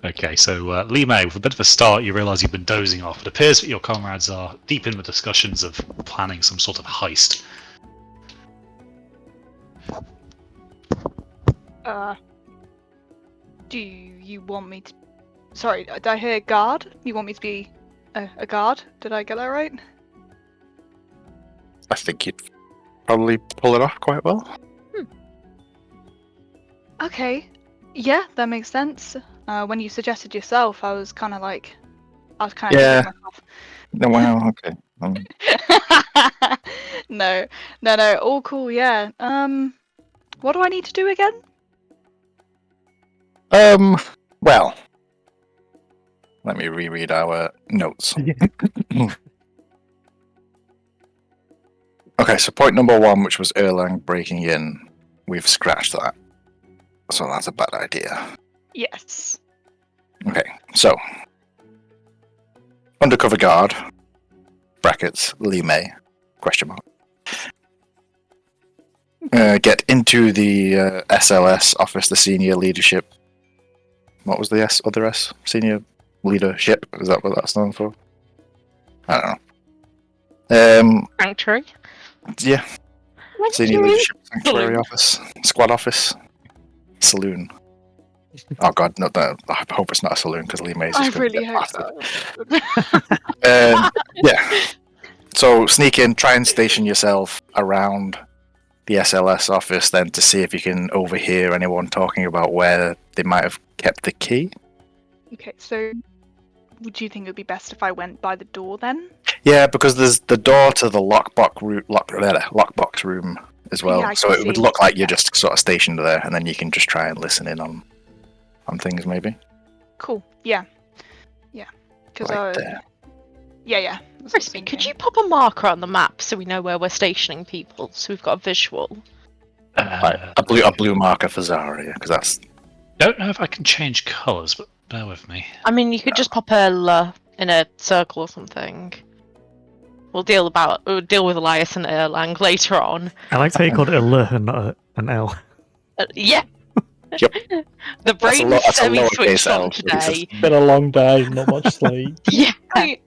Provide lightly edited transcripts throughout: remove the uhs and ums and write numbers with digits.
Okay, so Lee May, with a bit of a start, you realise you've been dozing off. It appears that your comrades are deep in the discussions of planning some sort of heist. Do you want me to... Sorry, did I hear guard? You want me to be a guard? Did I get that right? I think you'd probably pull it off quite well. Okay. Yeah, that makes sense. When you suggested yourself, I was kind of Yeah. thinking myself. No, wow, okay. No, all cool, yeah. What do I need to do again? Well, let me reread our notes. Okay, so point number 1, which was Erlang breaking in, we've scratched that. So that's a bad idea. Yes. Okay, so undercover guard, brackets, Lee May, question mark. Get into the SLS office, the senior leadership. What was the other S? Senior leadership? Is that what that stands for? I don't know. Sanctuary? Yeah. Senior leadership sanctuary office, squad office, saloon. Oh god, no! I hope it's not a saloon because Lee Mays is I going really to get hope blasted. so. Yeah. So sneak in, try and station yourself around the SLS office, then to see if you can overhear anyone talking about where they might have kept the key. Okay, so would you think it would be best if I went by the door then? Yeah, because there's the door to the lockbox room as well. Yeah, I so can it would see. look like you're just sort of stationed there, and then you can just try and listen in on things, maybe. Cool. Yeah. Because Right there. Yeah. That's what I was Crispy, could thinking. you pop a marker on the map so we know where we're stationing people, so we've got a visual? Right, a blue marker for Zara, yeah, because that's Don't know if I can change colours, but bear with me. I mean, you could just pop a L in a circle or something. We'll deal with Elias and Erlang later on. I like how you called it a L and not an L. Yeah. Yep. The brain is that's a semi-switched lowercase on L, today. Been a long day, not much sleep. Yeah.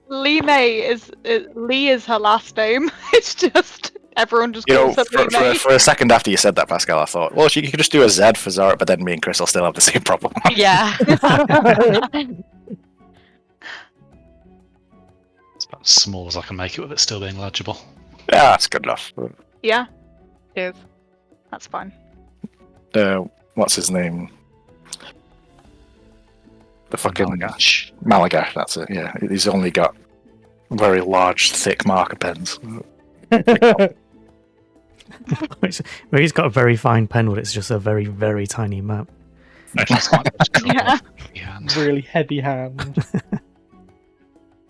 Lee May is Lee is her last name. It's just everyone just You know, calls her Lee May. for a second after you said that, Pascal, I thought, well, you could just do a Z for Zara, but then me and Chris will still have the same problem. Yeah. It's about as small as I can make it with it still being legible. Yeah, that's good enough. Yeah. Cheers. That's fine. What's his name? The fucking Malagash. Malagash, that's it, yeah. He's only got very large, thick marker pens. Well, he's got a very fine pen, but it's just a very, very tiny map. Actually, it's quite much trouble. Yeah. Yeah. Really heavy hand.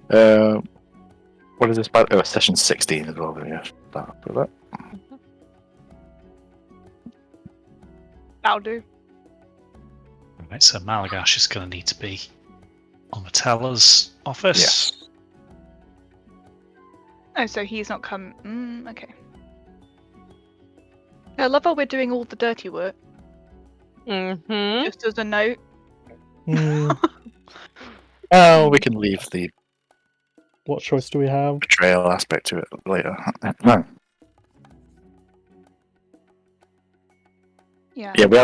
What is this? Oh, session 16 as well. Yeah, start with that. That'll do. Right, so Malagash is going to need to be on the teller's office. Yes. Oh, so he's not come. Okay. I love how we're doing all the dirty work. Mm-hmm. Just as a note. Oh, we can leave the What choice do we have? betrayal aspect to it later. No. Yeah. Yeah, we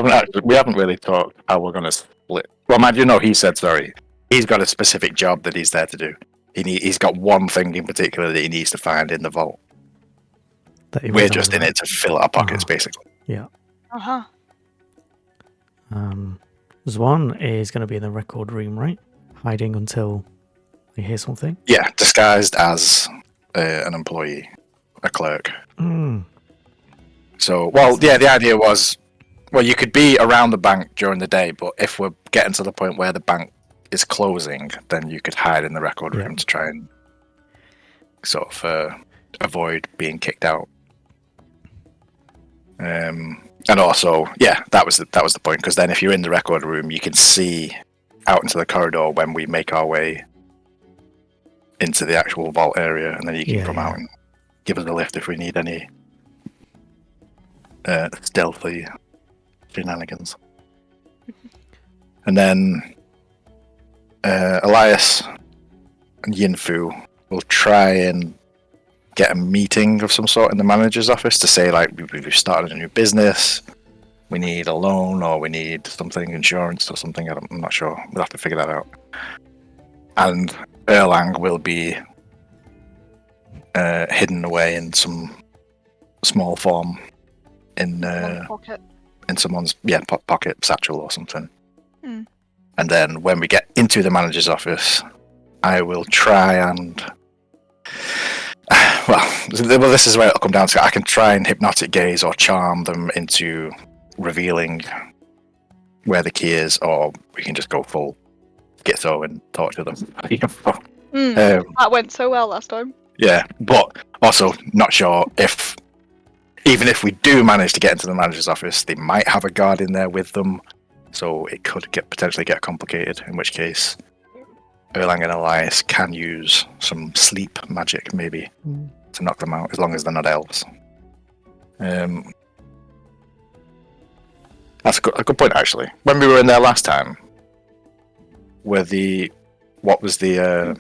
haven't really talked how we're going to split. Well, man, he said sorry. He's got a specific job that he's there to do. He's got one thing in particular that he needs to find in the vault. We're just in it to fill our pockets, basically. Yeah. Uh-huh. Zwan is going to be in the record room, right? Hiding until he hears something. Yeah, disguised as an employee, a clerk. So, well, yeah, the idea was, well, you could be around the bank during the day, but if we're getting to the point where the bank is closing, then you could hide in the record room to try and sort of avoid being kicked out. And also, yeah, that was the point, because then if you're in the record room, you can see out into the corridor when we make our way into the actual vault area, and then you can come out and give us a lift if we need any stealthy shenanigans. And then Elias and Yinfu will try and get a meeting of some sort in the manager's office to say, like, we've started a new business, we need a loan, or we need something, insurance or something. I'm not sure. We'll have to figure that out. And Erlang will be hidden away in some small form in Pocket. in someone's pocket, satchel or something. Mm. And then when we get into the manager's office, I will try and this is where it'll come down to. I can try and hypnotic gaze or charm them into revealing where the key is, or we can just go full schizo and talk to them. That went so well last time. Yeah, but also not sure if, even if we do manage to get into the manager's office, they might have a guard in there with them, so it could potentially get complicated, in which case Erlang and Elias can use some sleep magic, maybe, to knock them out, as long as they're not elves. That's a good point, actually. When we were in there last time, what was the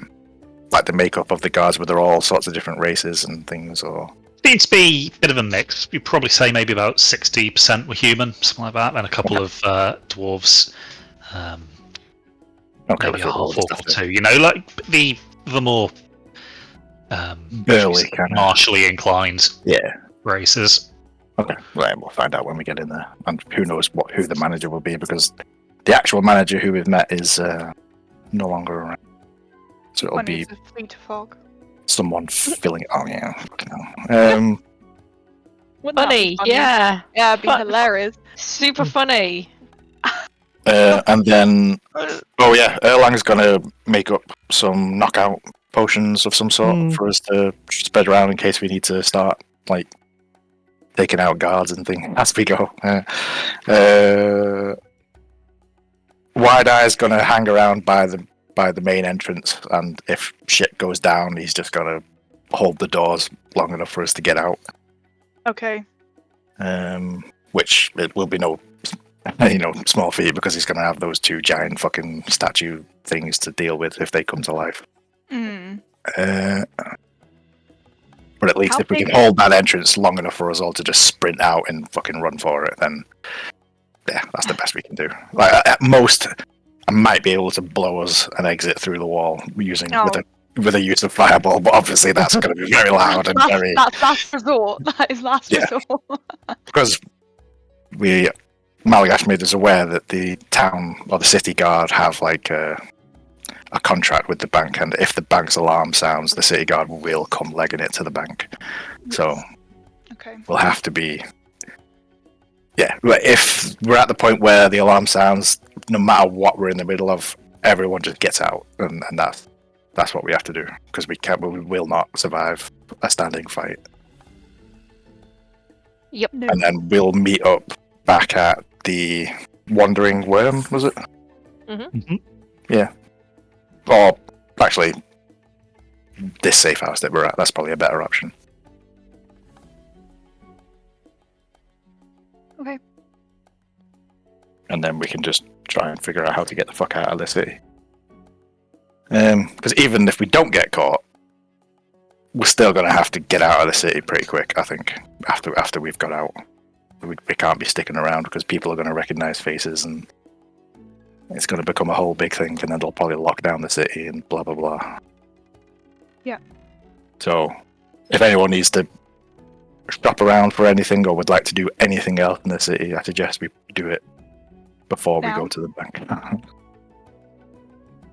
like the makeup of the guards? Were there all sorts of different races and things, or? Seems to be a bit of a mix. You'd probably say maybe about 60% were human, something like that, and a couple of dwarves. Maybe a half orc or two. You know, like the more burly, kind of martially inclined yeah races. Okay, right, we'll find out when we get in there, and who knows who the manager will be, because the actual manager who we've met is no longer around. So it'll be a fleet of fog. someone filling. Oh yeah, fucking hell. Wouldn't that Funny, be funny? yeah. Yeah, it'd be hilarious. Super funny. And then, Erlang's gonna make up some knockout potions of some sort for us to spread around in case we need to start like taking out guards and things as we go. Wide Eye's gonna hang around by the main entrance, and if shit goes down, he's just gonna hold the doors long enough for us to get out. Okay. Which it will be no, small feat, because he's gonna have those two giant fucking statue things to deal with if they come to life. But at least How if we big can hold that entrance long enough for us all to just sprint out and fucking run for it, then yeah, that's the best we can do. Like at most, I might be able to blow us an exit through the wall using with a use of fireball, but obviously that's going to be very loud and very. That's last resort. That is last resort. Because Malagash made us aware that the town or the city guard have like a contract with the bank, and if the bank's alarm sounds, the city guard will come legging it to the bank. So we'll have to be. Yeah, if we're at the point where the alarm sounds, no matter what we're in the middle of, everyone just gets out, and that's what we have to do, because we will not survive a standing fight. Yep. No. And then we'll meet up back at the Wandering Worm, was it? Mm-hmm. Yeah. Or actually, this safe house that we're at, that's probably a better option. Okay. And then we can just try and figure out how to get the fuck out of the city. Because even if we don't get caught, we're still going to have to get out of the city pretty quick, I think, after we've got out. We can't be sticking around, because people are going to recognize faces, and it's going to become a whole big thing, and then they'll probably lock down the city and blah, blah, blah. Yeah. So, if anyone needs to shop around for anything or would like to do anything else in the city, I suggest we do it before we go to the bank.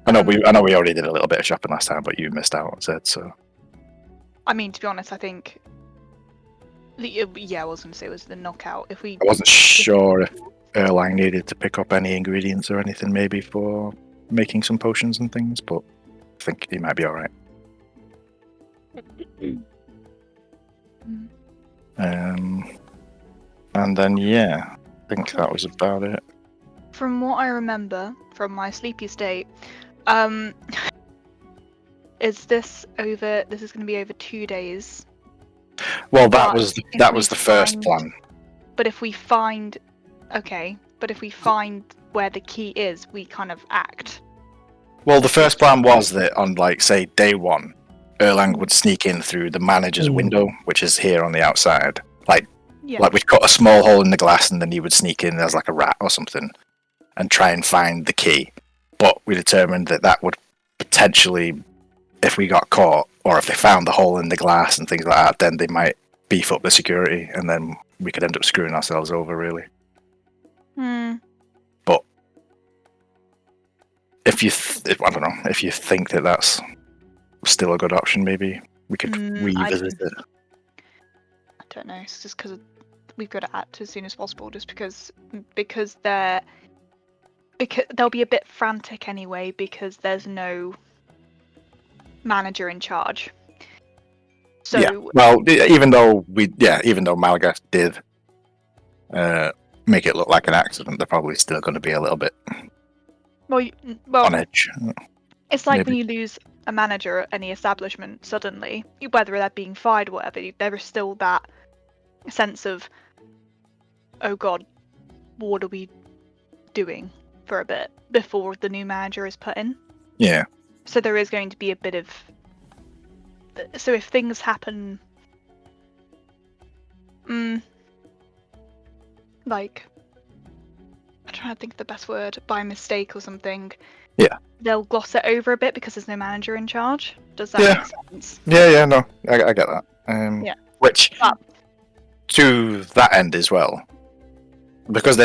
I know we already did a little bit of shopping last time, but you missed out, said so. I mean, to be honest, I think. I was going to say it was the knockout. I wasn't sure if Erlang needed to pick up any ingredients or anything, maybe for making some potions and things, but I think he might be all right. And then I think that was about it. From what I remember from my sleepy state, is this over? This is going to be over 2 days. Well, that was the first plan. But if we find, but if we find where the key is, we kind of act. Well, the first plan was that on, like, say, day one, Erlang would sneak in through the manager's window, which is here on the outside. Yeah. Like we'd cut a small hole in the glass, and then he would sneak in as like a rat or something, and try and find the key. But we determined that that would potentially, if we got caught, or if they found the hole in the glass and things like that, then they might beef up the security, and then we could end up screwing ourselves over, really. Hmm. But if you, I don't know, if you think that that's still a good option, maybe we could revisit it. I don't know. It's just because we've got to act as soon as possible, just because they'll be a bit frantic anyway because there's no manager in charge. So yeah. Well, even though Malagas did make it look like an accident, they're probably still going to be a little bit well, on edge. it's like when maybe. you lose a manager at any establishment suddenly, whether they're being fired or whatever, there is still that sense of, oh god, what are we doing for a bit before the new manager is put in? Yeah. So there is going to be a bit of. So if things happen, like, I'm trying to think of the best word, by mistake or something. Yeah. They'll gloss it over a bit because there's no manager in charge. Does that Yeah. make sense? Yeah, no, I get that. Yeah. Which, But- to that end as well, because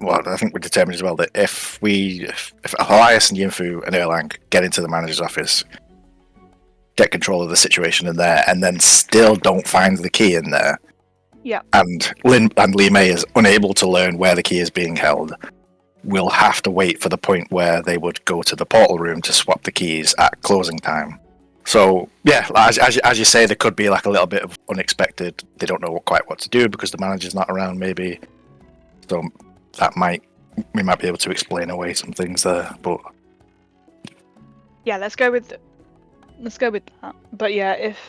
well, I think we determined as well that if Elias and Yinfu and Erlang get into the manager's office, get control of the situation in there, and then still don't find the key in there, Yeah. and Li Mei is unable to learn where the key is being held, we'll have to wait for the point where they would go to the portal room to swap the keys at closing time. So yeah, as you say, there could be like a little bit of unexpected. They don't know quite what to do because the manager's not around, maybe. So that we might be able to explain away some things there. But Yeah, let's go with that. But yeah, if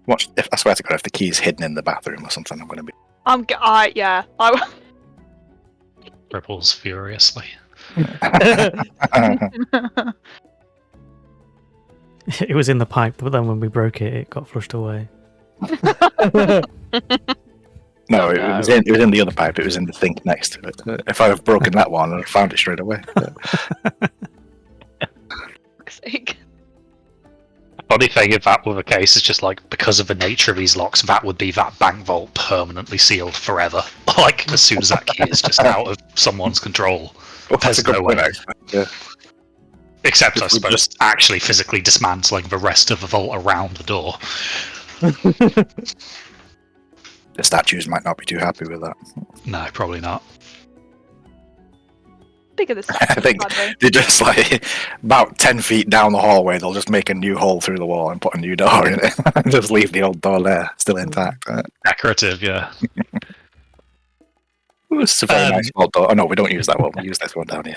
I swear to God, if the key's hidden in the bathroom or something, I'm going to be. Ripples furiously. It was in the pipe, but then when we broke it, it got flushed away. No, it was in the other pipe. It was in the sink next to it. If I'd have broken that one, I'd have found it straight away. fuck's sake. Funny thing, if that were the case, is just like because of the nature of these locks, that would be that bank vault permanently sealed forever. Like as soon as that key is just out of someone's control, Well, that's a there's good no point, way. actually. Yeah. Except If I we suppose just- actually physically dismantling the rest of the vault around the door. The statues might not be too happy with that. No, probably not. Bigger the I think they just like about 10 feet down the hallway, they'll just make a new hole through the wall and put a new door in it. And just leave the old door there, still intact. Decorative, yeah. It's a very nice old door. Oh no, we don't use that one. We use this one down here.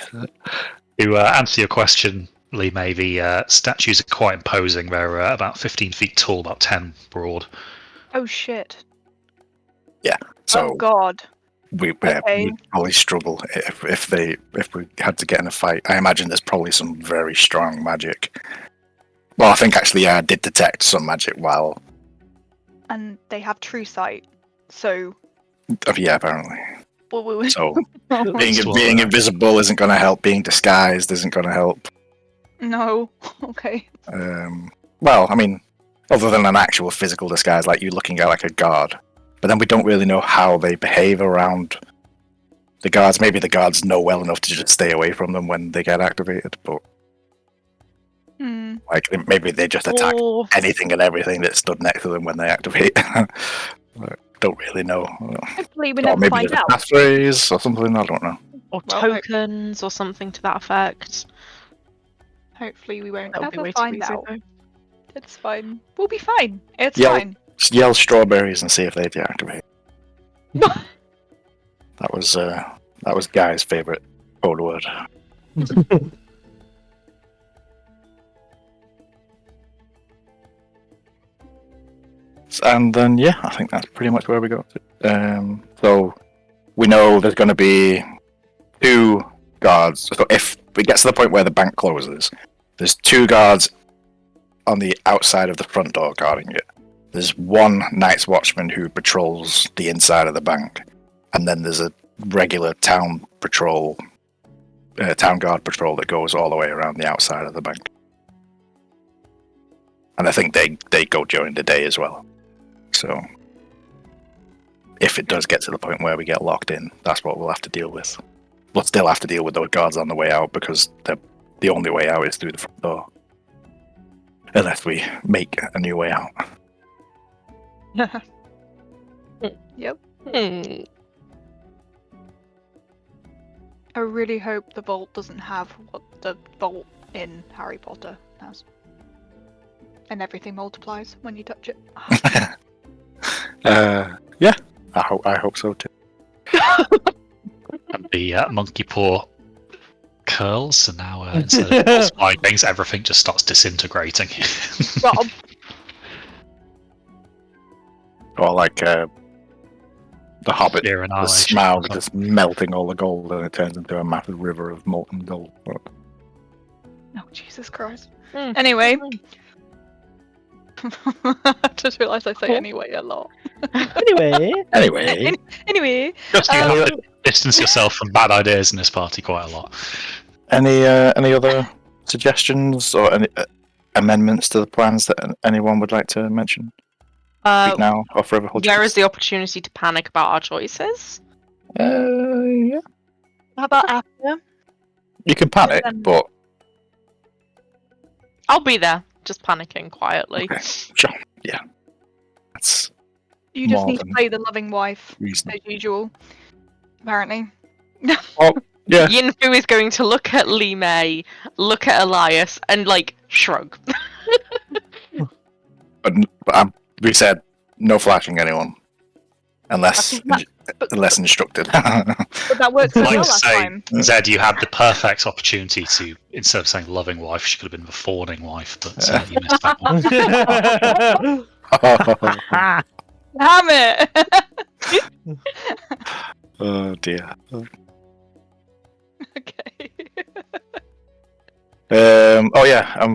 To answer your question, Lee May, the statues are quite imposing. They're about 15 feet tall, about 10 broad. Oh shit. So Oh god. we'd Okay. probably struggle if we had to get in a fight. I imagine there's probably some very strong magic. Well, I think actually I did detect some magic while. And they have true sight. So Yeah, apparently. So being Still being there. invisible isn't going to help. Being disguised isn't going to help. No. Okay. Well, I mean, other than an actual physical disguise, like you looking at like a guard. But then we don't really know how they behave around the guards. Maybe the guards know well enough to just stay away from them when they get activated. But Hmm. like maybe they just attack Or anything and everything that stood next to them when they activate. Don't really know. Hopefully we Or never maybe find there's a out. passphrase or something. I don't know. or Well, tokens or something to that effect. Hopefully we won't That would be ever way too find easy, out. though. It's fine. We'll be fine. It's Yeah. fine. Just yell strawberries and see if they deactivate. That was Guy's favorite code word. And then yeah, I think that's pretty much where we got to. So we know there's going to be 2 guards. So if we get to the point where the bank closes, there's 2 guards on the outside of the front door guarding it. There's 1 Night's Watchman who patrols the inside of the bank, and then there's a regular town patrol, town guard patrol that goes all the way around the outside of the bank. And I think they go during the day as well. So if it does get to the point where we get locked in, that's what we'll have to deal with. We'll still have to deal with those guards on the way out because the only way out is through the front door. Unless we make a new way out. Yep. Hmm. I really hope the vault doesn't have what the vault in Harry Potter has. And everything multiplies when you touch it. Yeah, I hope so too. And the monkey paw curls, so now instead of multiplying things, everything just starts disintegrating. Well, Or like the Hobbit, Fear the annihilation. Smaug just melting all the gold and it turns into a massive river of molten gold. oh Jesus Christ. Hmm. Anyway. I just realised I say Cool. anyway a lot. Anyway, Anyway, Anyway, Just you have to distance yourself from bad ideas in this party quite a lot. any other suggestions or any amendments to the plans that anyone would like to mention? Speak now or forever hold your There peace? is the opportunity to panic about our choices. Yeah. how about after? You can panic, Then- but I'll be there, just panicking quietly. okay, sure, yeah, that's You just More need to than- play the loving wife, reasonable. as usual. Apparently. Oh, yeah. Yinfu is going to look at Lee May, look at Elias, and like shrug. But we said no flashing anyone, unless unless instructed. But that worked so Like well to last say, time. Zed, you had the perfect opportunity to, instead of saying loving wife, she could have been the fawning wife, but you missed that one. Damn it! Oh dear. Okay. Oh yeah.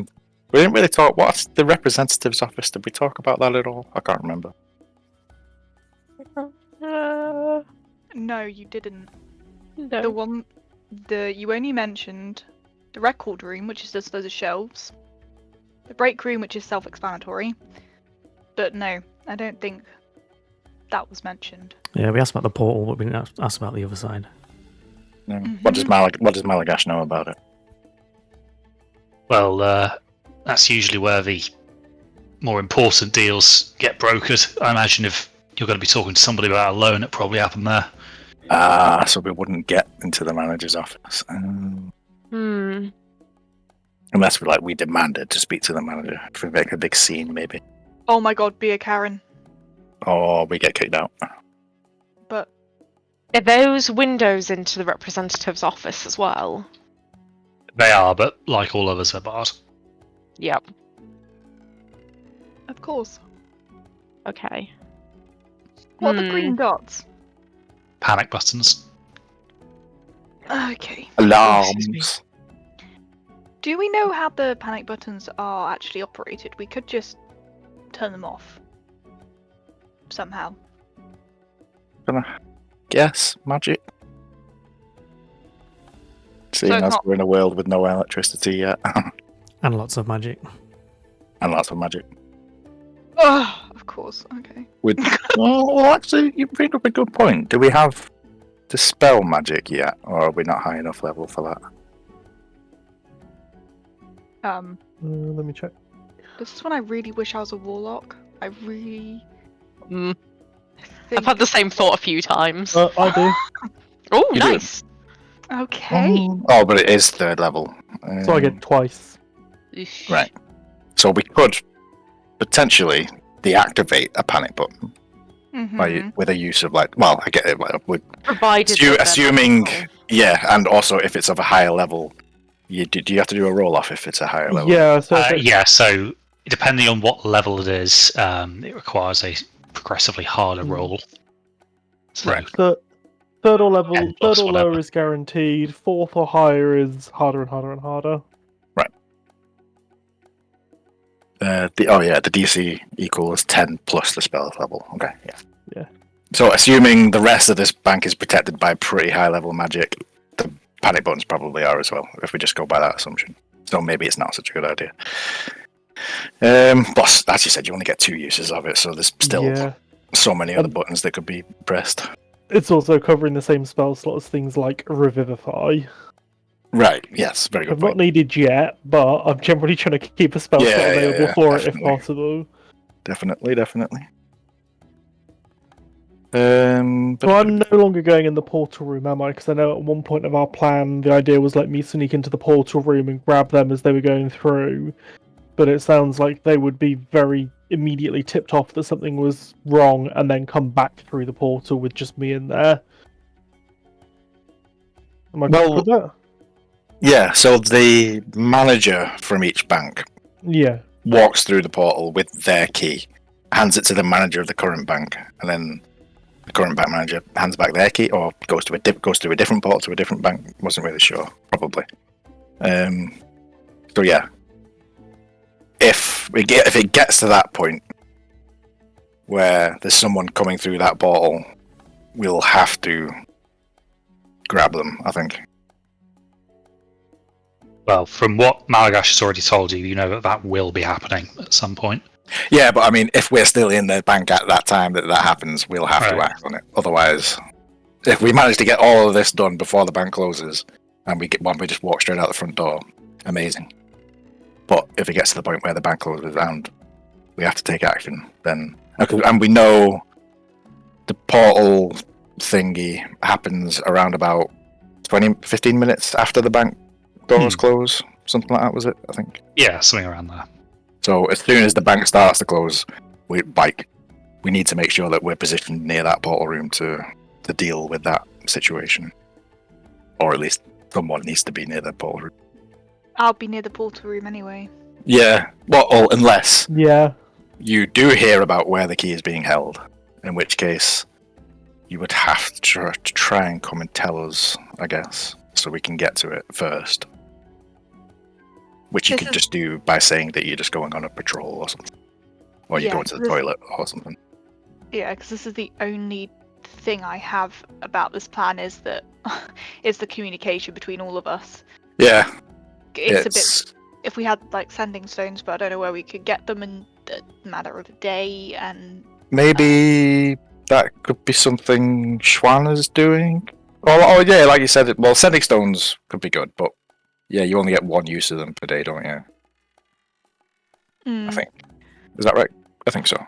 We didn't really talk. What's the representative's office? Did we talk about that at all? I can't remember. No, you didn't. No. The one, you only mentioned the record room, which is just those shelves. The break room, which is self-explanatory. But no, I don't think that was mentioned. Yeah, we asked about the portal, but we didn't ask about the other side. No. Mhm. What does Malagash know about it? Well, that's usually where the more important deals get brokered. I imagine if you're going to be talking to somebody about a loan, it probably happened there. So we wouldn't get into the manager's office. Hmm. Unless we demanded to speak to the manager. If we make a big scene, maybe. Oh my god, be a Karen. Or we get kicked out. But Are those windows into the representative's office as well? They are, but like all others, they're barred. Yep. of course. Okay. What are the green dots? Panic buttons. Okay. Alarms. Do we know how the panic buttons are actually operated? We could just turn them off. Somehow. Gonna guess magic. Seeing it's as not- we're in a world with no electricity yet, And lots of magic. and lots of magic. Oh, of course. Okay. Well, actually, you bring up a good point. Do we have dispel magic yet, or are we not high enough level for that? let me check. This is when I really wish I was a warlock. I really Mm. think... I've had the same thought a few times. I do. Oh, You do? nice. Okay. Oh, but it is third level. So I get twice. Eesh. Right. So we could potentially deactivate a panic button Mhm. with a use of well, I get it. With Provided that they're assuming, magical. yeah, and also if it's of a higher level, do you have to do a roll off if it's a higher level? Yeah, so if it- Yeah, so depending on what level it is, it requires a progressively harder roll. So, Right. so third or level, 10 plus third or whatever. lower is guaranteed. Fourth or higher is harder and harder and harder. The DC equals 10 plus the spell level. Okay, yeah. Yeah. So assuming the rest of this bank is protected by pretty high level magic, the panic buttons probably are as well, if we just go by that assumption. So maybe it's not such a good idea. But as you said, you only get 2 uses of it, so there's still Yeah. so many other buttons that could be pressed. It's also covering the same spell slot as things like Revivify. Right, yes, very good I've not point. needed yet, but I'm generally trying to keep a spell slot available for it if definitely. possible. Definitely. So I'm no longer going in the portal room, am I? Because I know at one point of our plan, the idea was let me sneak into the portal room and grab them as they were going through. But it sounds like they would be very immediately tipped off that something was wrong and then come back through the portal with just me in there. Am I correct with that? Yeah, so the manager from each bank Yeah. walks through the portal with their key, hands it to the manager of the current bank, and then the current bank manager hands back their key, or goes through a different portal to a different bank. Wasn't really sure, probably. So yeah, if it gets to that point where there's someone coming through that portal, we'll have to grab them, I think. Well, from what Malagash has already told you, you know that will be happening at some point. Yeah, but I mean, if we're still in the bank at that time that happens, we'll have to Right. act on it. Otherwise, if we manage to get all of this done before the bank closes, and we just walk straight out the front door, amazing. But if it gets to the point where the bank closes and we have to take action, then and we know the portal thingy happens around about 15 minutes after the bank doors close, something like that, was it? I think. Yeah, something around there. So as soon as the bank starts to close, we need to make sure that we're positioned near that portal room to deal with that situation, or at least someone needs to be near the portal room. I'll be near the portal room anyway. Yeah, well, unless Yeah. you do hear about where the key is being held, in which case you would have to try and come and tell us, I guess, so we can get to it first. Which you could just do by saying that you're just going on a patrol or something. Or you're going to the toilet or something. Yeah, because this is the only thing I have about this plan is that is the communication between all of us. Yeah. It's a bit. If we had like sending stones, but I don't know where we could get them in a matter of a day, and maybe that could be something Schwan is doing. Oh yeah, like you said, well, sending stones could be good, but yeah, you only get 1 use of them per day, don't you? I think. Is that right? I think so.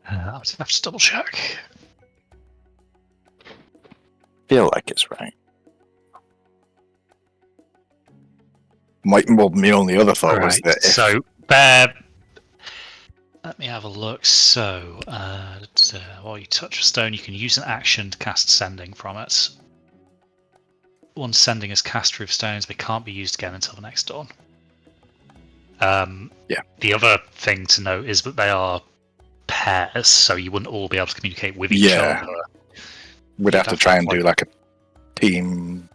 I'll have to double check. Feel like it's right. My only other thought was that if... So, let me have a look. So, while you touch a stone, you can use an action to cast sending from it. Once sending is cast through stones, they can't be used again until the next dawn. Yeah. The other thing to note is that they are pairs, so you wouldn't all be able to communicate with each other. We'd have to try and do like a team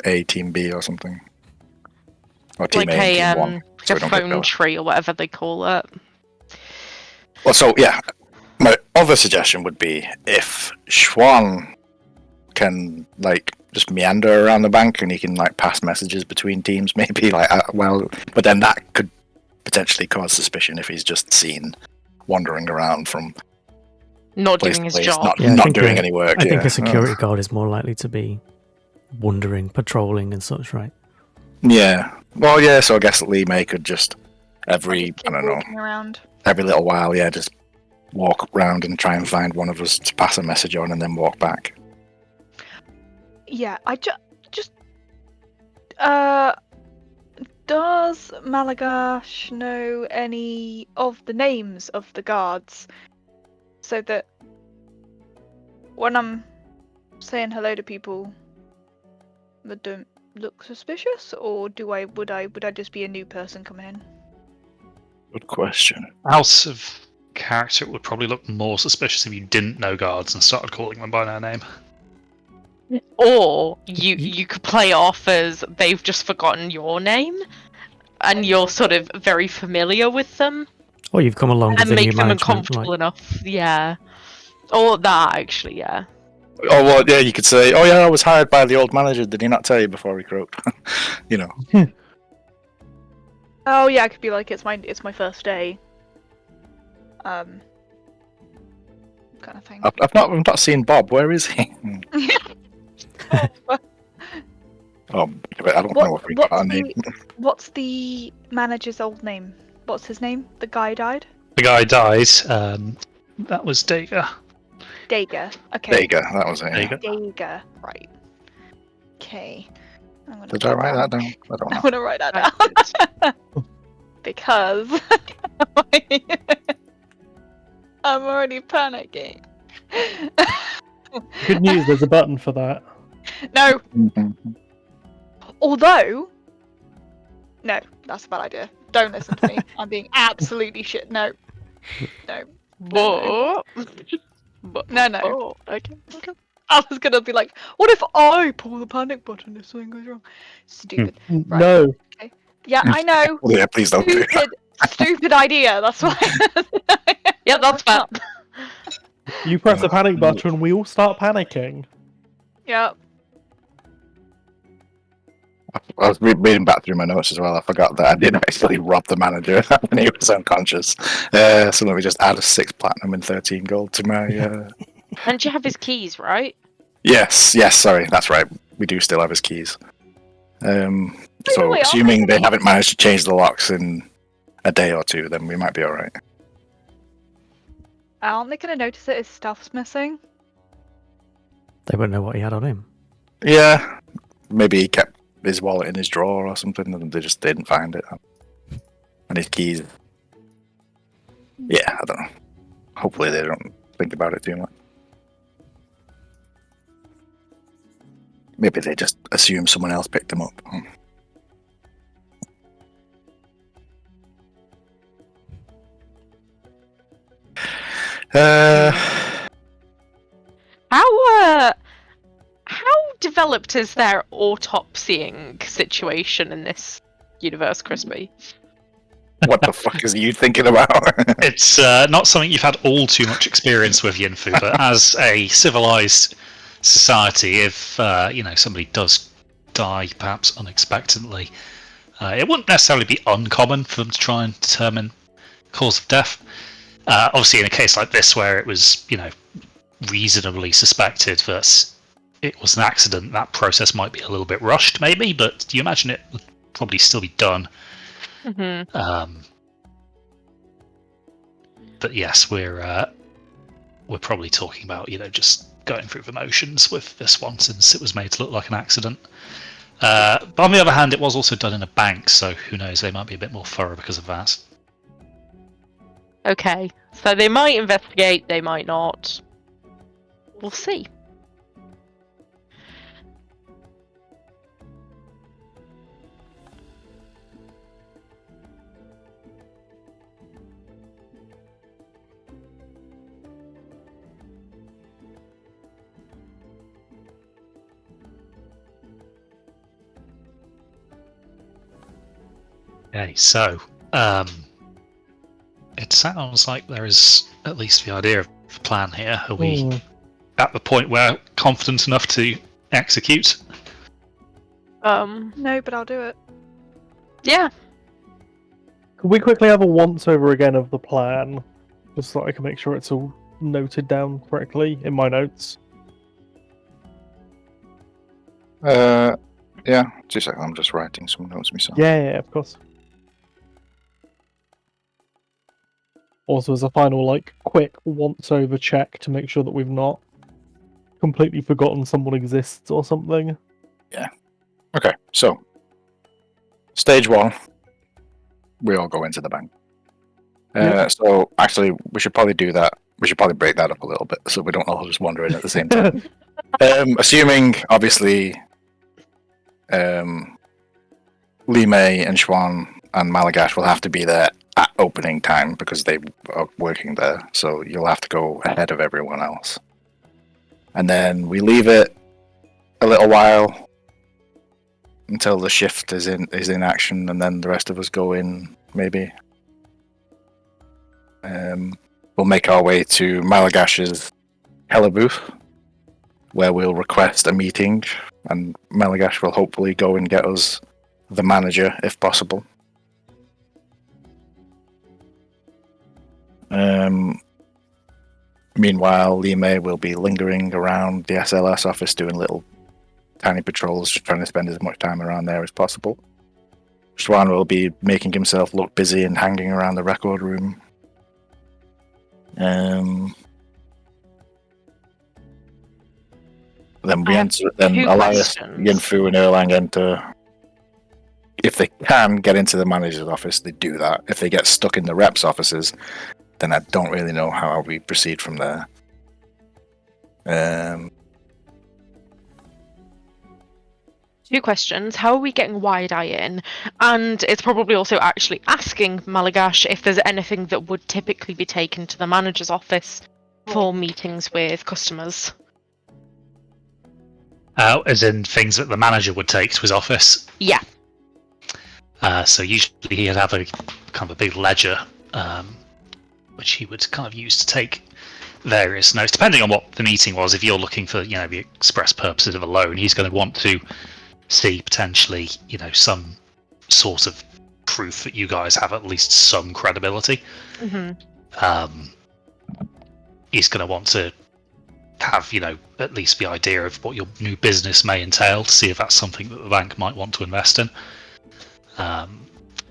A, team B or something. Or team like A and team 1. So a phone tree or whatever they call it. Well, so yeah, my other suggestion would be if Schwan can like just meander around the bank and he can like pass messages between teams, maybe like but then that could potentially cause suspicion if he's just seen wandering around from not doing his job, not doing any work. I think a security guard is more likely to be wandering, patrolling, and such, right? Yeah. Well, yeah. So I guess Lee May could just every little while, just walk around and try and find one of us to pass a message on, and then walk back. Yeah, I just does Malagash know any of the names of the guards, so that when I'm saying hello to people, they don't look suspicious, or would I just be a new person coming in? Good question. Out of character, it would probably look more suspicious if you didn't know guards and started calling them by their name. Or you could play it off as they've just forgotten your name, and you're sort of very familiar with them, Or you've come along as and a new make them management. uncomfortable Like, enough. Yeah. Or that, actually, yeah. Oh well, yeah, you could say, "Oh yeah, I was hired by the old manager. Did he not tell you before he croaked?" You know. Oh yeah, I could be like, it's my first day. Kind of thing. I've not seen Bob. Where is he? Oh, but I don't know if we got our name. What's the manager's old name? What's his name? The guy died? The guy died. That was Dager. Dager. Okay. Dager, that was it. Yeah. Dager. Dager. Right. Okay. Did I write that down? I don't I'm know. gonna write that down. Because I'm already panicking. Good news, there's a button for that. No. Mhm. Although, no, that's a bad idea. Don't listen to me. I'm being absolutely shit. No. No. But... No, no. Oh, okay. I was gonna be like, what if I pull the panic button if something goes wrong? Stupid. Right. No. Yeah, I know. Yeah, please don't do that. Stupid idea. That's why. Yeah, that's fair. You press the panic button, we all start panicking. Yeah. I was reading back through my notes as well. I forgot that I did actually rob the manager when he was unconscious. So let me just add a 6 platinum and 13 gold to my. And you have his keys, right? Yes, sorry, that's right. We do still have his keys. So wait, assuming they haven't managed to change the locks in a day or two, then we might be all right. Aren't they gonna notice that his stuff's missing? they wouldn't know what he had on him. Yeah, maybe he kept his wallet in his drawer or something, and they just didn't find it. And his keys. Yeah, I don't know. Hopefully they don't think about it too much. Maybe they just assume someone else picked them up. How developed is their autopsying situation in this universe, Crispy? What the fuck is you thinking about? It's not something you've had all too much experience with, Yinfu, but as a civilized society, if somebody does die perhaps unexpectedly, it wouldn't necessarily be uncommon for them to try and determine cause of death. Obviously, in a case like this where it was reasonably suspected that it was an accident, that process might be a little bit rushed, maybe. But you imagine it would probably still be done. Mm-hmm. But yes, we're probably talking about just going through the motions with this one, since it was made to look like an accident. But on the other hand, it was also done in a bank, so who knows? They might be a bit more thorough because of that. Okay, so they might investigate, they might not. We'll see. Okay, so it sounds like there is at least the idea of a plan here. Are we at the point where confident enough to execute? No, but I'll do it. Yeah. Could we quickly have a once over again of the plan? Just so I can make sure it's all noted down correctly in my notes. Yeah, 2 seconds. I'm just writing some notes myself. Yeah, of course. Also, as a final, quick once over check to make sure that we've not completely forgotten someone exists or something. Yeah. Okay, so stage 1, we all go into the bank. Yep. So actually, we should probably do that. We should probably break that up a little bit so we don't all just wander in at the same time. Assuming, obviously, Li Mei and Xuan and Malagash will have to be there at opening time because they are working there. So you'll have to go ahead of everyone else. And then we leave it a little while until the shift is in action, and then the rest of us go in, maybe. We'll make our way to Malagash's Hella booth, where we'll request a meeting, and Malagash will hopefully go and get us the manager, if possible. Meanwhile, Lime will be lingering around the SLS office doing little tiny patrols, just trying to spend as much time around there as possible. Swan will be making himself look busy and hanging around the record room. Then we enter. Then two Elias, questions. Yinfu, and Erlang enter. If they can get into the manager's office, they do that. If they get stuck in the reps' offices, then I don't really know how we proceed from there. Two questions. How are we getting Wide-Eye in? And it's probably also actually asking Malagash if there's anything that would typically be taken to the manager's office for meetings with customers. As in things that the manager would take to his office. Yeah. So usually he'd have a kind of a big ledger, which he would kind of use to take various notes, depending on what the meeting was. If you're looking for, the express purposes of a loan, he's going to want to see potentially, some sort of proof that you guys have at least some credibility. Mm-hmm. He's going to want to have, at least the idea of what your new business may entail to see if that's something that the bank might want to invest in.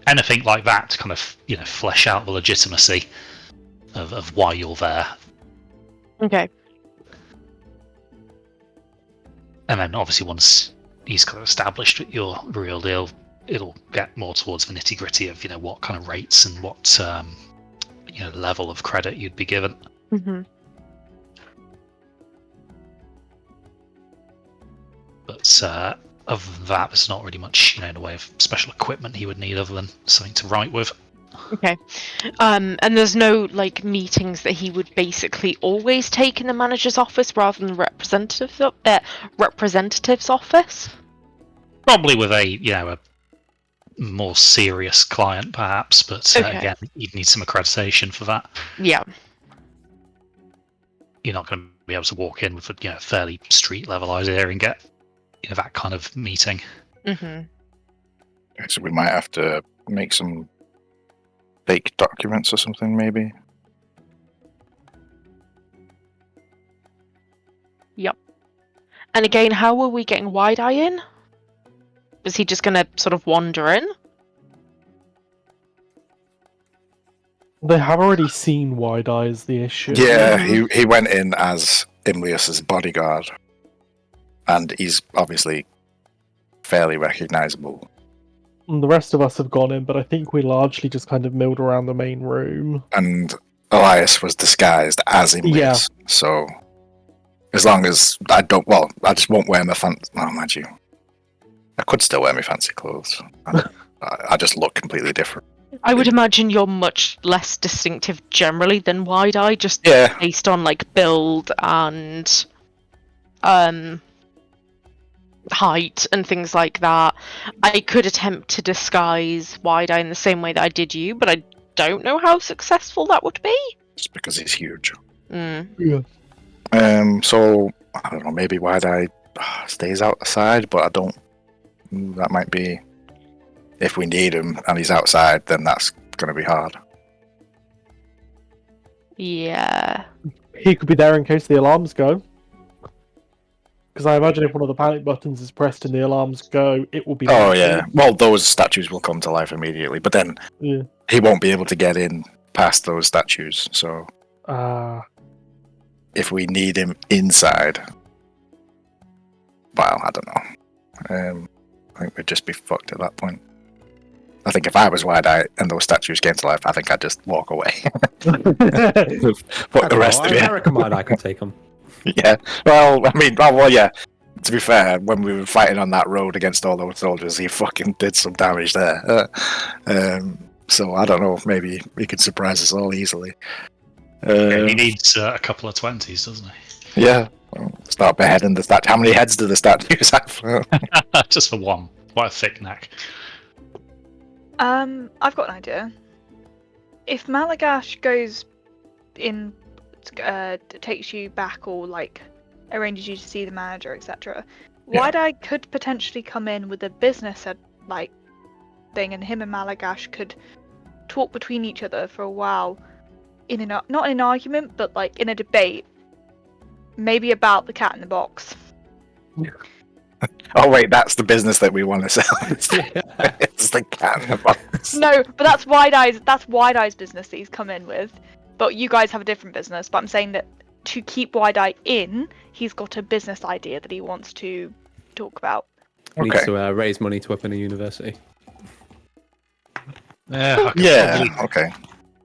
Anything like that to kind of, flesh out the legitimacy of why you're there. Okay. And then obviously once he's kind of established your real deal, it'll get more towards the nitty gritty of, what kind of rates and what, level of credit you'd be given. Mm-hmm. But other than that, there's not really much, in the way of special equipment he would need other than something to write with. Okay. And there's no meetings that he would basically always take in the manager's office rather than the representative's office? Probably with a more serious client, perhaps, but Okay. again, you'd need some accreditation for that. Yeah. You're not going to be able to walk in with a fairly street level idea and get that kind of meeting. Mm-hmm. So we might have to make some fake documents or something, maybe. Yep. And again, how are we getting Wide-Eye in? Was he just going to sort of wander in? They have already seen Wide-Eye as the issue. Yeah, he went in as Imlius's bodyguard, and he's obviously fairly recognizable. And the rest of us have gone in, but I think we largely just kind of milled around the main room. And Elias was disguised as Imlius, Yeah. so as long as I just won't wear my fancy. Oh, mind you, I could still wear my fancy clothes. I just look completely different. I would imagine you're much less distinctive generally than Wide-Eye, just Yeah, based on build and height and things like that. I could attempt to disguise Wide-Eye in the same way that I did you, but I don't know how successful that would be. just because he's huge. Yeah. So I don't know. Maybe Wide-Eye stays outside, but I don't. That might be if we need him and he's outside, then that's going to be hard. Yeah. He could be there in case the alarms go. Because I imagine if one of the panic buttons is pressed and the alarms go, it will be... Oh yeah. Well, those statues will come to life immediately, but then Yeah. he won't be able to get in past those statues. So if we need him inside, well, I don't know. I think we'd just be fucked at that point. I think if I was Wide-Eye and those statues came to life, I think I'd just walk away. Fuck the rest of I it. reckon I could take them. Yeah. Well, I mean, well, yeah. To be fair, when we were fighting on that road against all those soldiers, he fucking did some damage there. So I don't know. Maybe he could surprise us all easily. He needs a couple of 20s, doesn't he? Yeah. Well, start beheading the statue. How many heads do the statues have? Just for one. Quite a thick neck. I've got an idea. If Malagash goes in, takes you back or like arranges you to see the manager, etc., Wide-Eye could potentially come in with a business like thing, and him and Malagash could talk between each other for a while, not in an argument, but like in a debate, maybe about the cat in the box. Oh wait, that's the business that we want to sell. It's the cat in the box. No, but that's Wide-Eye's business that he's come in with. But you guys have a different business. But I'm saying that to keep Wide-Eye in, he's got a business idea that he wants to talk about. Needs to raise money to open a university. Yeah, Okay.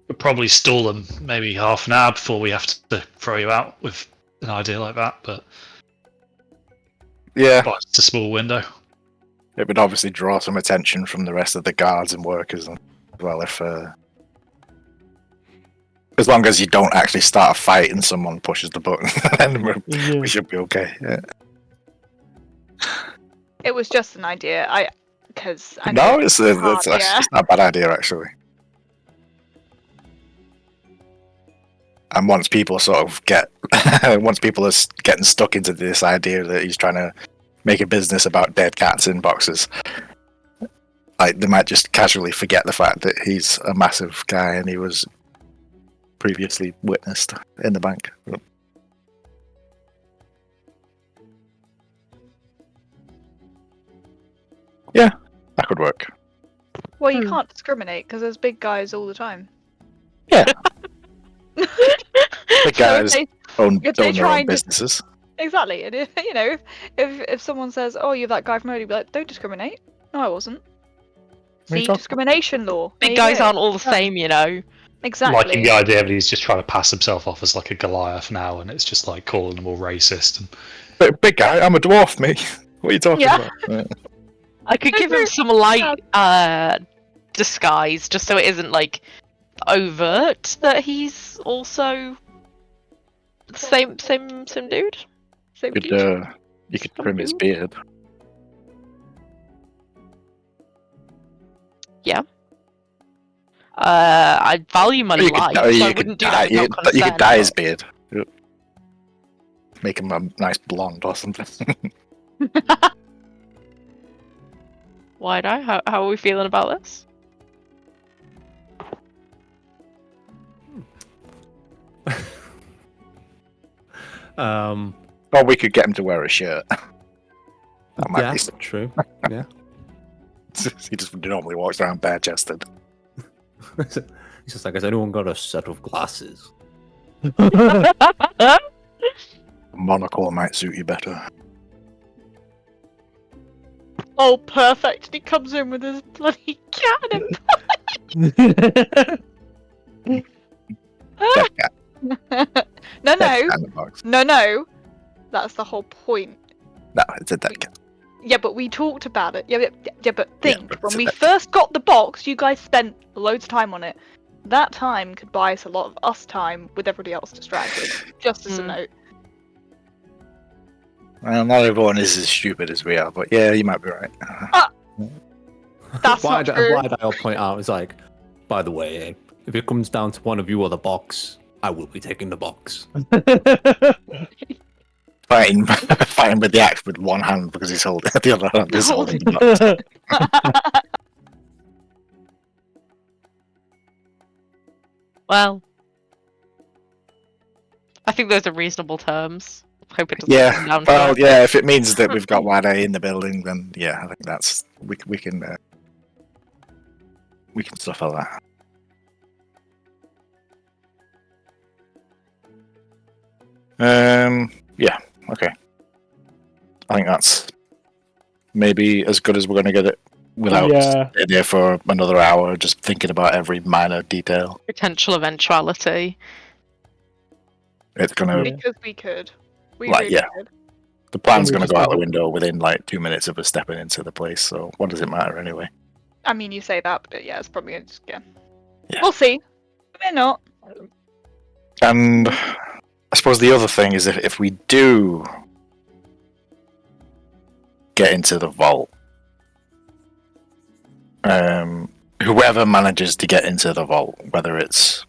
Could probably stall them maybe half an hour before we have to throw you out with an idea like that, but Yeah, it's a small window. it would obviously draw some attention from the rest of the guards and workers as well. If as long as you don't actually start a fight and someone pushes the button, then we should be okay. Yeah. It was just an idea. Because I No, know it's not a bad idea actually. And once people sort of once people are getting stuck into this idea that he's trying to make a business about dead cats in boxes, like they might just casually forget the fact that he's a massive guy and he was previously witnessed in the bank. Yeah, that could work. Well, you can't discriminate because there's big guys all the time. Yeah. The guys own their own and businesses. Exactly, and if someone says, "Oh, you're that guy from earlier," be like, "Don't discriminate." No, I wasn't. See, discrimination law. Big guys aren't all the same, you know. Exactly. Liking the idea that he's just trying to pass himself off as like a Goliath now, and it's just like calling them all racist. And Big guy, I'm a dwarf, mate. What are you talking about? I could give him some light disguise, just so it isn't like overt that he's also the same dude. Same dude. You could trim his beard. I value my life, so I wouldn't do that without consent. You could dye his beard. Make him a nice blonde or something. Wide-Eye, how are we feeling about this? Or we could get him to wear a shirt. That might be true. Yeah. He just normally walks around bare-chested. It's just like, has anyone got a set of glasses? Monocle might suit you better. Oh, perfect! And he comes in with his bloody cannon. Dead cat. No. Dead cat in the box. No. That's the whole point. No, it's a dead cat. Yeah, but we talked about it. Yeah, but think, but when it's we a- first got the box, you guys spent loads of time on it. That time could buy us a lot of us time with everybody else distracted. Just as a note. Well, not everyone is as stupid as we are, but yeah, you might be right. That's not true. I'll point out is like, by the way, if it comes down to one of you or the box, I will be taking the box. Fighting with the axe with one hand because he's holding the other hand is holding the box. Well, I think those are reasonable terms. Hope it doesn't come down to well, it. yeah. If it means that we've got Wide-Eye in the building, then yeah, I think that's we can suffer that. Yeah, okay. I think that's maybe as good as we're going to get it without sitting there for another hour just thinking about every minor detail. Potential eventuality. It's going to... Because we could. We Like, really yeah. could. The plan's going to go out the window within like 2 minutes of us stepping into the place, so what does it matter anyway? I mean, you say that, but yeah, it's probably just yeah. Yeah. We'll see. We're not. And I suppose the other thing is if we do get into the vault, whoever manages to get into the vault, whether it's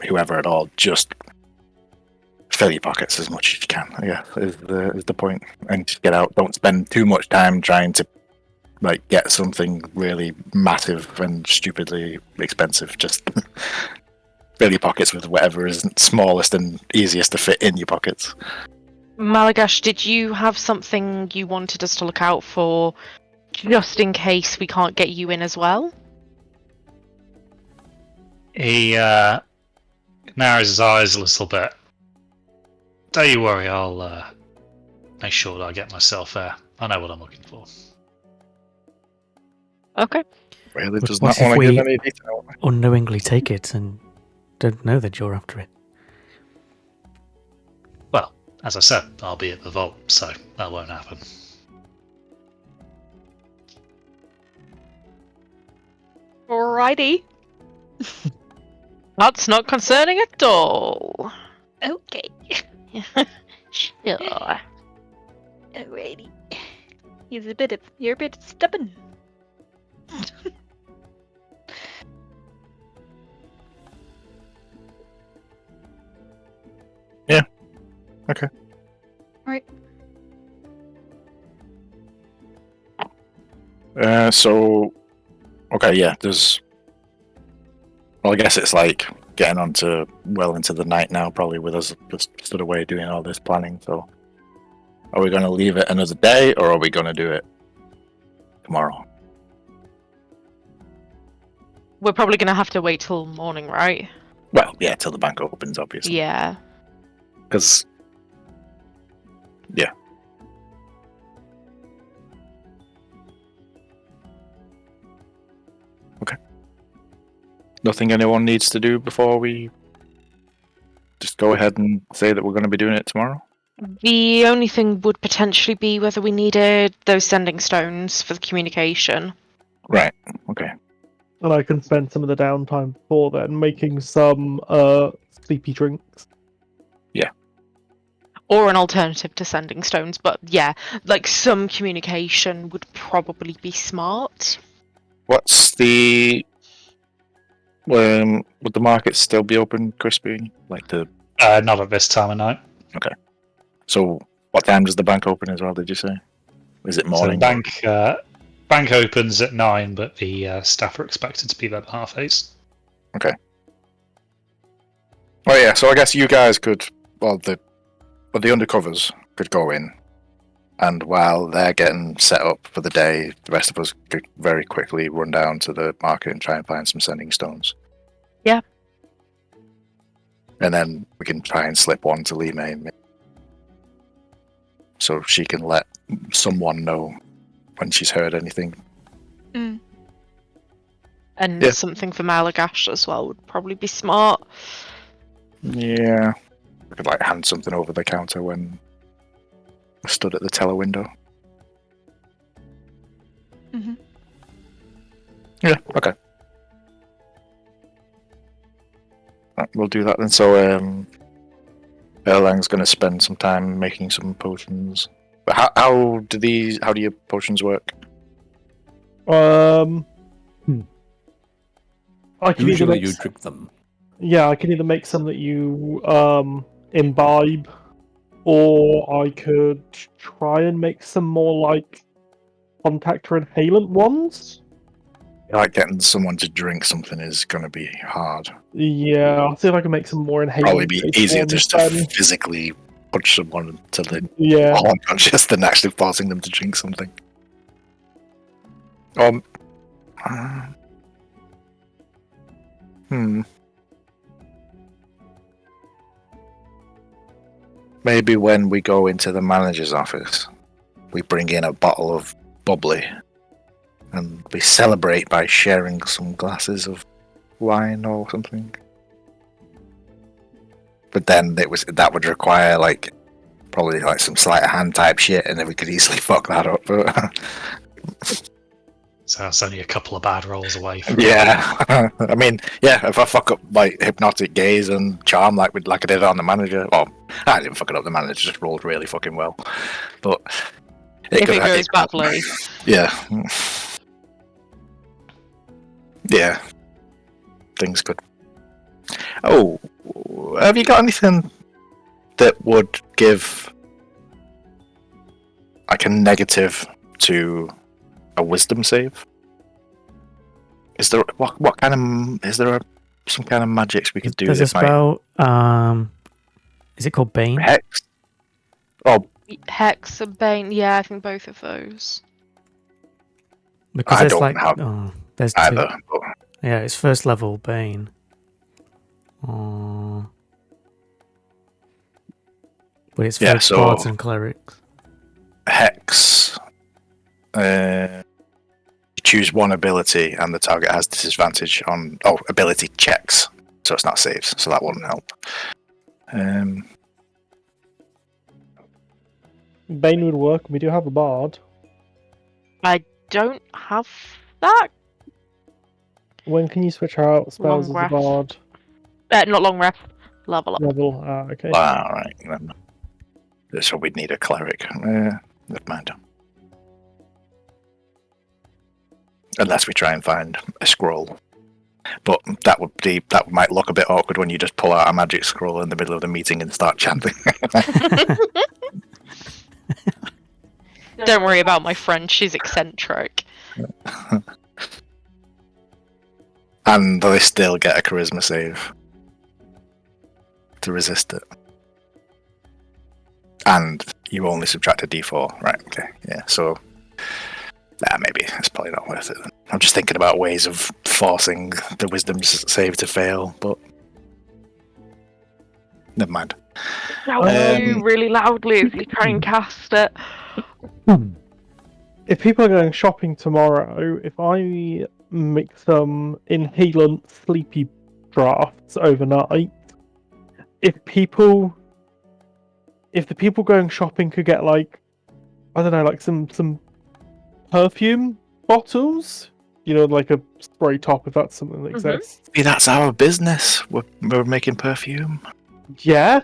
whoever at all, just fill your pockets as much as you can. Yeah, is the point, and just get out. Don't spend too much time trying to get something really massive and stupidly expensive. Just fill your pockets with whatever is smallest and easiest to fit in your pockets. Malagash, did you have something you wanted us to look out for, just in case we can't get you in as well? He narrows his eyes a little bit. Don't you worry, I'll make sure that I get myself there. I know what I'm looking for. Okay. Really But does what not if want to we- give any detail. Unknowingly take it and don't know that you're after it. Well, as I said, I'll be at the vault, so that won't happen. Alrighty. That's not concerning at all. Okay. Sure. Alrighty. You're a bit stubborn. Yeah. Okay. Right. There's. Well, I guess it's getting on to well into the night now, probably with us just stood away doing all this planning. So, are we going to leave it another day, or are we going to do it tomorrow? We're probably going to have to wait till morning, right? Well, yeah, till the bank opens, obviously. Yeah. Because. Yeah. Okay. Nothing anyone needs to do before we just go ahead and say that we're going to be doing it tomorrow? The only thing would potentially be whether we needed those sending stones for the communication. Right. Okay. And I can spend some of the downtime before then making some sleepy drinks. Or an alternative to sending stones, but yeah, some communication would probably be smart. What's the... would the market still be open, Crispy? Not at this time of night. So, what time does the bank open as well, did you say? Is it morning? So the bank opens at 9, but the staff are expected to be there by 8:30. Okay. Oh yeah, so I guess you guys could... the undercovers could go in, and while they're getting set up for the day, the rest of us could very quickly run down to the market and try and find some sending stones. Yeah. And then we can try and slip one to Lee May, so she can let someone know when she's heard anything. Mm. And Yeah. something for Malagash as well would probably be smart. Yeah. We could hand something over the counter when I stood at the teller window. Mm-hmm. Yeah, okay. Right, we'll do that then. So, Erlang's going to spend some time making some potions. But how do your potions work? I can Usually either you make, drink them. I can either make some that you imbibe, or I could try and make some more contact or inhalant ones. Getting someone to drink something is going to be hard. Yeah, I'll see if I can make some more inhalant. Probably be easier ones just to then. physically punch someone until they Yeah. fall unconscious than actually forcing them to drink something. Maybe when we go into the manager's office, we bring in a bottle of bubbly and we celebrate by sharing some glasses of wine or something. But then that would require probably some sleight of hand type shit, and then we could easily fuck that up. So that's only a couple of bad rolls away from Yeah, I mean, yeah. If I fuck up like hypnotic gaze and charm, like I did on the manager, well, I didn't fuck it up. The manager just rolled really fucking well, but If it goes badly. yeah, yeah, things could. Oh, have you got anything that would give like a negative to a wisdom save? Is there what kind of is there some kind of magics we could do? There's a that might spell. Is it called Bane? hex? Oh, Hex and Bane, yeah, I think both of those. Because I there's don't like have there's two. either. But Yeah, it's first level Bane. But it's for Yeah, so- bards and clerics. hex. You choose one ability, and the target has disadvantage on ability checks, so it's not saves. So that wouldn't help. Bane would work. We do have a bard. I don't have that. When can you switch out spells Long as a rest. bard? Not long rest. Level up. Level. Okay. All right. So we'd need a cleric. Never mind. Unless we try and find a scroll, but that might look a bit awkward when you just pull out a magic scroll in the middle of the meeting and start chanting. Don't worry about my friend, she's eccentric. And they still get a charisma save to resist it. And you only subtract a d4. Right, okay. Yeah, so maybe it's probably not worth it then. I'm just thinking about ways of forcing the wisdom save to fail, but never mind. Shout you really loudly as you try and cast it. If people are going shopping tomorrow, if I mix some inhalant sleepy drafts overnight, if the people going shopping could get like, I don't know, like some perfume bottles, like a spray top, if that's something that exists. See, that's our business. We're making perfume. Yeah.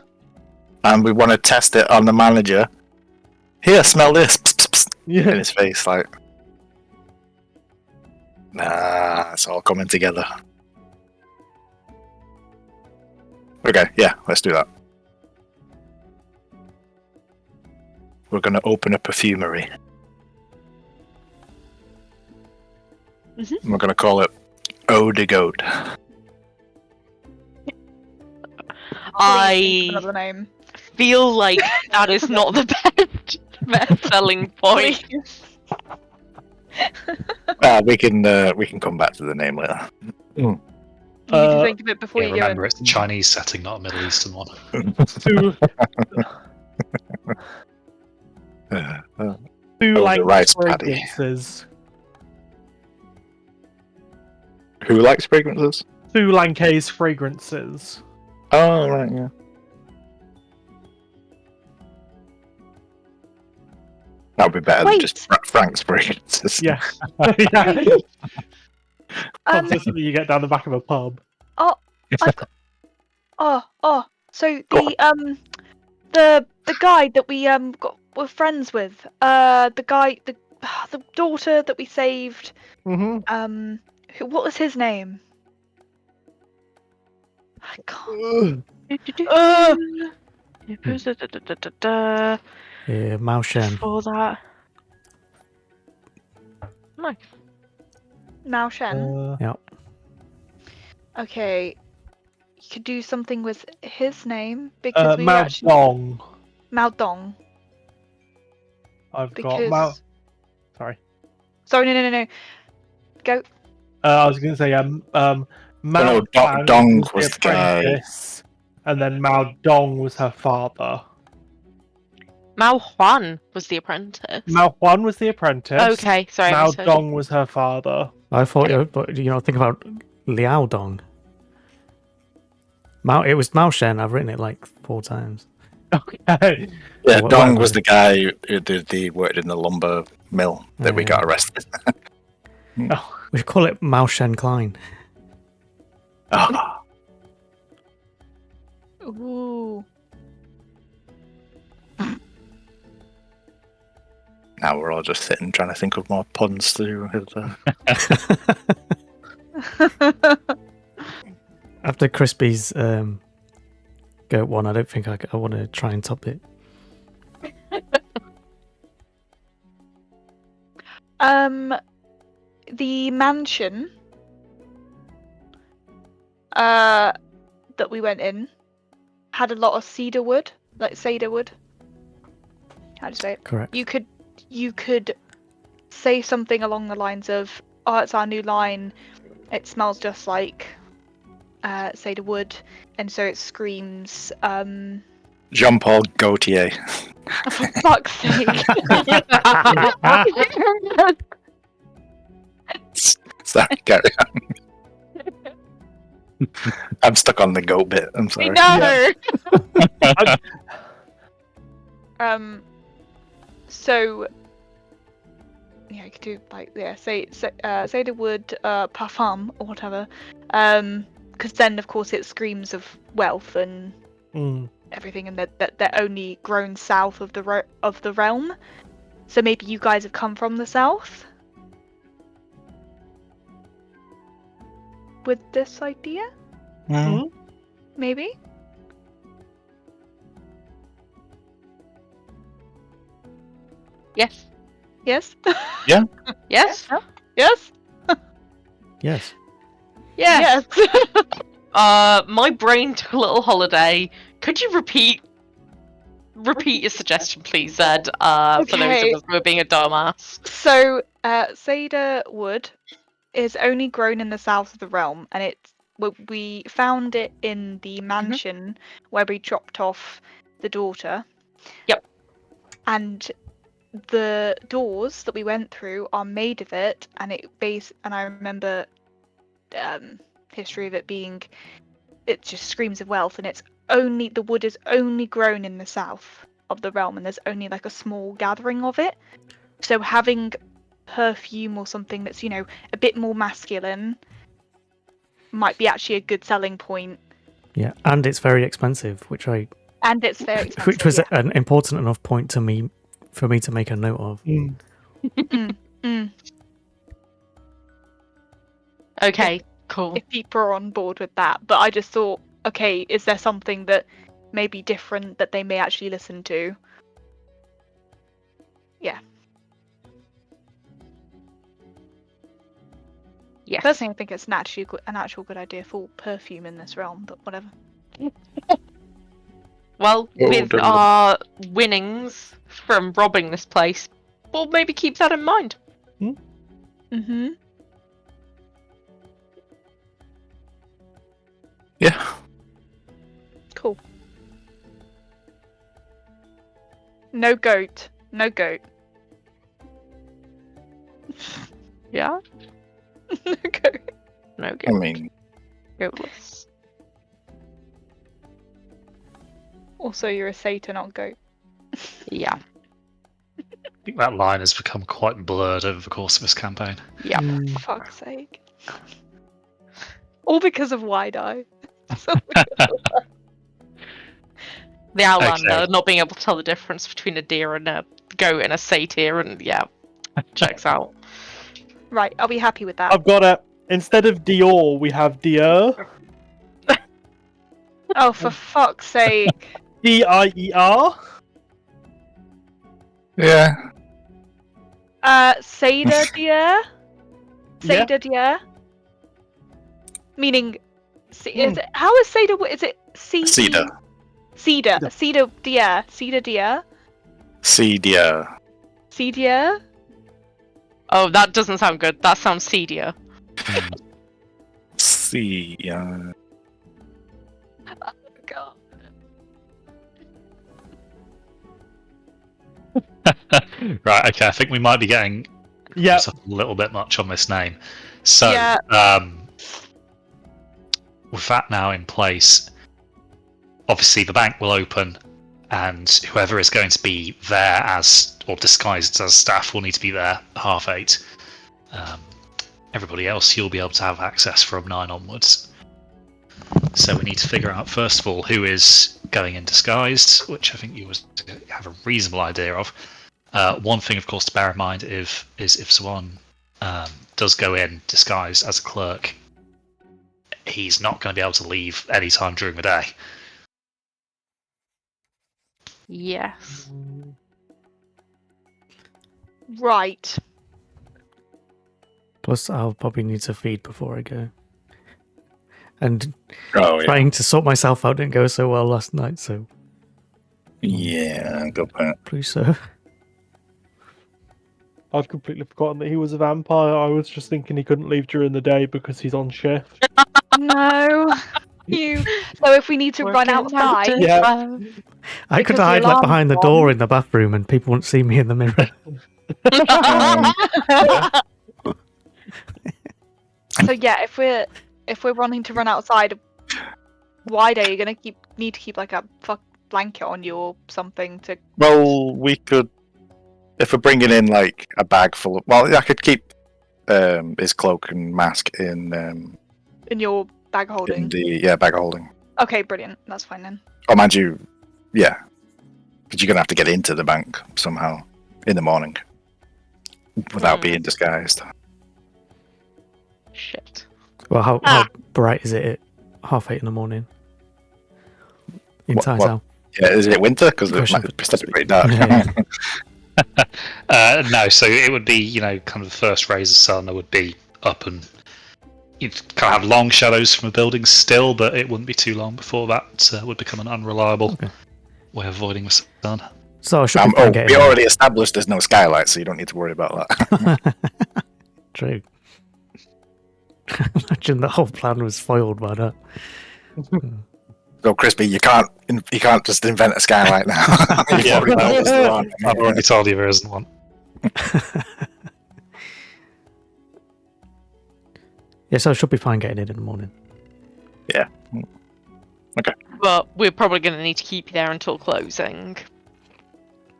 And we want to test it on the manager. Here, smell this. Psst, psst, psst, in Yeah. his face, like. Nah, it's all coming together. Okay, yeah, let's do that. We're going to open a perfumery. Mhm. And we're going to call it Eau de Goat. I Another name. feel like that is not the best selling point. We can come back to the name later. You need to think of it before Yeah, you go in. remember, it's a Chinese setting, not a Middle Eastern one. Two the language rice paddy. fragrances. Who likes fragrances? Two Lankay's fragrances. Oh, right, yeah. That would be better than just Frank's fragrances. Yeah. Yeah. Um, That's something you get down the back of a pub. So the guy that we were friends with, the daughter that we saved, Mm-hmm. what was his name? I can't. Yeah, Mao Shen. For that. Nice. Mao Shen. Yeah. Okay, you could do something with his name because we Mao actually Dong. Mao Dong. I've Because got Mao. Sorry. Sorry, no. Go. I was going to say Mao no, Fang Dong was the guy. apprentice, and then Mao Dong was her father. Mao Huan was the apprentice. Mao Huan was the apprentice. Okay, sorry. I Mao misheard. Dong was her father. I thought, but think about Liao Dong. It was Mao Shen. I've written it like 4 times. Okay. Yeah, What- Dong what- was the guy who worked in the lumber mill that we Yeah. got arrested. Oh, we should call it Mauschen Klein. Oh, Ooh. now we're all just sitting trying to think of more puns through his. After Crispy's goat one, I don't think I want to try and top it. The mansion that we went in had a lot of cedar wood, like cedar wood. How do you say it? Correct. You could say something along the lines of, "Oh, it's our new line. It smells just like cedar wood, and so it screams." Jean-Paul Gaultier. For fuck's sake! Sorry, carry on. I'm stuck on the goat bit. I'm sorry. No. So yeah, you could do like say the word parfum or whatever. Because then of course it screams of wealth and everything, and that they're only grown south of the realm. So maybe you guys have come from the south with this idea, maybe. Yes. Yes. Yeah. Yes. Yes. Yes. Yes. Yes. My brain took a little holiday. Could you repeat your suggestion, please, Zed? For those Okay. of us who are being a dumbass. So, cedar wood is only grown in the south of the realm, and we found it in the mansion where we dropped off the daughter. Yep. And the doors that we went through are made of it, and I remember history of it being, it just screams of wealth, and the wood is only grown in the south of the realm, and there's only like a small gathering of it. So having perfume or something that's, a bit more masculine might be actually a good selling point. Yeah, and it's very expensive, which And it's very expensive. which was an important enough point to me for me to make a note of. Okay, cool. If people are on board with that. But I just thought, okay, is there something that may be different that they may actually listen to? Yeah. Yes. Personally, I think it's an actual good idea for perfume in this realm, but whatever. Well, Oh, with don't our winnings from robbing this place, we'll maybe keep that in mind. Mm-hmm. Yeah. Cool. No goat. No goat. Yeah? No goat. No I goat. mean, Goatless. Also, you're a satyr, not goat. Yeah. I think that line has become quite blurred over the course of this campaign. Yeah. For fuck's sake. All because of wide eye. The Outlander Okay. not being able to tell the difference between a deer and a goat and a satyr, and yeah, checks out. Right, are we happy with that? I've got it. Instead of Dior, we have Dior. Oh, for fuck's sake. Dier. yeah. Cedar deer? Yeah. Cedar deer? Meaning, is it, how is cedar? Is it Cedar. Cedar. Cedar deer. Cedar deer. Cedar. Cedar. Oh, that doesn't sound good. That sounds seedier. Cedar. God. Right, okay, I think we might be getting Yeah. a little bit much on this name. So, Yeah. with that now in place, obviously the bank will open, and whoever is going to be there as, or disguised as staff, will need to be there 8:30. everybody else, you'll be able to have access from 9 onwards. So we need to figure out, first of all, who is going in disguised, which I think you have a reasonable idea of. One thing, of course, to bear in mind is if someone does go in disguised as a clerk, he's not going to be able to leave any time during the day. Yes. Right. Plus, I'll probably need to feed before I go. And Oh, yeah. trying to sort myself out didn't go so well last night, so Yeah, good point. please, sir. I'd completely forgotten that he was a vampire. I was just thinking he couldn't leave during the day because he's on shift. No. You. So if we need to run Working outside, 9 to Yeah. 5. I Because could the hide like behind the alarm's door gone. in the bathroom and people wouldn't see me in the mirror. so yeah, if we're wanting to run outside, why are you gonna need to keep like a blanket on you or something to? Well, we could, if we're bringing in like a bag full of. Well, I could keep his cloak and mask in In your bag holding. the bag of holding. Okay, brilliant. That's fine then. Oh, mind you, yeah, because you're gonna have to get into the bank somehow in the morning without being disguised. Shit. Well, how bright is it at 8:30 in the morning? In What- Taizao. Yeah, is it winter? Because it Question might for be still pretty dark. Yeah. No, so it would be, kind of the first rays of sun. It would be up, and you'd kind of have long shadows from the buildings still, but it wouldn't be too long before that would become an unreliable way of avoiding the sun. So I should be fine getting we in. already established there's no skylight, so you don't need to worry about that. True. Imagine the whole plan was foiled by that. So, Crispy, you can't just invent a skylight now. You've Yeah, already told us there aren't. I've already told you there isn't one. Yeah, so I should be fine getting in the morning. Yeah. Okay. But we're probably going to need to keep you there until closing.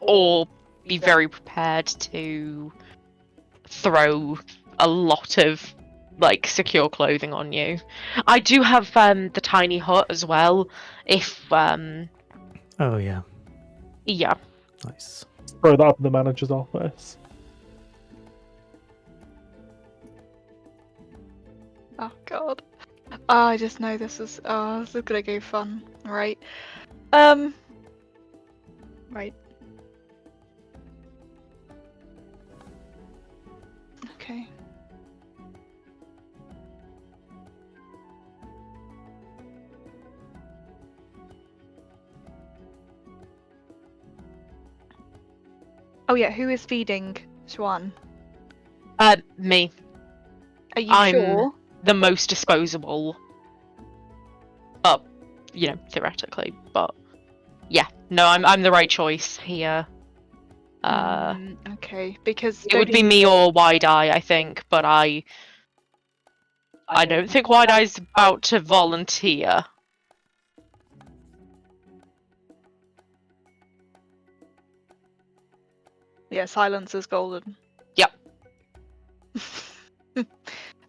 Or be very prepared to throw a lot of secure clothing on you. I do have the tiny hut as well. If Oh, yeah. yeah. Nice. Throw that up in the manager's office. Oh god. Oh, I just know this is gonna go fun, right? Right. Okay. Oh yeah, who is feeding Swan? Me, Are you I'm- sure? the most disposable. Theoretically, but yeah, no, I'm the right choice here. Okay, because It would be me or Wide Eye, I think, but I don't think Wide Eye's about to volunteer. Yeah, silence is golden. Yep.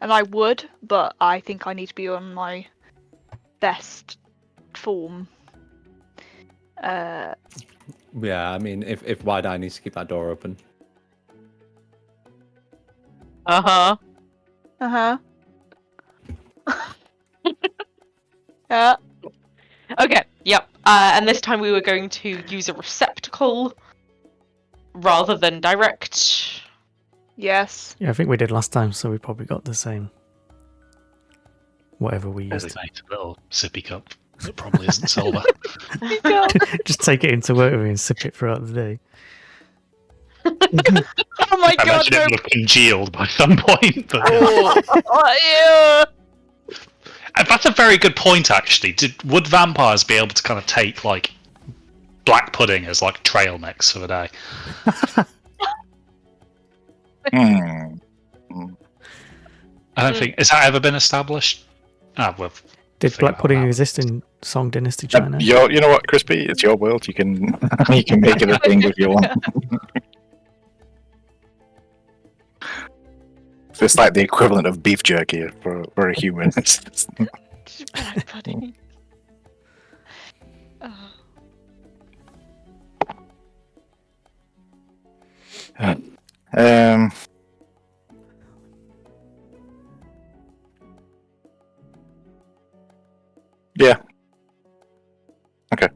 And I would, but I think I need to be on my best form. Yeah, I mean, if Wide Eye needs to keep that door open. Uh-huh. Yeah. Okay, yep. And this time we were going to use a receptacle rather than direct. Yes. Yeah, I think we did last time, so we probably got the same. Whatever we used. Designated little sippy cup that probably isn't silver. Just take it into work with me and sip it throughout the day. Oh my I god, imagine no. it would have congealed by some point. But Oh, ew. that's a very good point, actually. Would vampires be able to kind of take black pudding as trail mix for the day? Hmm. I don't think. Has that ever been established? Well, Did think black about pudding that. exist in Song Dynasty China? You know what, Crispy? It's your world. You can make it a thing if you want. It's like the equivalent of beef jerky for a human. Just black pudding. Oh. um. Yeah. Okay.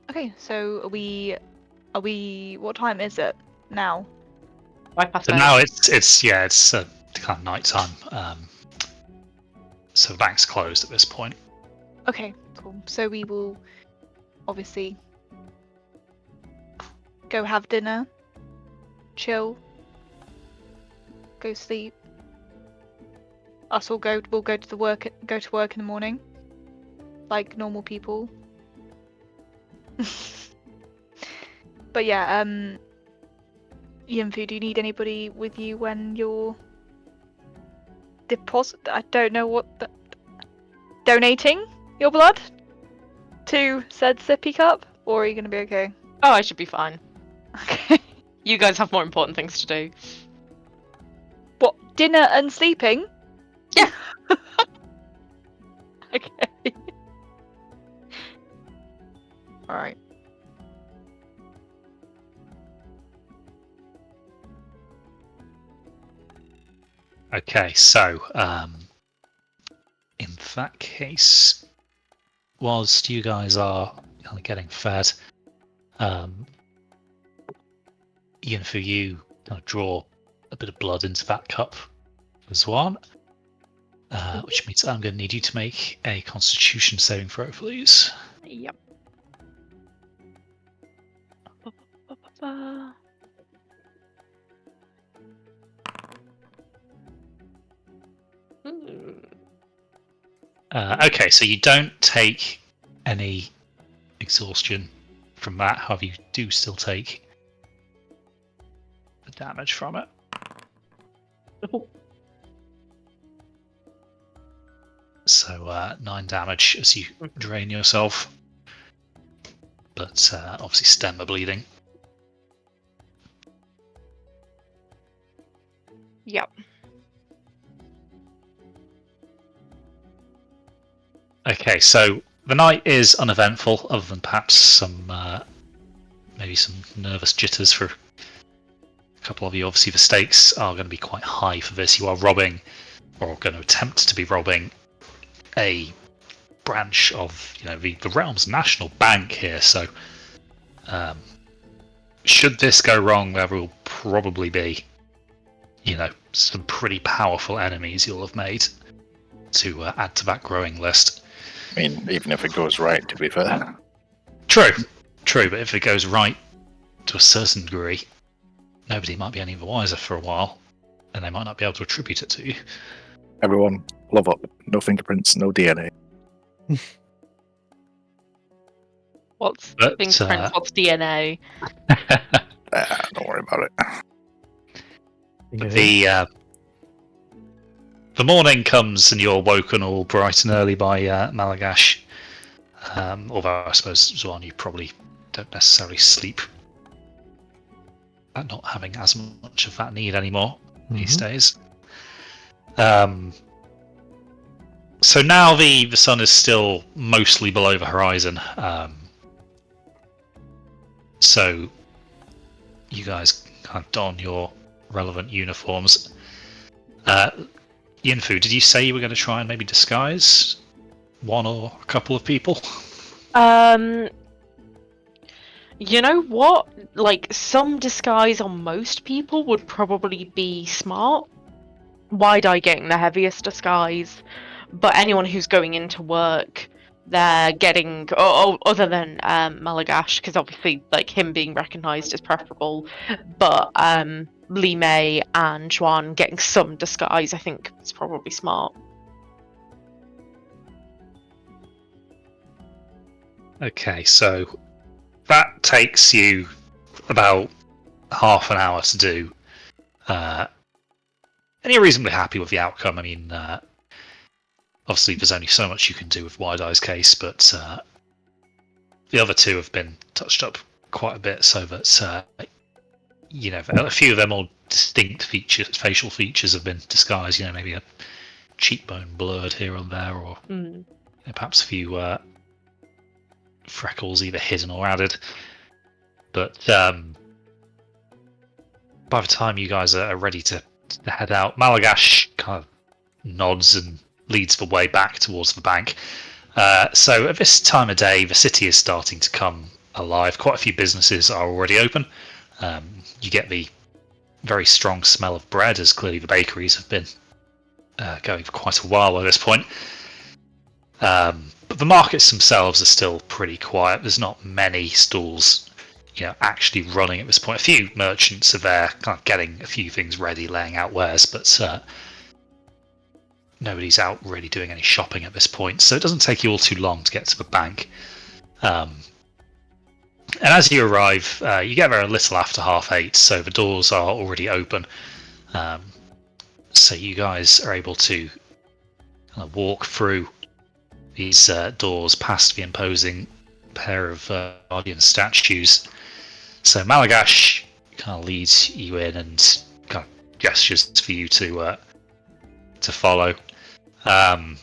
Okay, so are we? What time is it now? 5 past So 8. now it's kind of night time. So the bank's closed at this point. Okay, cool. So we will obviously go have dinner, chill, go sleep. We'll go to work in the morning, like normal people. But yeah, Yinfu, do you need anybody with you when you're I don't know what donating your blood to said sippy cup, or are you gonna be okay? Oh, I should be fine. Okay. You guys have more important things to do. What, dinner and sleeping? Yeah. Okay. Alright. Okay, so in that case, whilst you guys are kind of getting fed, Ian, for you, kind of draw a bit of blood into that cup as well, which means I'm going to need you to make a Constitution saving throw, please. Yep. Okay, so you don't take any exhaustion from that, however, you do still take the damage from it. So 9 damage as you drain yourself, but obviously stem are bleeding. Yep. Okay, so the night is uneventful, other than perhaps some maybe some nervous jitters for a couple of you. Obviously, the stakes are going to be quite high for this. You are robbing, or going to attempt to be robbing, a branch of the realm's national bank here. So, should this go wrong, there will probably be some pretty powerful enemies you'll have made to add to that growing list. I mean, even if it goes right, to be fair. True, but if it goes right to a certain degree, nobody might be any the wiser for a while, and they might not be able to attribute it to you. Everyone, love up. No fingerprints, no DNA. What's But, fingerprints? What's DNA? Don't worry about it. The morning comes and you're woken all bright and early by Malagash. Although I suppose, Zwan, you probably don't necessarily sleep at not having as much of that need anymore these days. So now the sun is still mostly below the horizon. So you guys kind of don your relevant uniforms. Yinfu, did you say you were going to try and maybe disguise one or a couple of people? You know what? Like, some disguise on most people would probably be smart. Wide-Eye getting the heaviest disguise, but anyone who's going into work, they're getting, other than Malagash, because obviously, like, him being recognised is preferable, but Li Mei and Xuan getting some disguise, I think, is probably smart. Okay, so that takes you about half an hour to do. And you're reasonably happy with the outcome. I mean, obviously there's only so much you can do with Wide Eye's case, but the other two have been touched up quite a bit, so that a few of their more distinct features, facial features, have been disguised. Maybe a cheekbone blurred here or there, or perhaps a few freckles either hidden or added. But by the time you guys are ready to head out, Malagash kind of nods and leads the way back towards the bank. So at this time of day, the city is starting to come alive. Quite a few businesses are already open. You get the very strong smell of bread, as clearly the bakeries have been going for quite a while at this point. But the markets themselves are still pretty quiet. There's not many stalls actually running at this point. A few merchants are there kind of getting a few things ready, laying out wares, but nobody's out really doing any shopping at this point, so it doesn't take you all too long to get to the bank. And as you arrive, you get there a little after 8:30, so the doors are already open. So you guys are able to kind of walk through these doors past the imposing pair of guardian statues. So Malagash kind of leads you in and kind of gestures for you to follow. And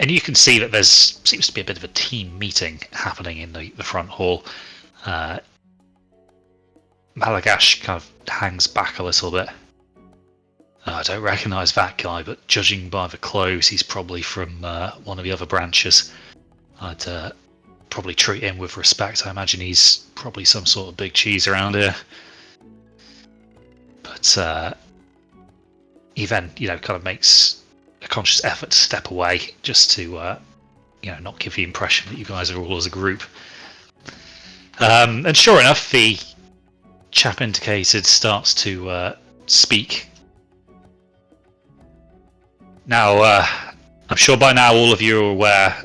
you can see that there's seems to be a bit of a team meeting happening in the front hall. Malagash kind of hangs back a little bit. I don't recognise that guy, but judging by the clothes, he's probably from one of the other branches. I'd probably treat him with respect. I imagine he's probably some sort of big cheese around here. But he then, kind of makes a conscious effort to step away, just to, not give the impression that you guys are all as a group. And sure enough, the chap indicated starts to speak. Now, I'm sure by now all of you are aware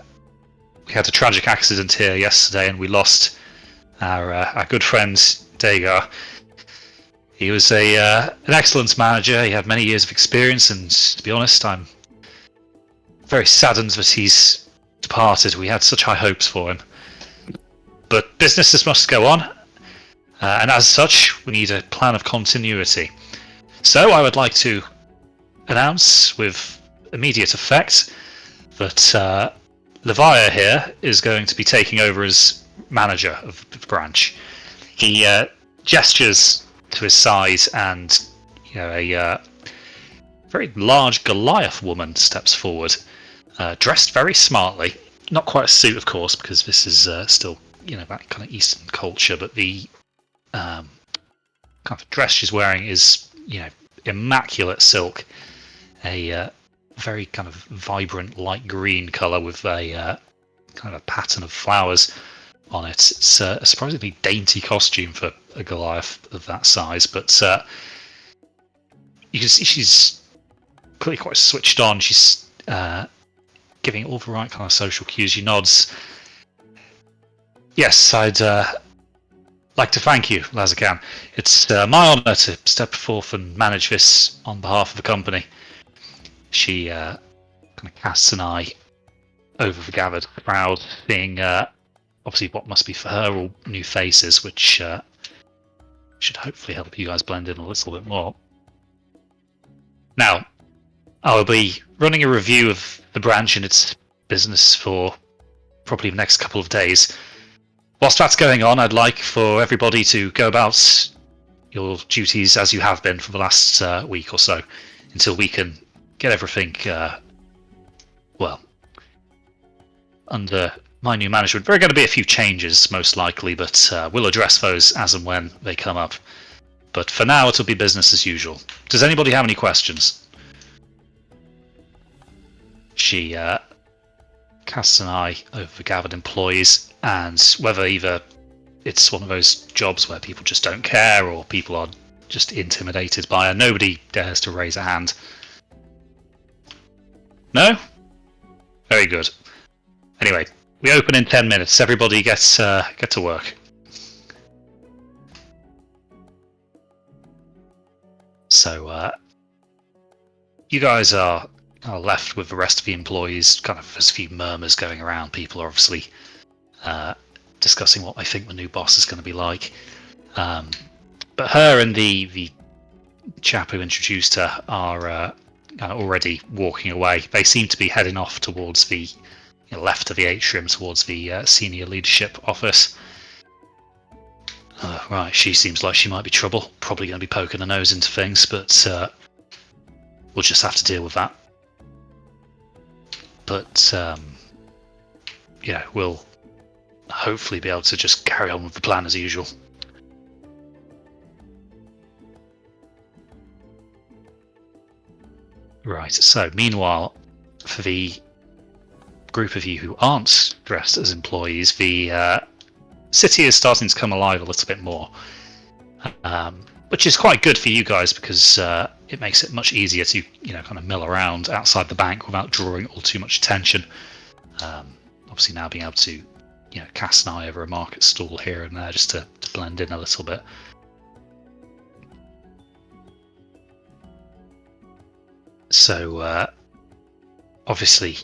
we had a tragic accident here yesterday, and we lost our good friend Dagar. He was an excellent manager. He had many years of experience, and to be honest, I'm very saddened that he's departed. We had such high hopes for him. But businesses must go on, and as such, we need a plan of continuity. So I would like to announce with immediate effect that Levia here is going to be taking over as manager of the branch. He gestures to his side, and a very large Goliath woman steps forward, dressed very smartly. Not quite a suit, of course, because this is still that kind of Eastern culture. But the kind of dress she's wearing is immaculate silk, a very kind of vibrant light green colour with a kind of a pattern of flowers on it. It's a surprisingly dainty costume for a Goliath of that size, but you can see she's clearly quite switched on. She's giving all the right kind of social cues. She nods. Yes, I'd like to thank you, Lazakan. It's my honour to step forth and manage this on behalf of the company. She kind of casts an eye over the gathered crowd, seeing obviously what must be for her all new faces, which should hopefully help you guys blend in a little bit more. Now, I'll be running a review of the branch and its business for probably the next couple of days. Whilst that's going on, I'd like for everybody to go about your duties as you have been for the last week or so, until we can get everything, under my new management. There are going to be a few changes, most likely, but we'll address those as and when they come up. But for now, it'll be business as usual. Does anybody have any questions? She casts an eye over the gathered employees, and whether either it's one of those jobs where people just don't care, or people are just intimidated by her, nobody dares to raise a hand. No? Very good. Anyway, we open in 10 minutes. Everybody get to work. So, you guys are left with the rest of the employees. Kind of there's a few murmurs going around. People are obviously discussing what they think the new boss is going to be like. But her and the chap who introduced her are already walking away. They seem to be heading off towards the left of the atrium, towards the senior leadership office. Right, she seems like she might be trouble. Probably going to be poking her nose into things, but we'll just have to deal with that. But we'll hopefully be able to just carry on with the plan as usual. Right, so meanwhile, for the group of you who aren't dressed as employees, the city is starting to come alive a little bit more, which is quite good for you guys because it makes it much easier to kind of mill around outside the bank without drawing all too much attention. Obviously now being able to cast an eye over a market stall here and there just to blend in a little bit. So obviously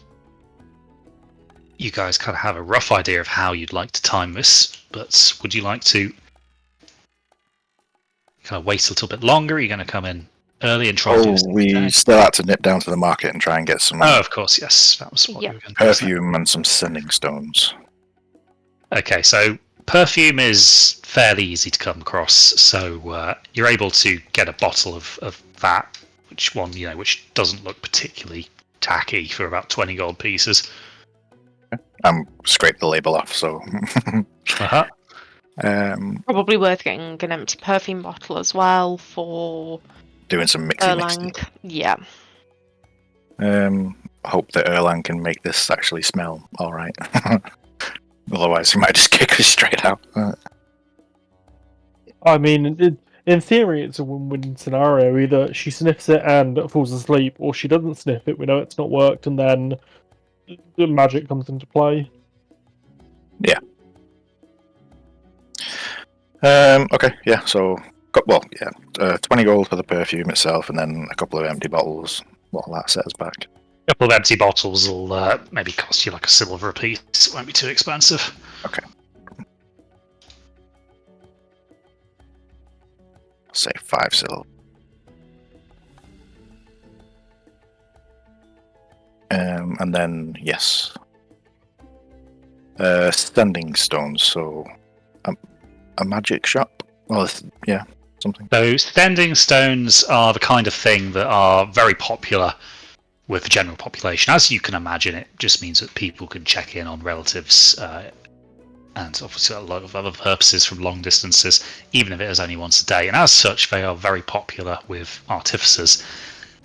you guys kind of have a rough idea of how you'd like to time this, but would you like to kind of wait a little bit longer? Are you going to come in early and try to do this? We still had to nip down to the market and try and get some of course, yes. That was what you were going to do. perfume and some sending stones. Okay, so perfume is fairly easy to come across, so you're able to get a bottle of that, which doesn't look particularly tacky, for about 20 gold pieces. I'm scraped the label off, so. Uh-huh. Probably worth getting an empty perfume bottle as well for doing some mixing. Erlang. Yeah. Hope that Erlang can make this actually smell all right. Otherwise, he might just kick us straight out. I mean, in theory, it's a win-win scenario. Either she sniffs it and falls asleep, or she doesn't sniff it. We know it's not worked, and then the magic comes into play. Yeah. Okay. Yeah. So, 20 gold for the perfume itself, and then a couple of empty bottles. What'll that set us back? A couple of empty bottles will maybe cost you like a silver a piece. It won't be too expensive. Okay. I'll say 5 silver. And then, yes. Standing stones, so a magic shop? Well, yeah, something. So standing stones are the kind of thing that are very popular with the general population. As you can imagine, it just means that people can check in on relatives and obviously a lot of other purposes from long distances, even if it is only once a day. And as such, they are very popular with artificers.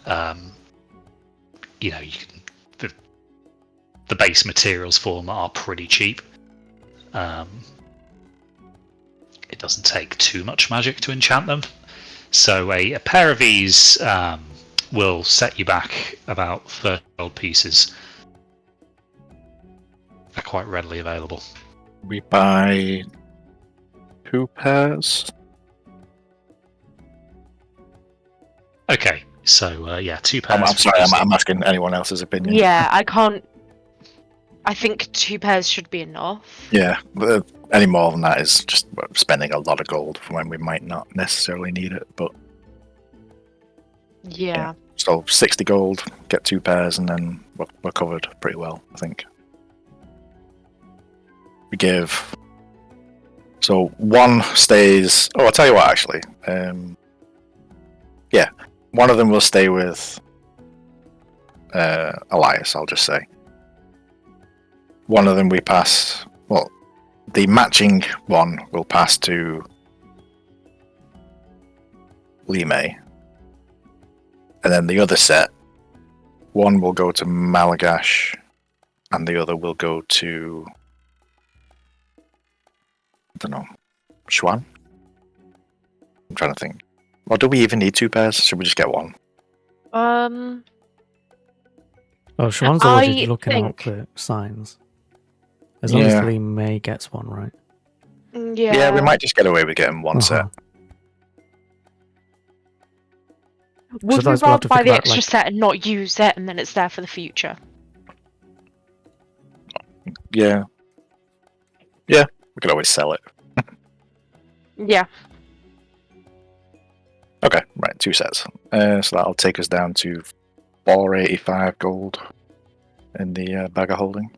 You can, the base materials for them are pretty cheap. It doesn't take too much magic to enchant them. So a pair of these will set you back about 30 gold pieces. They're quite readily available. We buy 2 pairs. Okay, so 2 pairs. I'm sorry, I'm asking anyone else's opinion. Yeah, I think 2 pairs should be enough. Yeah, but any more than that is just spending a lot of gold for when we might not necessarily need it. But yeah. So 60 gold, get 2 pairs, and then we're covered pretty well, I think. We give. So 1 stays. Oh, I'll tell you what, actually. Yeah, 1 of them will stay with Elias, I'll just say. 1 of them we pass. Well, the matching one will pass to Lime. And then the other set, 1 will go to Malagash, and the other will go to, I don't know, Xuan? I'm trying to think. Or do we even need 2 pairs? Should we just get 1? Oh, Siobhan's already looking out for signs. As long as Lee May gets 1, right? Yeah, we might just get away with getting 1 set. Would we otherwise we'll have to rather buy think the about, extra like- set and not use it, and then it's there for the future? Yeah. Yeah, we could always sell it. Yeah. Okay, right, 2 sets. So that'll take us down to 485 gold in the bag of holding.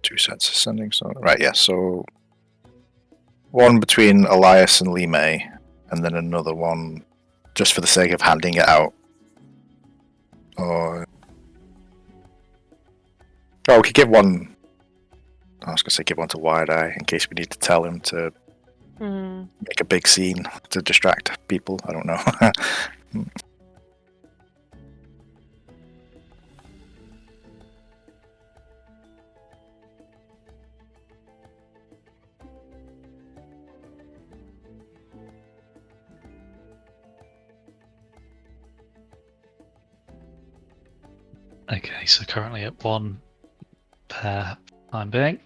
Two sets of sending stone. Right, yeah, so one between Elias and Lee May, and then another one just for the sake of handing it out. Or we could give one. I was gonna say give one to Wide Eye in case we need to tell him to make a big scene to distract people. I don't know. Okay, so currently at 1 per time being.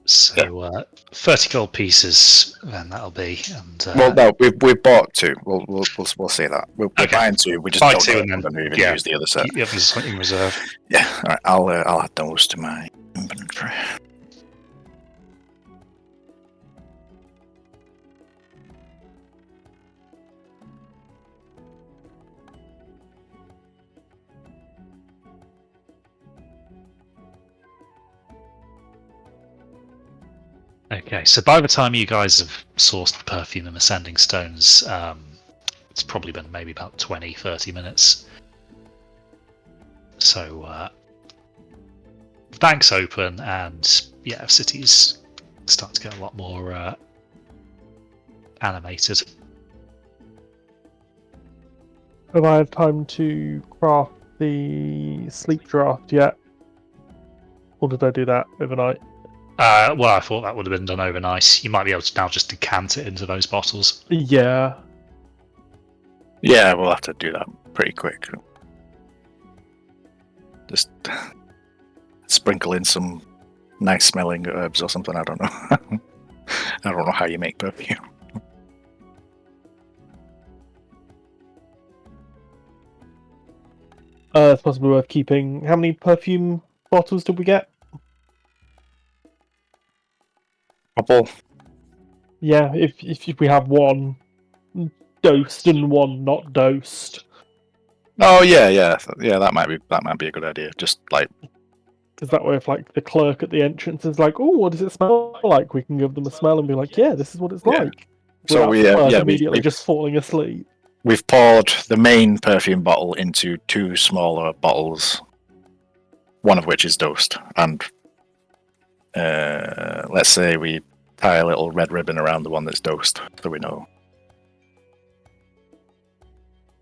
So 30 gold pieces, then that'll be. And Well, no, we've bought 2. We'll say that we're Okay. buying 2. We just Buy don't 2 know and if we're then, going to even yeah, use the other set. keep the others in reserve. Yeah, all right. I'll add those to my inventory. Okay, so by the time you guys have sourced the perfume and ascending stones, it's probably been maybe about 20-30 minutes. So the bank's open, and yeah, cities start to get a lot more animated. Have I had time to craft the sleep draft yet? Or did I do that overnight? Well, I thought that would have been done overnight. You might be able to now just decant it into those bottles. Yeah. Yeah, we'll have to do that pretty quick. Just sprinkle in some nice smelling herbs or something. I don't know. I don't know how you make perfume. It's possibly worth keeping. How many perfume bottles did we get? Couple. Yeah, if we have one dosed and one not dosed. Oh yeah. That might be a good idea. Just like Because that way, if like the clerk at the entrance is like, "Oh, what does it smell like?" we can give them a smell and be like, "Yeah, this is what it's Yeah. like." So Without the clerk we immediately just falling asleep. we've poured the main perfume bottle into 2 smaller bottles, one of which is dosed, and let's say we tie a little red ribbon around the one that's dosed, so we know.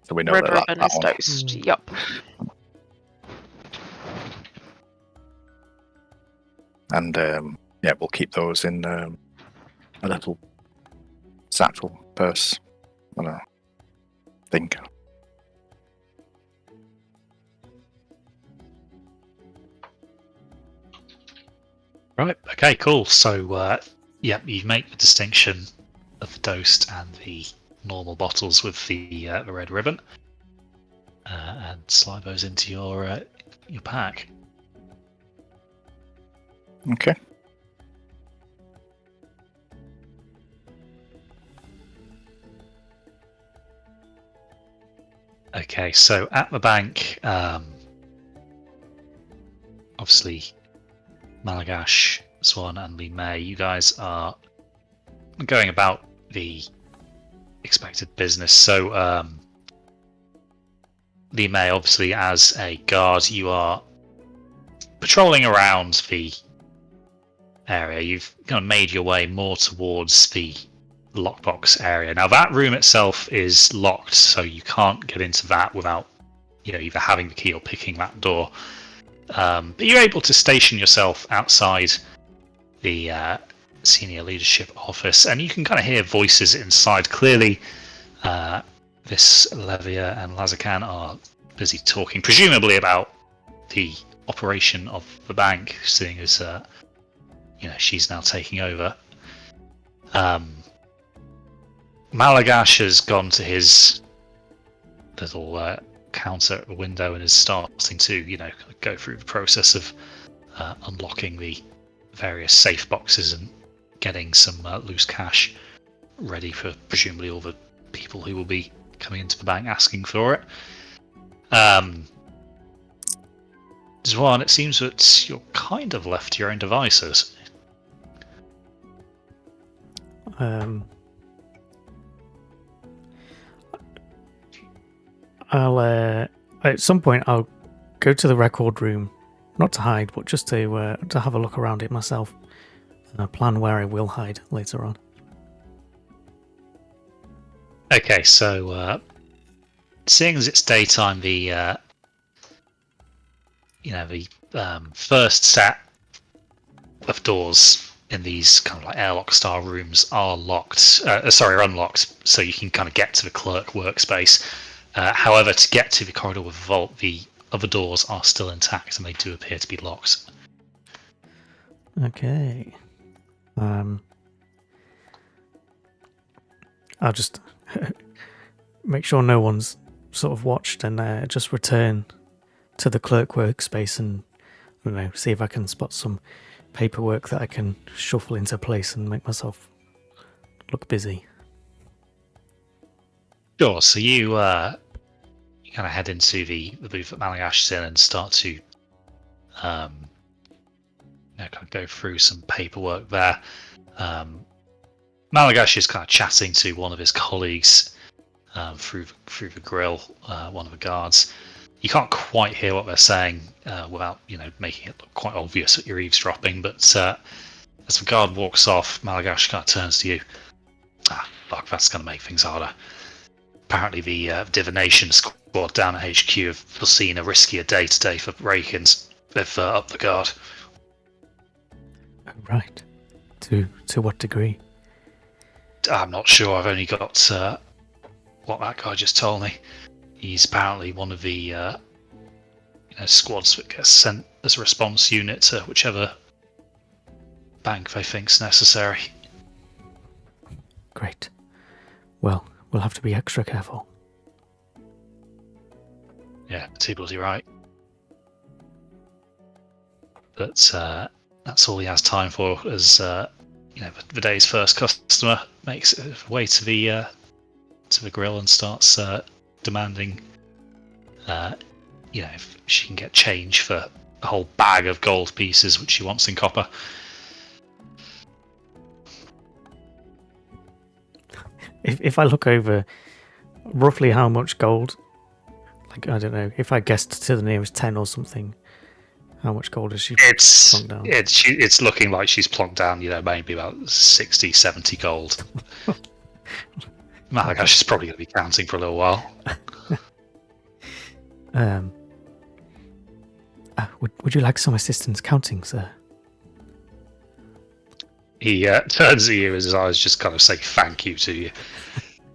So we know Red that ribbon is one. dosed. Yup. And yeah, we'll keep those in a little satchel purse. I don't know. Think. Right. Okay. Cool. So yeah, you make the distinction of the dosed and the normal bottles with the red ribbon, and slide those into your pack. Okay. Okay. So at the bank, obviously, Malagash, Swan, and Lee May, you guys are going about the expected business. So Lee May, obviously, as a guard, you are patrolling around the area. You've kind of made your way more towards the lockbox area. Now, that room itself is locked, so you can't get into that without, either having the key or picking that door. But you're able to station yourself outside the senior leadership office, and you can kind of hear voices inside. Clearly, this Levia and Lazakan are busy talking, presumably about the operation of the bank, seeing as she's now taking over. Malagash has gone to his little counter at the window and is starting to, go through the process of unlocking the various safe boxes and getting some loose cash ready for presumably all the people who will be coming into the bank asking for it. Zwan, it seems that you're kind of left to your own devices. I'll at some point I'll go to the record room, not to hide, but just to have a look around it myself, and plan where I will hide later on. Okay, so seeing as it's daytime, the first set of doors in these kind of like airlock style rooms are unlocked, so you can kind of get to the clerk workspace. However, to get to the corridor with the vault, the other doors are still intact and they do appear to be locked. Okay. I'll just make sure no one's sort of watched and just return to the clerk workspace and, I don't know, see if I can spot some paperwork that I can shuffle into place and make myself look busy. Sure, so you kind of head into the booth that Malagash is in and start to kind of go through some paperwork there. Malagash is kind of chatting to one of his colleagues through the grill, one of the guards. You can't quite hear what they're saying without making it look quite obvious that you're eavesdropping, but as the guard walks off, Malagash kind of turns to you. Fuck, that's going to make things harder. Apparently the divination squad down at HQ have foreseen a riskier day today for break-ins. They've upped the guard. Right. To what degree? I'm not sure. I've only got what that guy just told me. He's apparently one of the squads that gets sent as a response unit to whichever bank they think's necessary. Great. Well, we'll have to be extra careful. Yeah, too bloody right. But that's all he has time for, as the day's first customer makes it way to the grill and starts demanding, if she can get change for a whole bag of gold pieces, which she wants in copper. If I look over roughly how much gold, like, I don't know, if I guessed to the nearest 10 or something, how much gold has she plonked down? It's looking like she's plonked down, maybe about 60, 70 gold. Malagash is probably going to be counting for a little while. Would you like some assistance counting, sir? He turns at you as his eyes just kind of say thank you to you.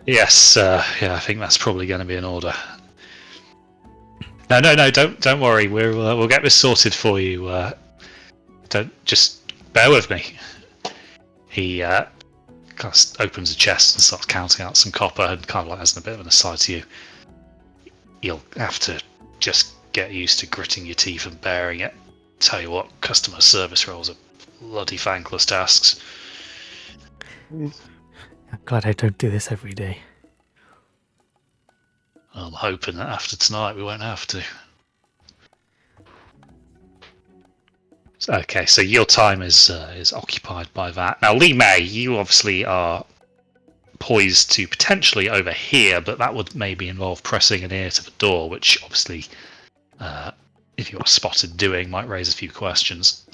Yes, I think that's probably going to be an order. No, don't worry. We'll get this sorted for you. Don't just bear with me. He kind of opens a chest and starts counting out some copper, and kind of like as a bit of an aside to you, you'll have to just get used to gritting your teeth and bearing it. Tell you what, customer service roles are bloody thankless tasks. I'm glad I don't do this every day. I'm hoping that after tonight we won't have to. Okay, so your time is occupied by that. Now, Lee May, you obviously are poised to potentially overhear, but that would maybe involve pressing an ear to the door, which obviously, if you are spotted doing, might raise a few questions.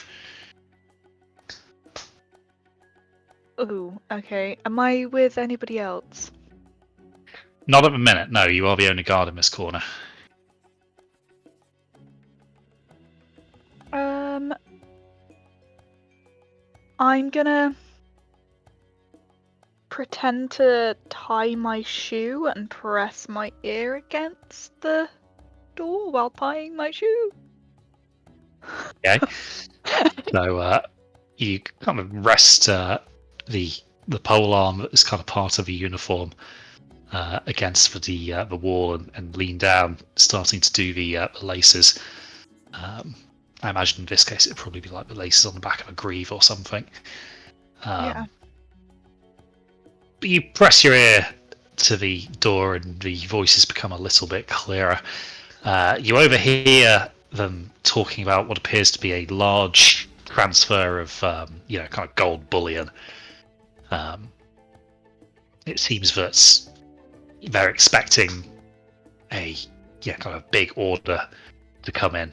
Ooh, okay. Am I with anybody else? Not at the minute, no. You are the only guard in this corner. I'm gonna pretend to tie my shoe and press my ear against the door while tying my shoe. Okay. So you kind of rest the pole arm that is kind of part of a uniform against the wall and lean down, starting to do the laces. I imagine in this case it'd probably be like the laces on the back of a greave or something. Yeah. But you press your ear to the door and the voices become a little bit clearer. You overhear them talking about what appears to be a large transfer of, kind of gold bullion. It seems that they're expecting a kind of big order to come in,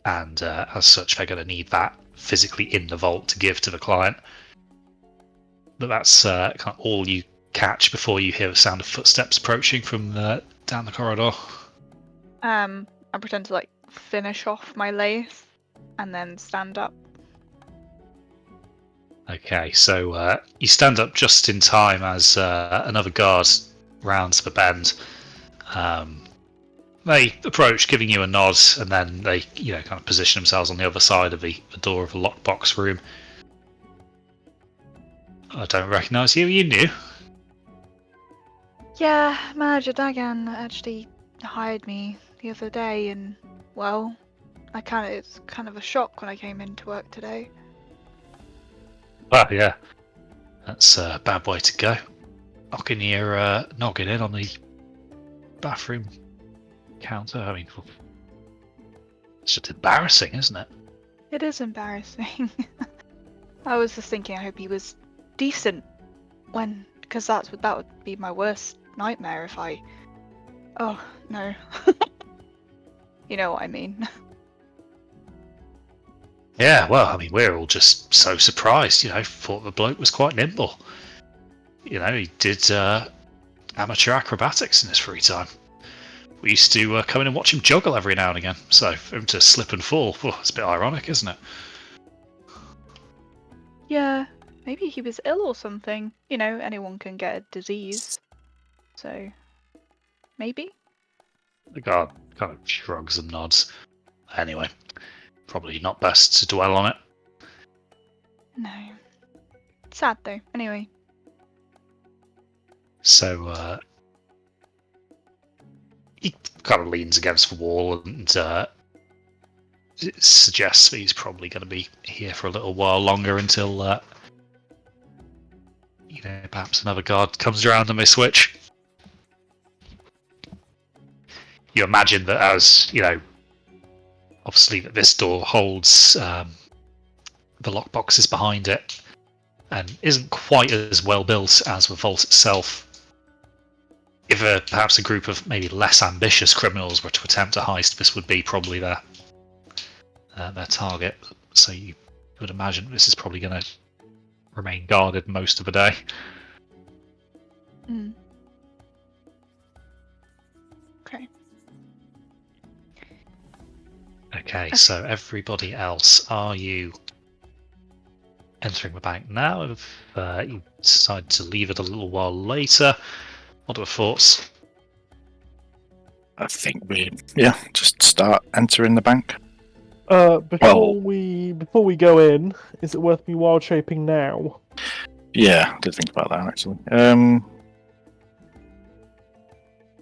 and as such, they're going to need that physically in the vault to give to the client. But that's kind of all you catch before you hear the sound of footsteps approaching from down the corridor. I pretend to finish off my lace and then stand up. Okay, so you stand up just in time as another guard rounds the bend. They approach, giving you a nod, and then they, kind of position themselves on the other side of the door of the lockbox room. I don't recognise you. You knew. Yeah, Manager Dagan actually hired me the other day, and well, it's kind of a shock when I came into work today. Well, yeah, that's a bad way to go. Knocking your noggin in on the bathroom counter. I mean, it's just embarrassing, isn't it? It is embarrassing. I was just thinking, I hope he was decent because that would be my worst nightmare if I. Oh no. You know what I mean. Yeah, well, I mean, we're all just so surprised, thought the bloke was quite nimble. He did amateur acrobatics in his free time. We used to come in and watch him juggle every now and again, so for him to slip and fall, it's a bit ironic, isn't it? Yeah, maybe he was ill or something. Anyone can get a disease. So, maybe? The guard kind of shrugs and nods. Anyway, probably not best to dwell on it. No. Sad though. Anyway. So, he kind of leans against the wall and suggests that he's probably going to be here for a little while longer until, perhaps another guard comes around and they switch. You imagine that as, obviously that this door holds the lockboxes behind it and isn't quite as well built as the vault itself. If perhaps a group of maybe less ambitious criminals were to attempt a heist, this would be probably their target. So you would imagine this is probably going to remain guarded most of the day. Mm. Okay. Okay, so everybody else, are you entering the bank now? If you decide to leave it a little while later, what are the thoughts? I think we just start entering the bank. Before we go in, is it worth me wild shaping now? Yeah, I did think about that actually.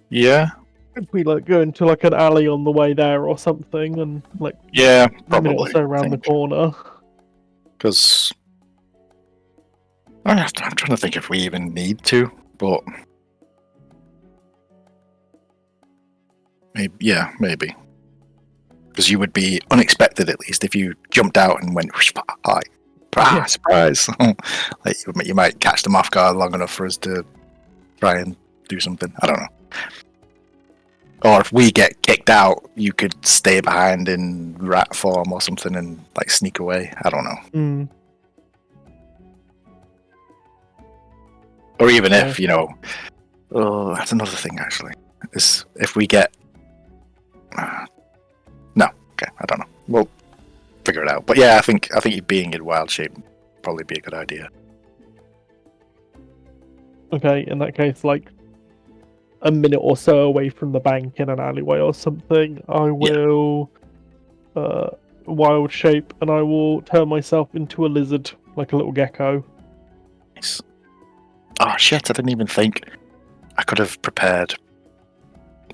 Yeah. If we go into an alley on the way there or something, and Yeah, a minute or probably. so around the corner. Because I'm trying to think if we even need to, but maybe. Because you would be unexpected, at least, if you jumped out and went, surprise. You might catch them off guard long enough for us to try and do something. I don't know. Or if we get kicked out, you could stay behind in rat form or something and sneak away. I don't know. Mm. Or even if, oh, that's another thing actually. Is if we get no, okay, I don't know. We'll figure it out. But yeah, I think you being in wild shape would probably be a good idea. Okay, in that case, a minute or so away from the bank in an alleyway or something, I will wild shape and I will turn myself into a lizard, like a little gecko. Nice. Oh shit! I didn't even think I could have prepared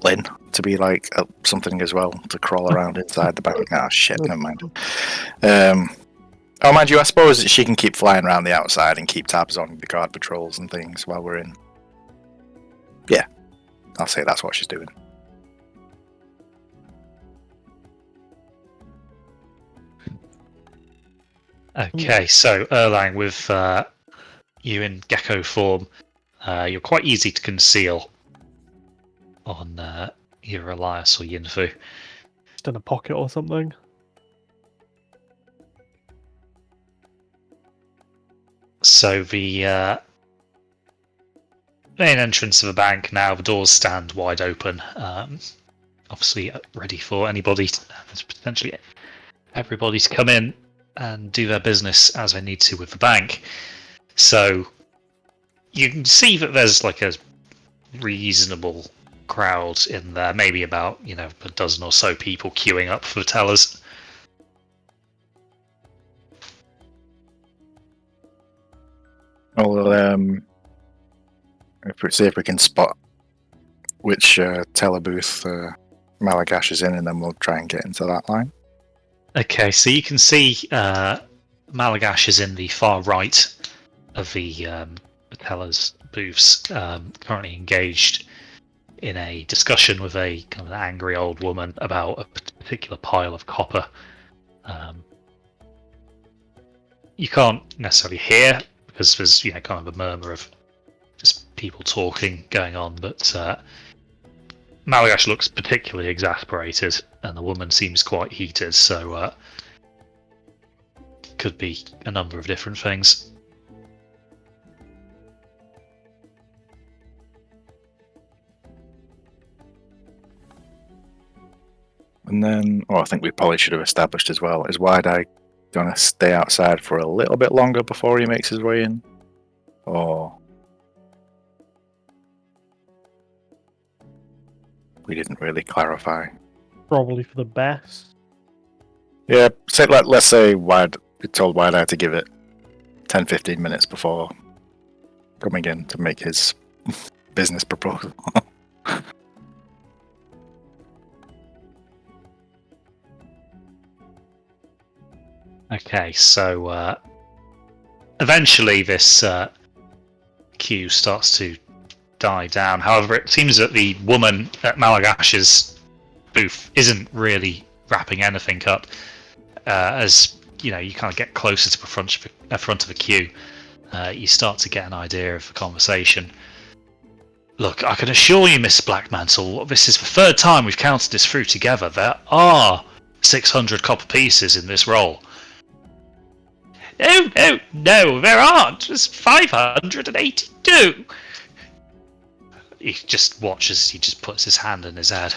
Lynn to be like something as well to crawl around inside the bank. Oh shit! Never mind. Oh, mind you, I suppose she can keep flying around the outside and keep tabs on the guard patrols and things while we're in. Yeah, I'll say that's what she's doing. Okay, so Erlang, with you in gecko form, you're quite easy to conceal on your Elias or Yinfu. Just in a pocket or something. So the main entrance of the bank now, the doors stand wide open, obviously ready for anybody, potentially everybody, to come in and do their business as they need to with the bank. So you can see that there's like a reasonable crowd in there, maybe about a dozen or so people queuing up for the tellers. Well, see if we can spot which teller booth Malagash is in, and then we'll try and get into that line. Okay, so you can see Malagash is in the far right of the tellers booths, currently engaged in a discussion with a kind of an angry old woman about a particular pile of copper. You can't necessarily hear because there's kind of a murmur of just people talking going on, but Malagash looks particularly exasperated, and the woman seems quite heated. So could be a number of different things. And then, I think we probably should have established as well, is Wide-Eye going to stay outside for a little bit longer before he makes his way in? Or... we didn't really clarify. Probably for the best. Yeah, let's say we told Wide-Eye to give it 10-15 minutes before coming in to make his business proposal. Okay, so eventually this queue starts to die down. However, it seems that the woman at Malagash's booth isn't really wrapping anything up. As you kind of get closer to the front of the queue, you start to get an idea of the conversation. Look, I can assure you, Miss Blackmantle, this is the third time we've counted this through together. There are 600 copper pieces in this roll. No, there aren't. There's 582. He just watches. He just puts his hand in his head.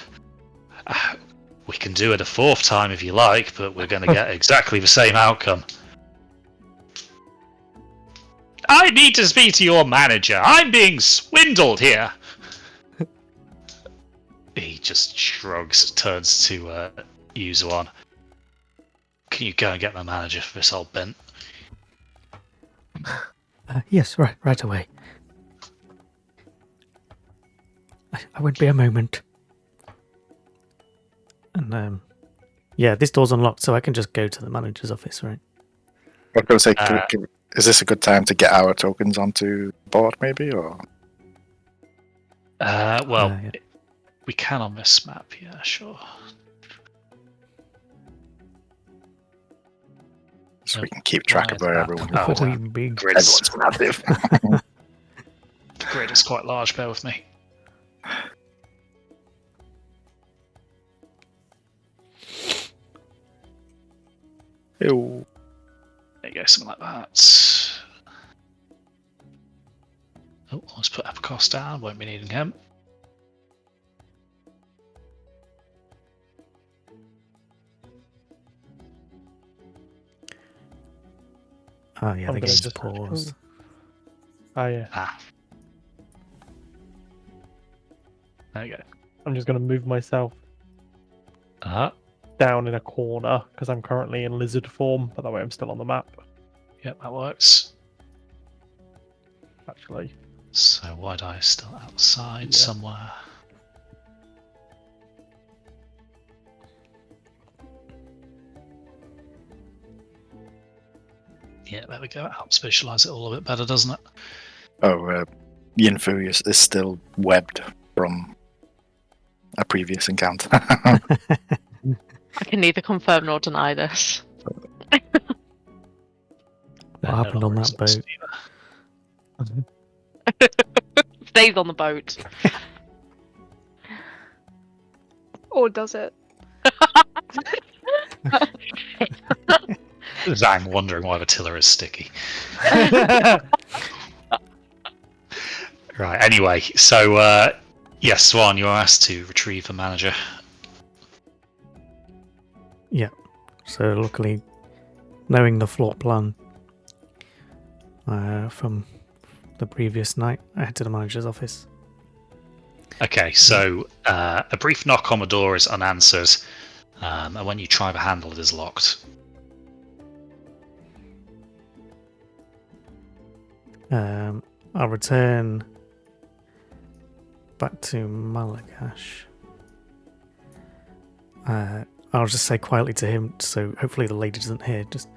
We can do it a fourth time if you like, but we're going to get exactly the same outcome. I need to speak to your manager. I'm being swindled here. He just shrugs, turns to Yuzuan. Can you go and get my manager for this old bent? Yes, right away. I won't be a moment. And yeah, this door's unlocked, so I can just go to the manager's office, right? I was going to say, is this a good time to get our tokens onto board, maybe, or? Well, Yeah. we can on this map, yeah, sure. So we can keep track of where everyone Oh, is. Oh, big. Everyone's massive. The grid is quite large, bear with me. Ew. There you go, something like that. Oh, let's put Epicos down, won't be needing him. Oh yeah, I'm the gonna game's just- paused. Ah, yeah. Ah. There you go. I'm just going to move myself down in a corner because I'm currently in lizard form, but that way I'm still on the map. Yep, that works. Actually, So Wide Eye is still outside Yeah. somewhere. Yeah, there we go. It helps visualize it all a bit better, doesn't it? Oh, Yin Furious is still webbed from a previous encounter. I can neither confirm nor deny this. What happened on that boat? Stays on the boat. Or does it? Zhang wondering why the tiller is sticky. Right, anyway, so yes, Swan, you're asked to retrieve the manager. So luckily, knowing the floor plan from the previous night, I head to the manager's office. Okay, so a brief knock on the door is unanswered, and when you try the handle, it is locked. I'll return back to Malagash. I'll just say quietly to him, so hopefully the lady doesn't hear. Just,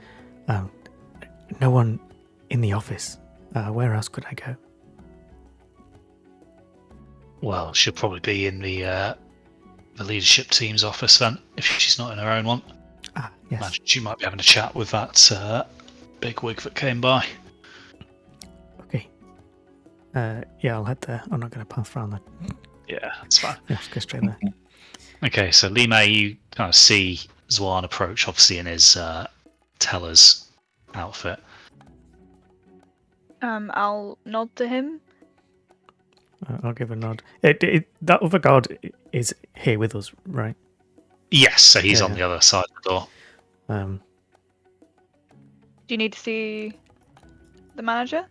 no one in the office. Where else could I go? Well, she'll probably be in the leadership team's office then, if she's not in her own one. Ah, yes. Imagine she might be having a chat with that big wig that came by. Okay. Yeah, I'll head there. I'm not going to pass around the. Yeah, that's fine. Yeah, just go straight there. Okay, so Li Mei, you kind of see Zwan approach, obviously in his teller's outfit. I'll nod to him. I'll give a nod. That other guard is here with us, right? Yes, so he's on Yeah. the other side of the door. Do you need to see the manager?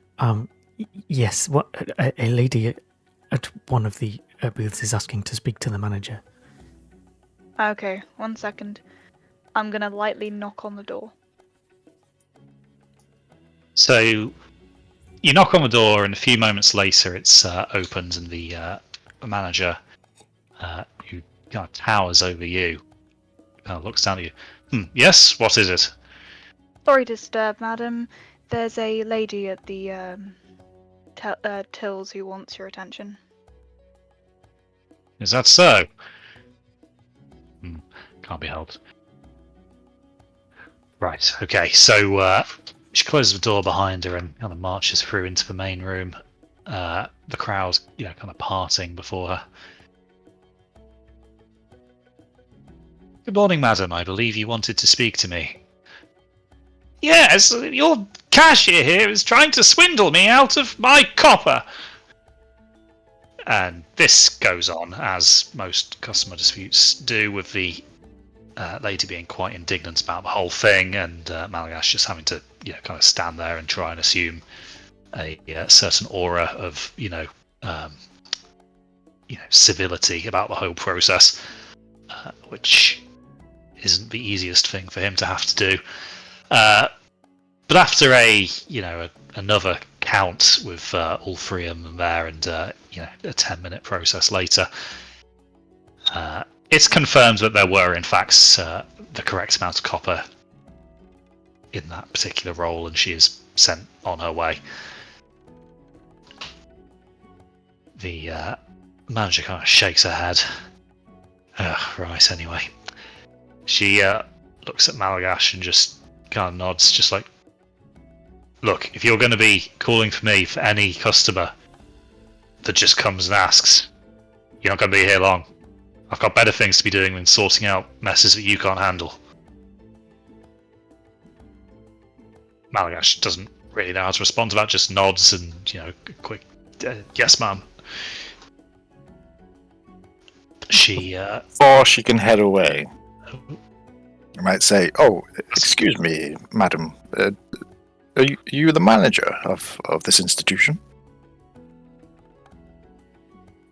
Yes. What a lady at one of the booths is asking to speak to the manager. Okay, 1 second. I'm gonna lightly knock on the door. So you knock on the door, and a few moments later, it's opened, and the manager, who kind of towers over you, kind of looks down at you. Yes, what is it? Sorry to disturb, madam. There's a lady at the tills who wants your attention. Is that so? Can't be helped. Right, okay, so she closes the door behind her and kind of marches through into the main room. The crowd, kind of parting before her. Good morning, madam. I believe you wanted to speak to me. Yes, your cashier here is trying to swindle me out of my copper. And this goes on, as most customer disputes do, with the lady being quite indignant about the whole thing, and Malagash just having to, kind of stand there and try and assume a certain aura of, civility about the whole process, which isn't the easiest thing for him to have to do. But after another count with all three of them there, and a 10-minute process later, it's confirmed that there were in fact the correct amount of copper in that particular roll, and she is sent on her way. The manager kind of shakes her head. Right, anyway. She looks at Malagash and just kind of nods, just like, look, if you're going to be calling for me for any customer that just comes and asks, you're not going to be here long. I've got better things to be doing than sorting out messes that you can't handle. Malagash doesn't really know how to respond to that, just nods and, a quick, yes, ma'am. She, Or she can head away. You might say, "Oh, excuse me, madam. Are you the manager of this institution?"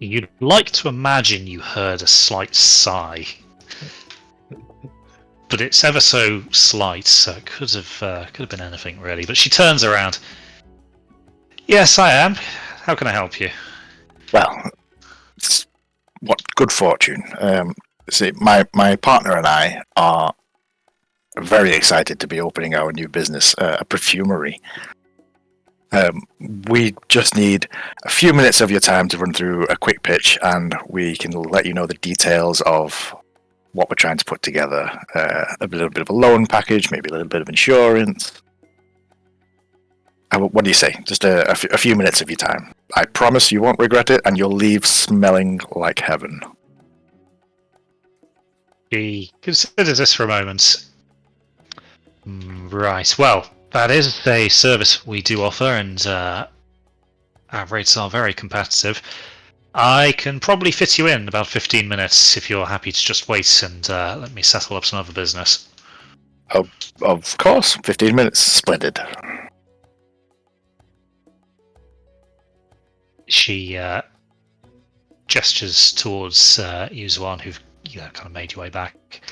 You'd like to imagine you heard a slight sigh, but it's ever so slight, so it could have been anything really. But she turns around. Yes, I am. How can I help you? Well, it's what good fortune. See, my partner and I are very excited to be opening our new business, a perfumery. We just need a few minutes of your time to run through a quick pitch, and we can let you know the details of what we're trying to put together. A little bit of a loan package, maybe a little bit of insurance. What do you say? Just a few minutes of your time. I promise you won't regret it, and you'll leave smelling like heaven. She considers this for a moment. Right, well, that is a service we do offer, and our rates are very competitive. I can probably fit you in about 15 minutes if you're happy to just wait and let me settle up some other business. Of course, 15 minutes. Splendid. She gestures towards you, Zwan, who've kind of made your way back.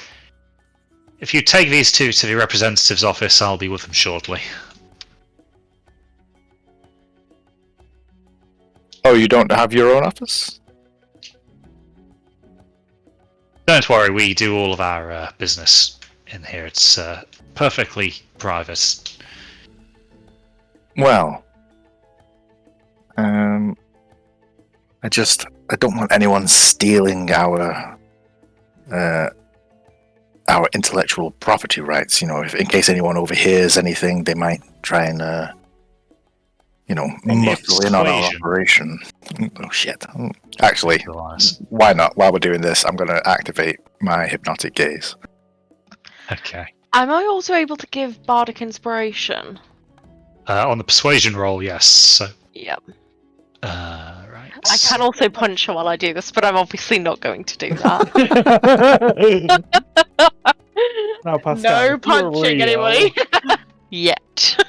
If you take these two to the representative's office, I'll be with them shortly. Oh, you don't have your own office? Don't worry, we do all of our business in here. It's perfectly private. Well, I don't want anyone stealing our intellectual property rights. If in case anyone overhears anything, they might try and muscle in on our persuasion. operation. Oh shit! Actually, Otherwise. why not? While we're doing this, I'm going to activate my hypnotic gaze. Okay. Am I also able to give bardic inspiration? On the persuasion roll, yes. So, Yep. right. I can also punch her while I do this, but I'm obviously not going to do that. Now, Pascal, No if you're punching, real- anybody. Yet.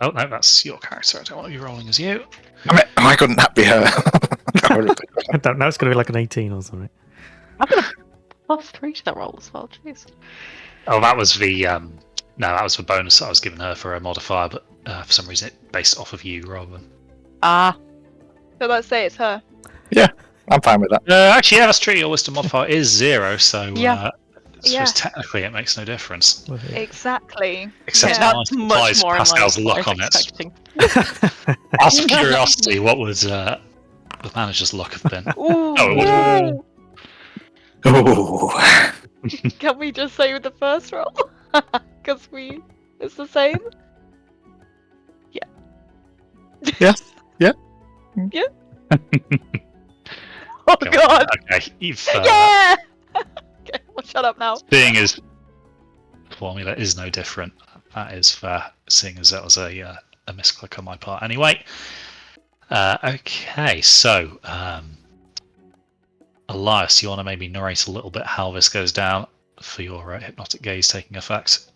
Oh no, that's your character. I don't want to be rolling as you. Why couldn't that be her? I don't know. It's going to be like an 18 or something. I've got a +3 to that roll as well. Jeez. Oh, that was the no, that was the bonus I was giving her for a modifier, but for some reason it based it off of you rather than. Ah. So let's say it's her. I'm fine with that. Actually, yeah, that's true. Your wisdom modifier is 0, so Yeah. Yeah. technically it makes no difference. Well, yeah. Exactly. Except Yeah. it That's applies much more in line Pascal's with what I luck was on it. expecting. Out of curiosity, what would the manager's luck have been? Ooh. Oh, it would. Ooh. Can we just say with the first roll? Because it's the same. Oh god. Okay, you've Yeah. Okay, well, shut up now. seeing as formula is no different. That is fair, seeing as that was a misclick on my part. Anyway, okay, so Elias, you want to maybe narrate a little bit how this goes down for your hypnotic gaze taking effect?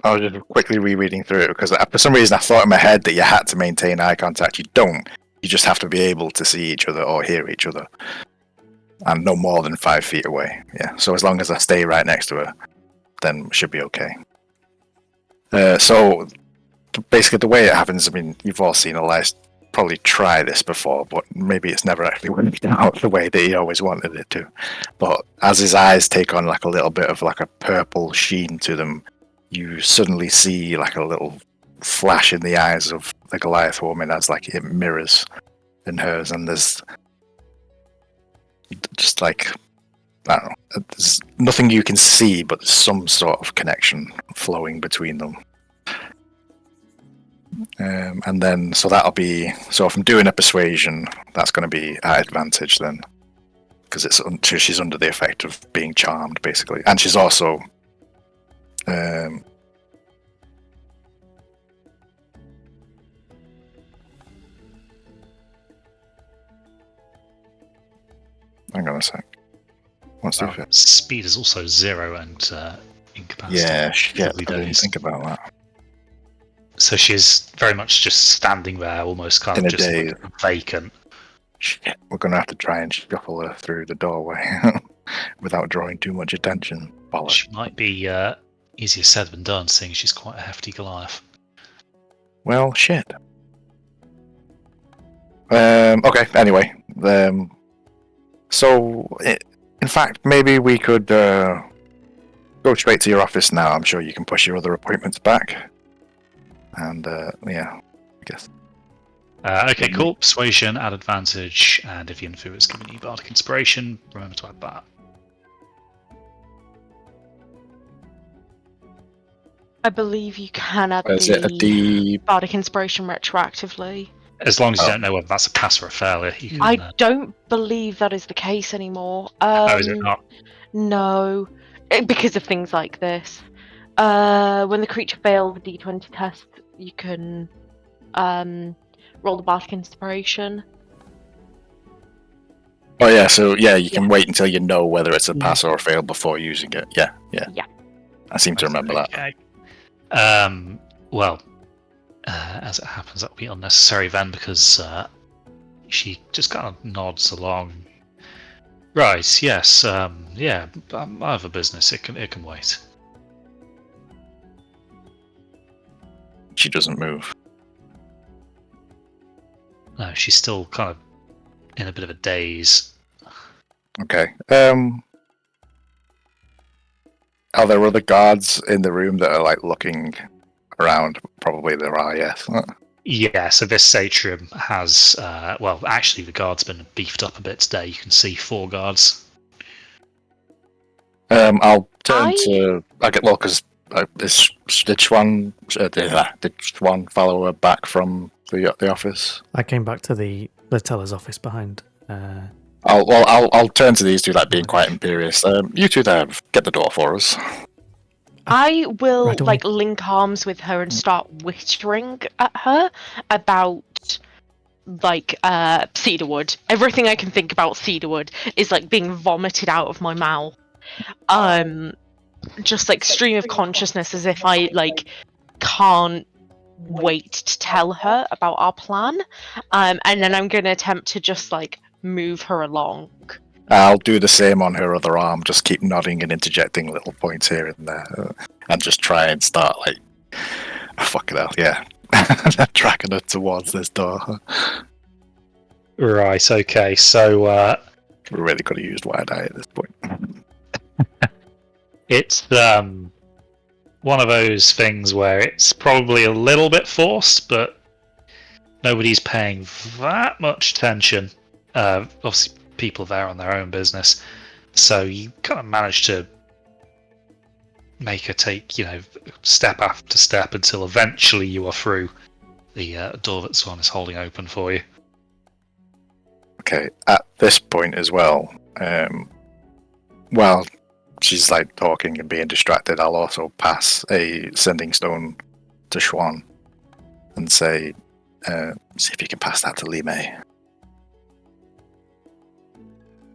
I was just quickly rereading through it because for some reason I thought in my head that you had to maintain eye contact. You don't. You just have to be able to see each other or hear each other. And no more than 5 feet away. Yeah, so as long as I stay right next to her, then we should be okay. So basically the way it happens, I mean, you've all seen Elias probably try this before, but maybe it's never actually worked out the way that he always wanted it to. But as his eyes take on like a little bit of like a purple sheen to them, you suddenly see like a little flash in the eyes of the Goliath woman as like it mirrors in hers, and there's just like, I don't know, there's nothing you can see, but there's some sort of connection flowing between them. And then, so that'll be, so if I'm doing a persuasion, that's going to be at advantage then, because she's under the effect of being charmed, basically, and she's also hang on a sec. What's the effect? Speed is also 0 and incapacitated. Yeah, shit. Lovely I didn't days. think about that. So she's very much just standing there, almost kind In of a just daze. looking vacant. Shit, we're gonna have to try and shuffle her through the doorway without drawing too much attention. Bollocks. She might be easier said than done, seeing she's quite a hefty Goliath. Well, shit. Okay. Anyway, in fact, maybe we could go straight to your office now. I'm sure you can push your other appointments back. And yeah, I guess. Okay, cool. Persuasion, add advantage, and if your influence is giving you bardic inspiration, remember to add that. I believe you can add Is it a the D? bardic inspiration retroactively. As long as you Oh. don't know whether that's a pass or a failure, you can. I don't believe that is the case anymore. Oh, is it not? No, because of things like this. When the creature fails the D20 test, you can roll the bardic inspiration. Oh yeah, so yeah, you can Yeah. wait until you know whether it's a Yeah. pass or a fail before using it. Yeah. Yeah. I seem to remember that. Okay. Well, as it happens, that'll be unnecessary then because she just kind of nods along. Right. Yes. Yeah. I have a business. It can wait. She doesn't move. No, she's still kind of in a bit of a daze. Okay. Are there other guards in the room that are like looking around? Probably there are. Yes. Yeah, so this atrium has, well, actually the guard's been beefed up a bit today. You can see 4 guards. I'll turn I- to. Well, because did Swan follow her back from the office? I came back to the teller's office behind. I'll turn to these two, like being quite imperious. You two there, get the door for us. I will Right away. link arms with her and start whispering at her about cedarwood. Everything I can think about cedarwood is being vomited out of my mouth. Just stream of consciousness, as if I can't wait to tell her about our plan. And then I'm gonna attempt to just move her along. I'll do the same on her other arm. Just keep nodding and interjecting little points here and there, and just try and start fucking hell, yeah, tracking her towards this door. Right, okay, so We really could have used wide eye at this point. it's one of those things where it's probably a little bit forced, but nobody's paying that much attention. Obviously, people there on their own business, so you kind of manage to make her take, step after step until eventually you are through the door that Swan is holding open for you. Okay, at this point as well, while she's talking and being distracted, I'll also pass a sending stone to Schwan and say, see if you can pass that to Li Mei.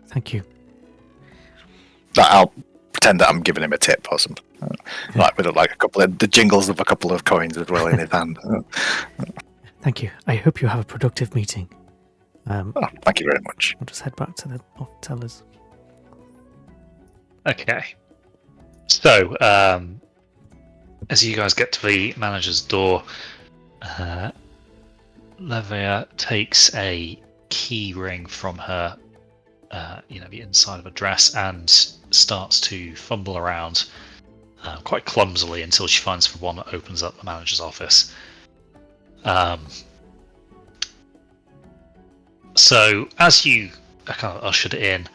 Thank you. I'll pretend that I'm giving him a tip or something. With a couple of the jingles of a couple of coins as well in his hand. Thank you. I hope you have a productive meeting. Thank you very much. I'll just head back to the tellers. Okay. So, as you guys get to the manager's door, Levia takes a key ring from her, the inside of a dress, and starts to fumble around quite clumsily until she finds the one that opens up the manager's office. So, as you are kind of ushered in,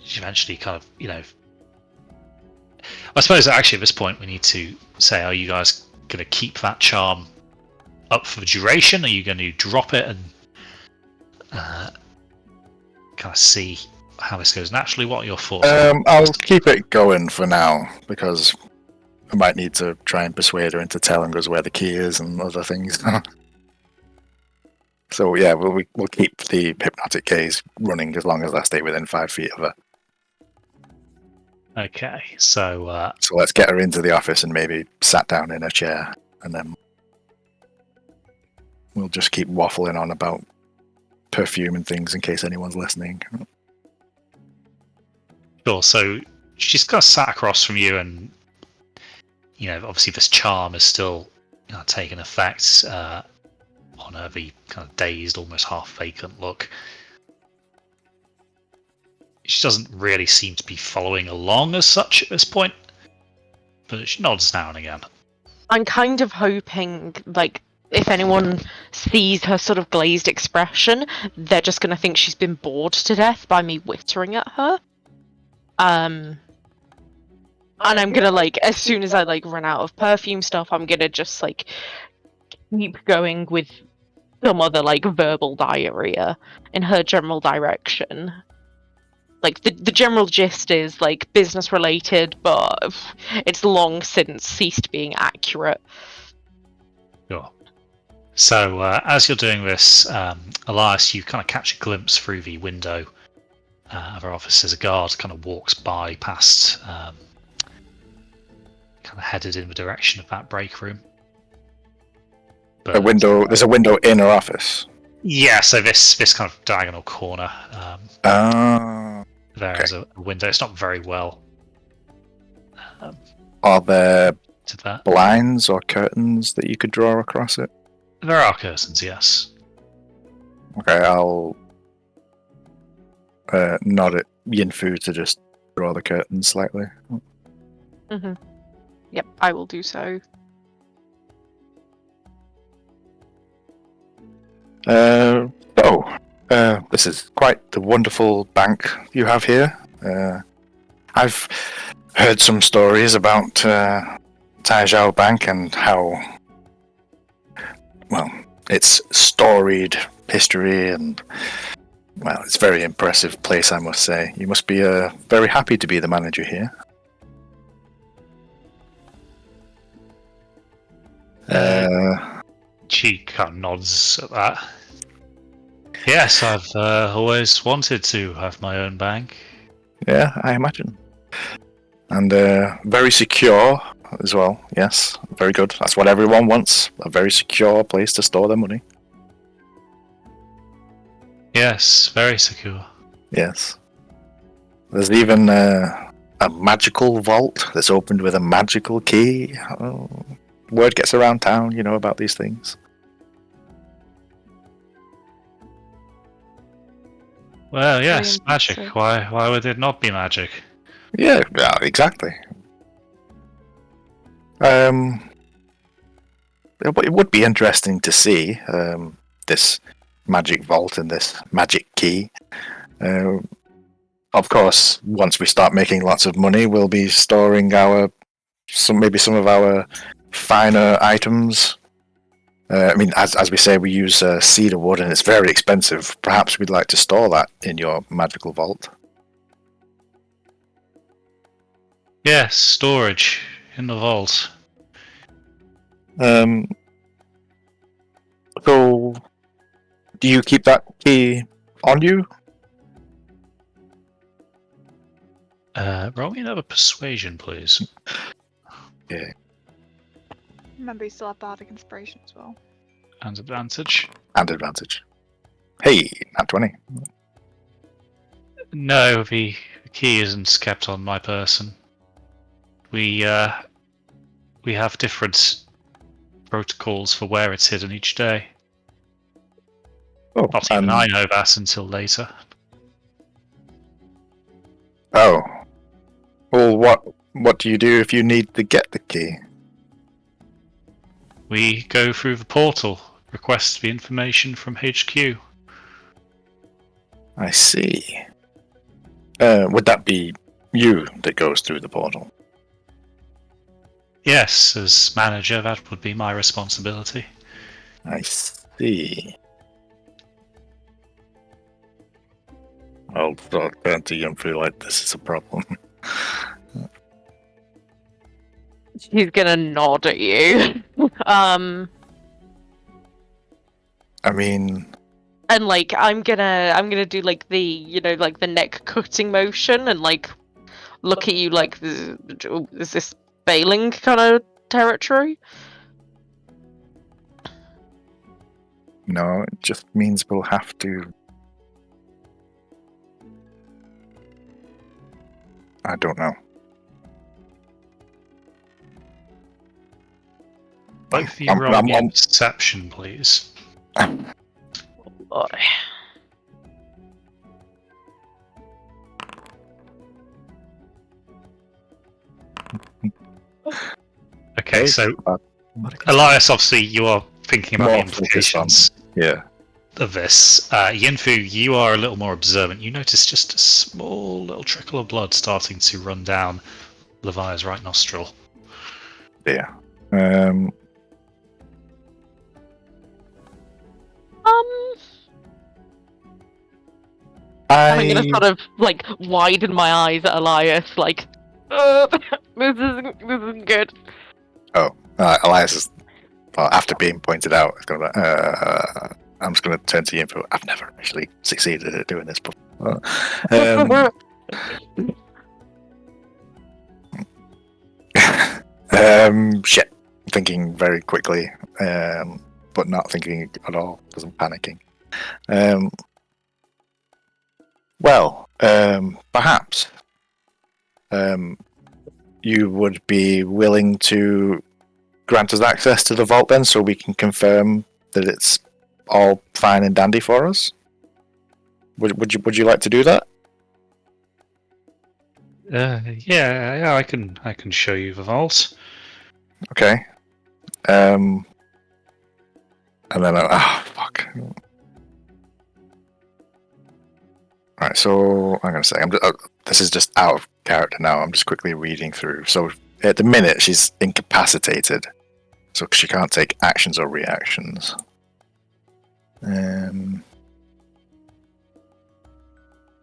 she eventually kind of, I suppose actually at this point we need to say, are you guys going to keep that charm up for the duration? Are you going to drop it and kind of see how this goes naturally? What are your thoughts? I'll keep it going for now because I might need to try and persuade her into telling us where the key is and other things. So yeah, we'll keep the hypnotic gaze running as long as I stay within 5 feet of her. Okay, so So let's get her into the office and maybe sat down in a chair, and then we'll just keep waffling on about perfume and things in case anyone's listening. sure. So she's kind of sat across from you, and obviously this charm is still taking effect on her, the kind of dazed, almost half vacant look. She doesn't really seem to be following along as such at this point, but she nods now and again. I'm kind of hoping, like, if anyone sees her sort of glazed expression, they're just going to think she's been bored to death by me whittering at her. And I'm going to, like, as soon as I, like, run out of perfume stuff, I'm going to just, like, keep going with some other, like, verbal diarrhea in her general direction. Like, the general gist is, like, business related, but it's long since ceased being accurate. Sure. So as you're doing this, Elias, you kind of catch a glimpse through the window of her office as a guard kind of walks by past, kind of headed in the direction of that break room. But, There's a window in her office. Yeah, so this kind of diagonal corner. There is a window. It's not very well. Are there To that, blinds or curtains that you could draw across it? there are curtains. Yes. Okay, I'll nod at Yinfu to just draw the curtains slightly. Mm-hmm. Yep, I will do so. This is quite the wonderful bank you have here. I've heard some stories about Taizhou Bank and how, well, its storied history and, well, it's a very impressive place, I must say. You must be very happy to be the manager here. She kind of nods at that. Yes, I've always wanted to have my own bank. Yeah, I imagine. And very secure as well. Yes, very good. That's what everyone wants. A very secure place to store their money. Yes, very secure. Yes. There's even a magical vault that's opened with a magical key. Oh, word gets around town, about these things. Well, yes, Very magic. impressive. Why would it not be magic? Yeah, exactly. It would be interesting to see this magic vault and this magic key. Of course, once we start making lots of money, we'll be storing some of our finer items. As we say, we use cedar wood, and it's very expensive. Perhaps we'd like to store that in your magical vault. Yes, storage in the vault. So, do you keep that key on you? Roll me another persuasion, please. Yeah. Remember, you still have bardic inspiration as well. And advantage. And advantage. Hey, nat 20. No, the key isn't kept on my person. We have different protocols for where it's hidden each day. Oh, Not even I know that until later. Oh. Well, what do you do if you need to get the key? We go through the portal, request the information from HQ. I see. Would that be you that goes through the portal? Yes, as manager, that would be my responsibility. I see. I'll turn to you and feel like this is a problem. She's gonna nod at you. I mean, And like I'm gonna do like the like the neck cutting motion and like look at you like, is this bailing kind of territory? No, it just means we'll have to. I don't know. Both of you roll me a perception, please. Boy. Okay, so What Elias, obviously, you are thinking about More the implications Yeah. of this. Yinfu, you are a little more observant. You notice just a small little trickle of blood starting to run down Levia's right nostril. Yeah. I'm gonna sort of like widen my eyes at Elias, like, this isn't good. Elias is, well, after being pointed out, it's going to I'm just going to turn to you for. I've never actually succeeded at doing this before. Shit. Thinking very quickly, but not thinking at all because I'm panicking. Perhaps you would be willing to grant us access to the vault then, so we can confirm that it's all fine and dandy for us. Would you like to do that? Yeah, I can show you the vault. Okay. And then fuck. All right, so I'm gonna say this is just out of character now. I'm just quickly reading through. So at the minute she's incapacitated, so she can't take actions or reactions.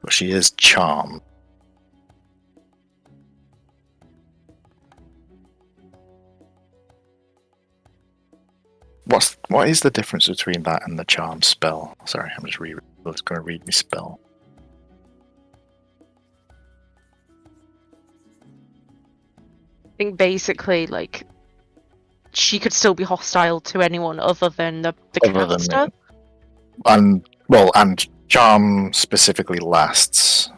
But she is charmed. What is the difference between that and the charm spell? Sorry, I'm just going to read me spell. I think basically, like, she could still be hostile to anyone other than the caster. And charm specifically lasts.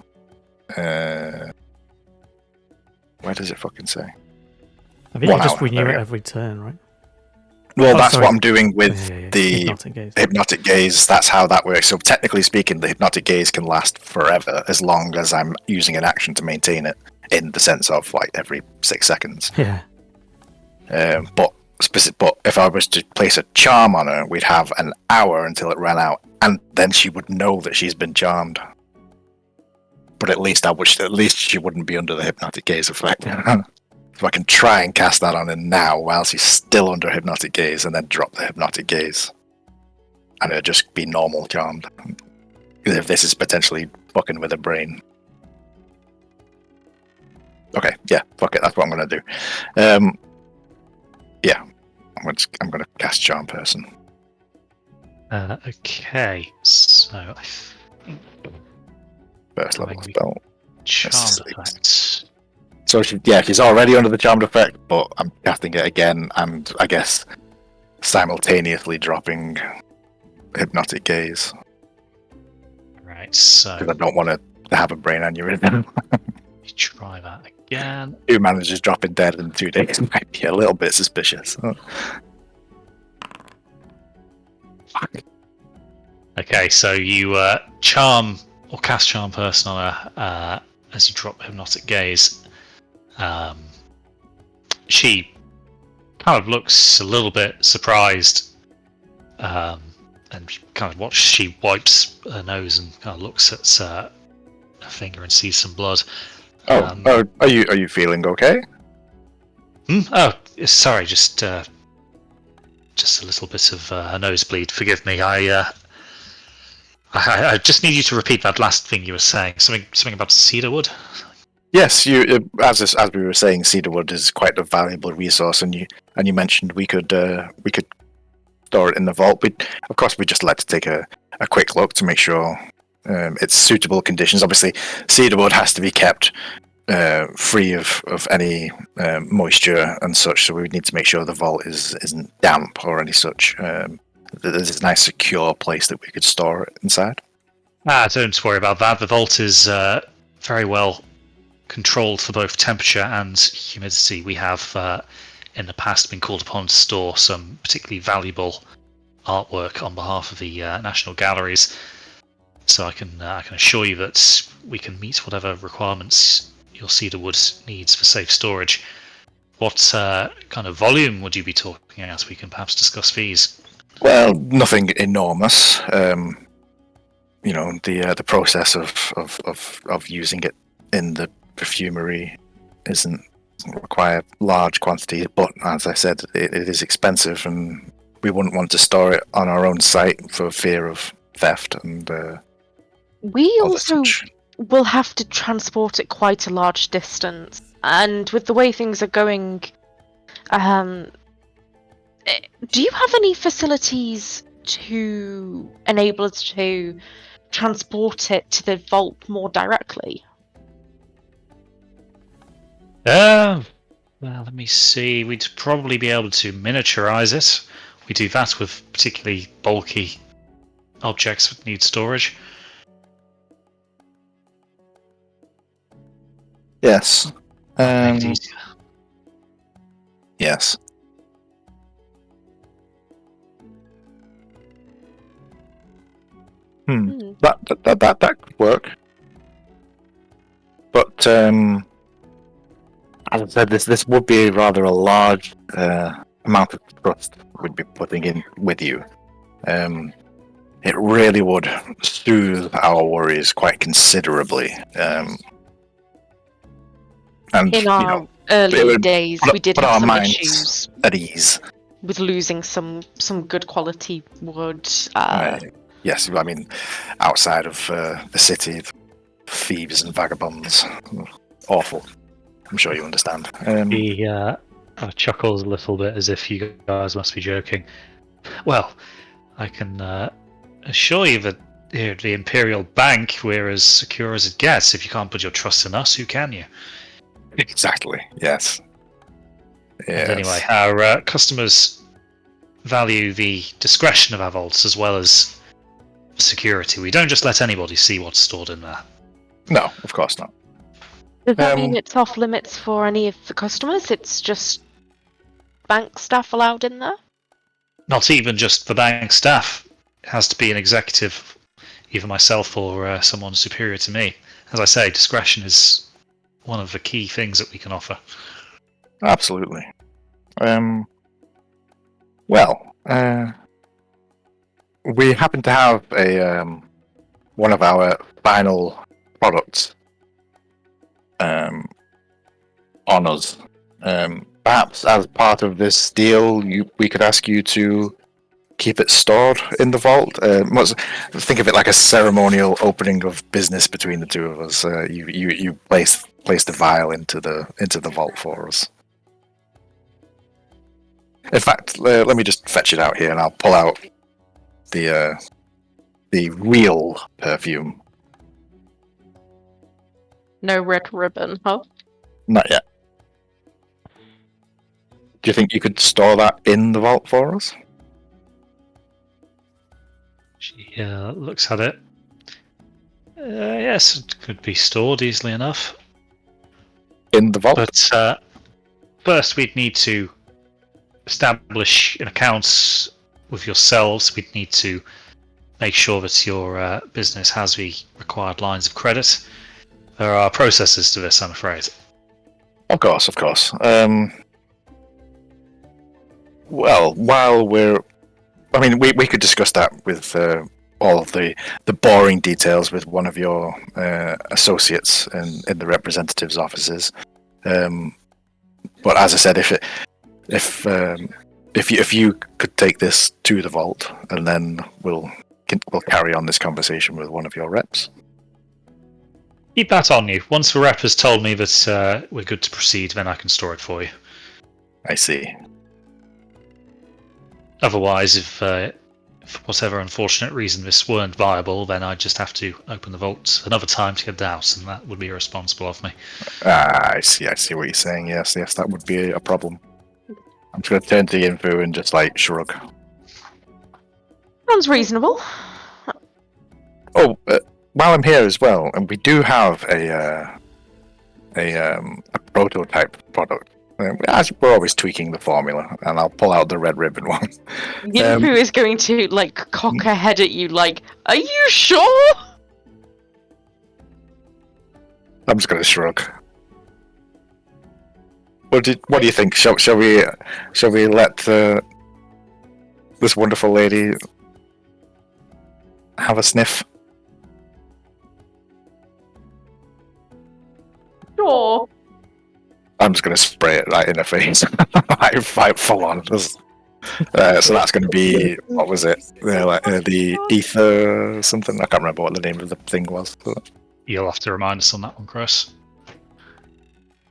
Where does it fucking say? I think you just hour, renew it every turn, right? Well, that's what I'm doing with the hypnotic gaze. That's how that works. So technically speaking, the hypnotic gaze can last forever as long as I'm using an action to maintain it, in the sense of like every 6 seconds. Yeah. But if I was to place a charm on her, we'd have an hour until it ran out, and then she would know that she's been charmed. But at least she wouldn't be under the hypnotic gaze effect. So I can try and cast that on her now while she's still under hypnotic gaze, and then drop the hypnotic gaze, and it'll just be normal charmed. If this is potentially fucking with her brain. Okay, yeah, fuck it. That's what I'm gonna do. Yeah, I'm gonna cast Charm Person. Okay, so I think First level spell. Charm effect. So she's already under the charmed effect, but I'm casting it again, and I guess simultaneously dropping hypnotic gaze. Right, so because I don't want to have a brain aneurysm. Try that again. 2 managers dropping dead in 2 days might be a little bit suspicious. Okay, so you charm or cast Charm Person on her as you drop hypnotic gaze. She kind of looks a little bit surprised, and she wipes her nose and kind of looks at her finger and sees some blood. Are you feeling okay? Oh, sorry, just a little bit of a nosebleed. Forgive me. I just need you to repeat that last thing you were saying. Something about cedarwood. Yes, as we were saying, cedarwood is quite a valuable resource, and you mentioned we could store it in the vault. Of course, we'd just like to take a quick look to make sure it's suitable conditions. Obviously, cedarwood has to be kept free of any moisture and such. So we would need to make sure the vault isn't damp or any such. There's a nice secure place that we could store it inside. Don't worry about that. The vault is very well controlled for both temperature and humidity. We have in the past been called upon to store some particularly valuable artwork on behalf of the National Galleries. So I can assure you that we can meet whatever requirements your cedar wood needs for safe storage. What kind of volume would you be talking at? We can perhaps discuss fees. Well, nothing enormous. You know, the process of using it in the perfumery doesn't require large quantities, but as I said, it is expensive, and we wouldn't want to store it on our own site for fear of theft and. We all also such. will have to transport it quite a large distance, and with the way things are going, do you have any facilities to enable us to transport it to the vault more directly? Well, let me see. We'd probably be able to miniaturize it. We do that with particularly bulky objects that need storage. Yes. Make it easier. Yes. That could work. But as I said, this would be rather a large amount of trust we'd be putting in with you. It really would soothe our worries quite considerably. And In our you know, early days, put- we did put have our some minds issues at ease. with losing some good quality wood. Yes, I mean, outside of the city, thieves and vagabonds, awful. I'm sure you understand. He chuckles a little bit as if you guys must be joking. Well, I can assure you that here at the Imperial Bank, we're as secure as it gets. If you can't put your trust in us, who can you? Exactly. Yes. And anyway, our customers value the discretion of our vaults as well as security. We don't just let anybody see what's stored in there. No, of course not. Does that mean it's off limits for any of the customers? It's just bank staff allowed in there? Not even just the bank staff. It has to be an executive, either myself or someone superior to me. As I say, discretion is one of the key things that we can offer. Absolutely. We happen to have a one of our final products on us. Perhaps as part of this deal, we could ask you to keep it stored in the vault. Think of it like a ceremonial opening of business between the two of us. You place the vial into the vault for us. In fact, let me just fetch it out here, and I'll pull out the real perfume. No red ribbon, huh? Not yet. Do you think you could store that in the vault for us? She looks at it. Yes, it could be stored easily enough. In the vault? But first, we'd need to establish an account with yourselves. We'd need to make sure that your business has the required lines of credit. There are processes to this, I'm afraid. Of course. Well, while we could discuss that with all of the boring details with one of your associates in the representatives' offices. But as I said, if you could take this to the vault, and then we'll carry on this conversation with one of your reps. Keep that on you. Once the rep has told me that we're good to proceed, then I can store it for you. I see. Otherwise, if for whatever unfortunate reason this weren't viable, then I'd just have to open the vault another time to get it out, and that would be irresponsible of me. I see what you're saying. Yes, that would be a problem. I'm just going to turn to Yinfu and just like shrug. Sounds reasonable. Oh, while I'm here as well, and we do have a prototype product. As we're always tweaking the formula, and I'll pull out the red ribbon one. Yinfu is going to like cock her head at you, like, "Are you sure?" I'm just going to shrug. What do you think? Shall we let this wonderful lady have a sniff? Sure. I'm just going to spray it right in her face. I fight full on. So that's going to be, what was it? The ether something? I can't remember what the name of the thing was. But... You'll have to remind us on that one, Chris.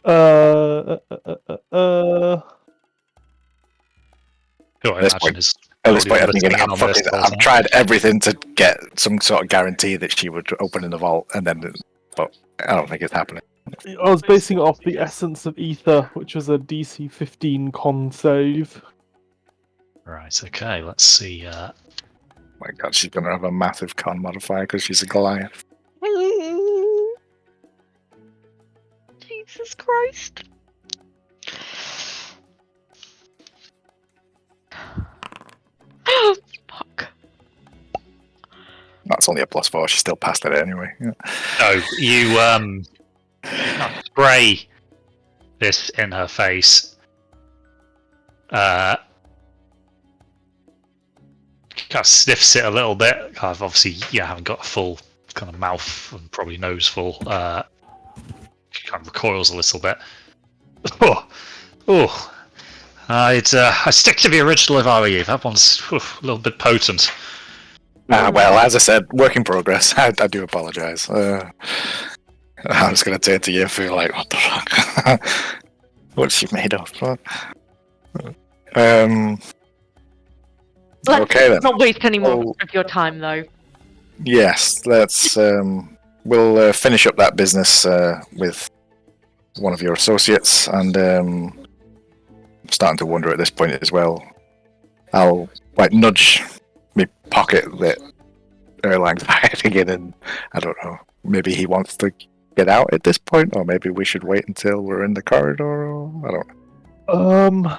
Who I This imagine point- is At this point, probably I'm thinking, in on this the whole I've time. tried everything to get some sort of guarantee that she would open in the vault, and then, but I don't think it's happening. I was basing it off the essence of ether, which was a DC 15 con save. Right, okay, let's see. Oh my god, she's going to have a massive con modifier because she's a Goliath. Jesus Christ. Fuck. That's only a +4. She still passed it anyway. Yeah. No, you spray this in her face. Kind of sniffs it a little bit. Kind of obviously, haven't got a full kind of mouth and probably nose full. Kind of recoils a little bit. Oh, I'd stick to the original if I were you. That one's a little bit potent. Well, as I said, work in progress. I do apologise. I'm just going to turn to you and feel like, what the fuck? What's she made of? Okay then. Not waste any more Oh. of your time, though. Yes, let's. We'll finish up that business with one of your associates, and I'm starting to wonder at this point as well. I'll nudge me pocket that Erlang's hiding in, and I don't know. Maybe he wants to get out at this point, or maybe we should wait until we're in the corridor. Or, I don't know.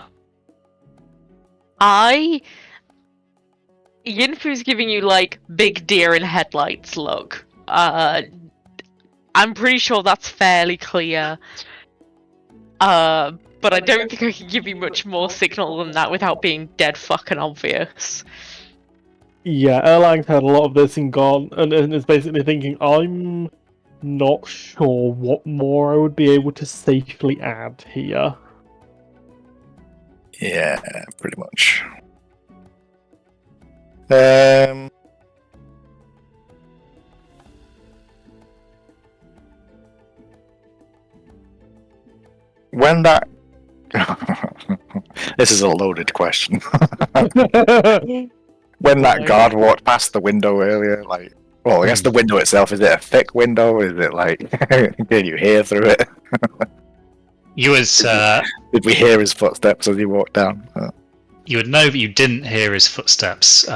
Yinfu's giving you like big deer in headlights look. I'm pretty sure that's fairly clear. But I don't think I can give you much more signal than that without being dead fucking obvious. Yeah, Erlang's had a lot of this and gone, and is basically thinking, I'm not sure what more I would be able to safely add here. Yeah, pretty much. When that this is a loaded question. When that guard walked past the window earlier, I guess the window itself, is it a thick window? Is it like, can you hear through it? You was Did we hear his footsteps as he walked down? you would know that you didn't hear his footsteps.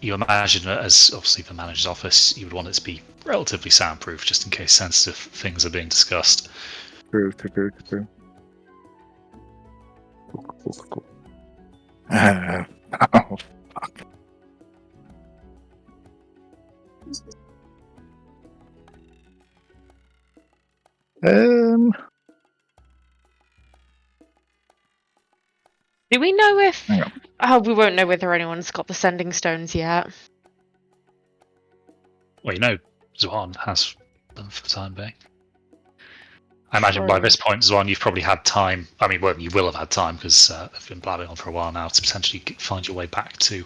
You imagine that as obviously the manager's office, you would want it to be relatively soundproof, just in case sensitive things are being discussed. True. Cool. Oh, fuck. Do we know if... Hang on. Oh, we won't know whether anyone's got the sending stones yet. Well, you know, Zwan has them for the time being. I imagine by this point, Zwan, you've probably had time. I mean, well, you will have had time because I've been blabbing on for a while now to potentially find your way back to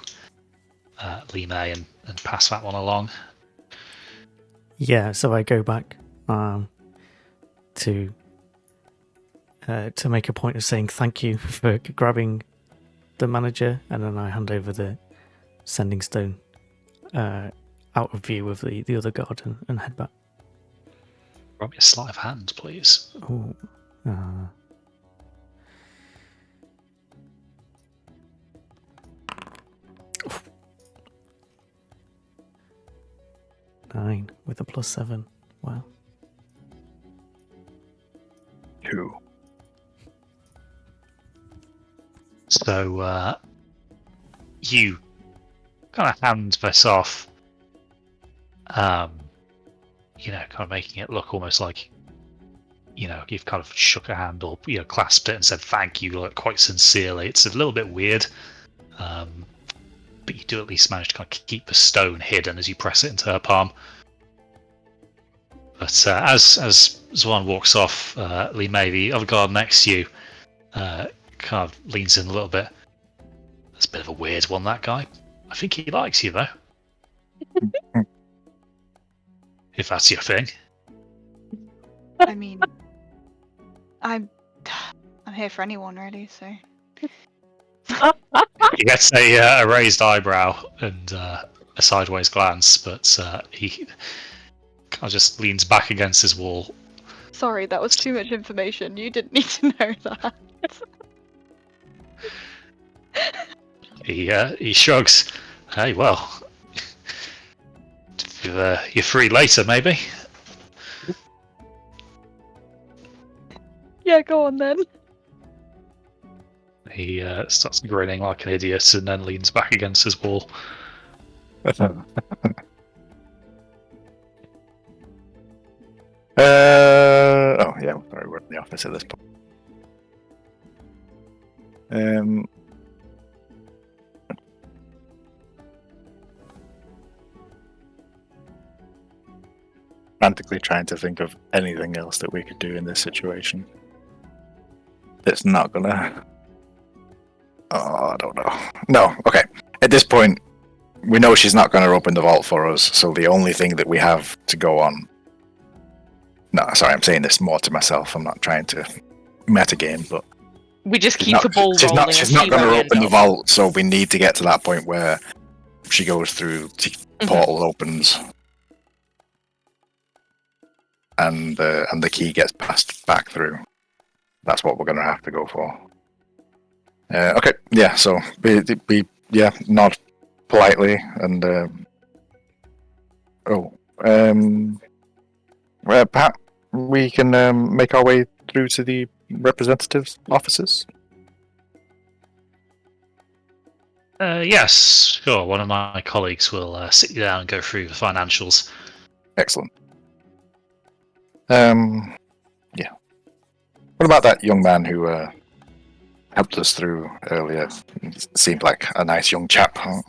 Lee May and pass that one along. Yeah, so I go back to make a point of saying thank you for grabbing the manager, and then I hand over the sending stone out of view of the other guard and head back. Roll me a sleight of hand, please. Oh. 9 with a +7. Wow. 2. So you kind of hand this off, kind of making it look almost like, you've kind of shook a hand or, clasped it and said thank you, like, quite sincerely. It's a little bit weird, but you do at least manage to kind of keep the stone hidden as you press it into her palm. But as Zwan walks off, Lee May, the other guard next to you, kind of leans in a little bit. That's a bit of a weird one, that guy. I think he likes you, though. If that's your thing. I mean, I'm here for anyone, really, so. He gets a raised eyebrow and a sideways glance, but he kind of just leans back against his wall. Sorry, that was too much information. You didn't need to know that. He shrugs. Hey, well, you're free later, maybe. Yeah, go on then. He starts grinning like an idiot and then leans back against his wall. Oh yeah, sorry, we're in the office at this point. Frantically trying to think of anything else that we could do in this situation. It's not gonna. Oh, I don't know. No, okay. At this point, we know she's not gonna open the vault for us, so the only thing that we have to go on. No, sorry, I'm saying this more to myself. I'm not trying to metagame, but We just keep the ball she's rolling. not. She's and not see going where to we end open the up. vault, so we need to get to that point where she goes through. The portal opens, and the key gets passed back through. That's what we're going to have to go for. Okay, yeah. So we nod politely and Pat, we can make our way through to the representatives' offices. Yes, sure. One of my colleagues will sit you down and go through the financials. Excellent. Yeah. What about that young man who helped us through earlier? He seemed like a nice young chap. Huh?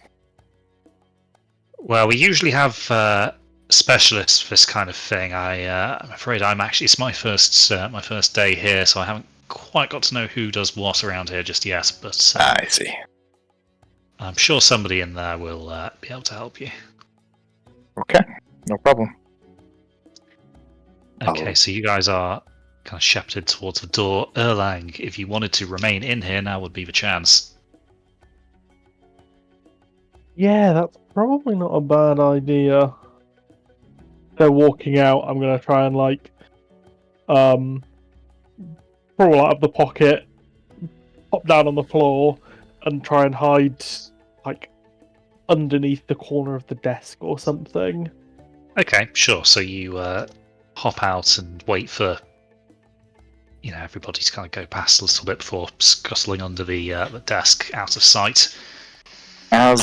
Well, we usually have specialists for this kind of thing. I'm afraid it's my first day here, so I haven't quite got to know who does what around here just yet. But I see. I'm sure somebody in there will be able to help you. Okay, no problem. Okay, so you guys are kind of shepherded towards the door. Erlang, if you wanted to remain in here, now would be the chance. Yeah, that's probably not a bad idea. They're walking out. I'm gonna try and crawl out of the pocket, pop down on the floor, and try and hide underneath the corner of the desk or something. Okay, sure. So you hop out and wait for everybody to kind of go past a little bit before scuttling under the desk out of sight. I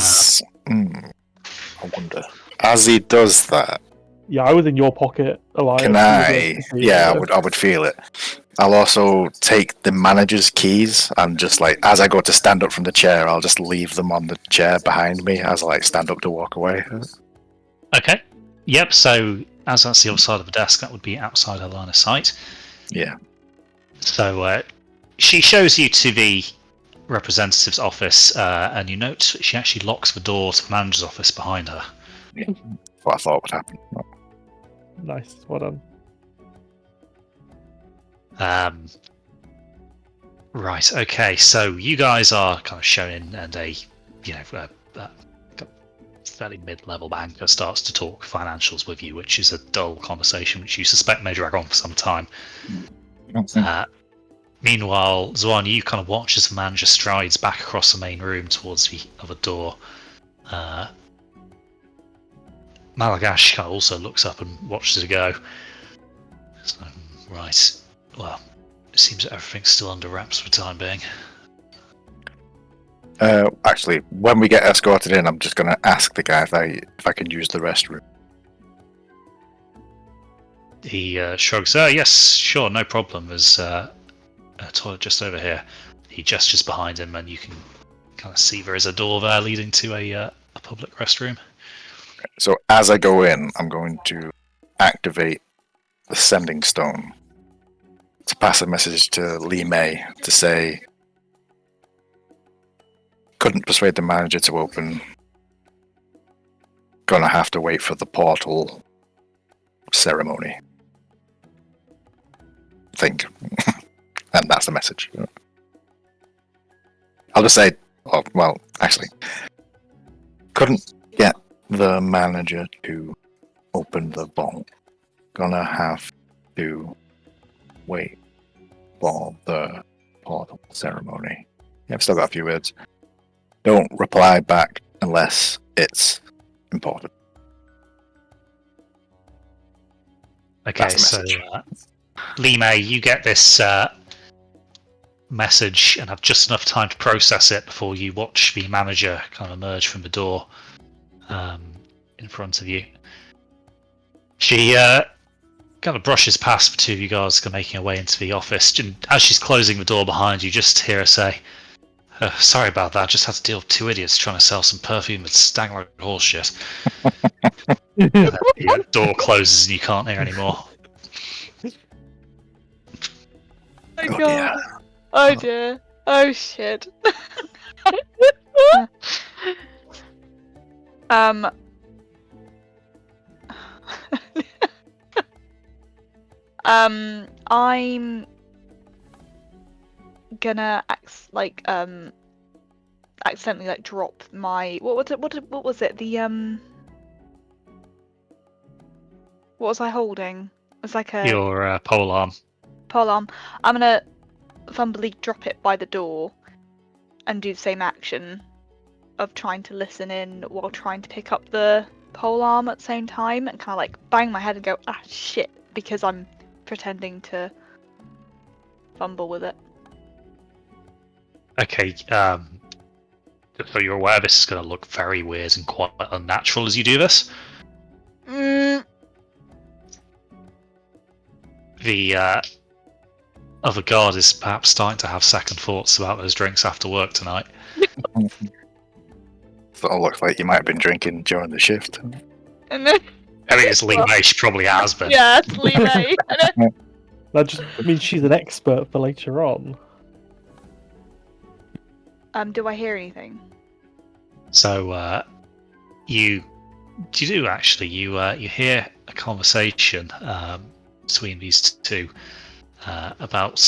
wonder. As he does that, Yeah, I was in your pocket, Elias. can I? Yeah, I would feel it. I'll also take the manager's keys and just as I go to stand up from the chair, I'll just leave them on the chair behind me as I stand up to walk away. Okay. Yep. So as that's the other side of the desk, that would be outside her line of sight. Yeah. So she shows you to the representative's office, and you note she actually locks the door to the manager's office behind her. Yeah. What I thought would happen. Nice, well done. Right. Okay. So you guys are kind of shown in, and a fairly mid-level banker starts to talk financials with you, which is a dull conversation which you suspect may drag on for some time. Meanwhile, Zwan, you kind of watch as the manager strides back across the main room towards the other door. Malagash kind of also looks up and watches it go. So, right, well, it seems that everything's still under wraps for the time being. Actually, when we get escorted in, I'm just going to ask the guy if I can use the restroom. He shrugs. Yes, sure, no problem. There's a toilet just over here. He gestures behind him, and you can kind of see there is a door there leading to a public restroom. So as I go in, I'm going to activate the sending stone to pass a message to Lee May to say, couldn't persuade the manager to open. Gonna have to wait for the portal ceremony. Think. And that's the message. I'll just say, oh, well, actually, couldn't get the manager to open the vault. Gonna have to wait for the portal ceremony. Yeah, I've still got a few words. Don't reply back unless it's important. Okay, That's the so message. Lee May, you get this message and have just enough time to process it before you watch the manager kind of emerge from the door in front of you. She kind of brushes past the two of you guys making her way into the office, and as she's closing the door behind you, just hear her say, sorry about that, just had to deal with two idiots trying to sell some perfume that's stank like horse shit. And then the door closes and you can't hear anymore. Oh Oh, god. dear. Oh dear. Oh shit. I'm gonna accidentally drop my what was it what was I holding? It was like a Your pole arm. pole arm. I'm gonna fumbly drop it by the door and do the same action of trying to listen in while trying to pick up the pole arm at the same time, and kind of bang my head and go, ah shit, because I'm pretending to fumble with it. Okay, just so you're aware, this is going to look very weird and quite unnatural as you do this. The other guard is perhaps starting to have second thoughts about those drinks after work tonight. Sort of looks like you might have been drinking during the shift. And then, I mean, it's Lee May, she probably has been. yeah, it's Lee May. That just means she's an expert for later on. Do I hear anything? So, you do actually. You hear a conversation between these two about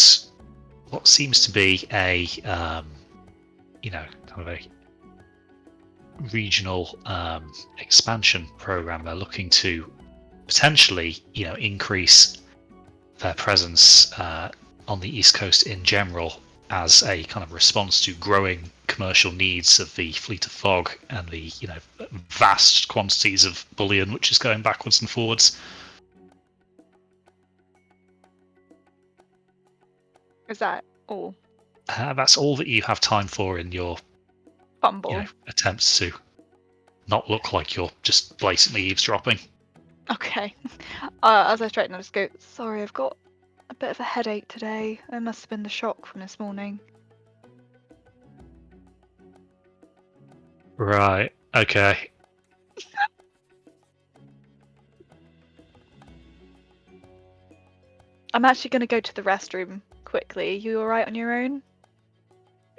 what seems to be a kind of a regional expansion program. They're looking to potentially, increase their presence on the East Coast in general as a kind of response to growing commercial needs of the Fleet of Fog and the vast quantities of bullion which is going backwards and forwards. Is that all? That's all that you have time for in your Fumble. attempts to not look like you're just blatantly eavesdropping. Okay. As I straighten, I just go, sorry, I've got a bit of a headache today. It must have been the shock from this morning. Right. Okay. I'm actually going to go to the restroom quickly. Are you alright on your own?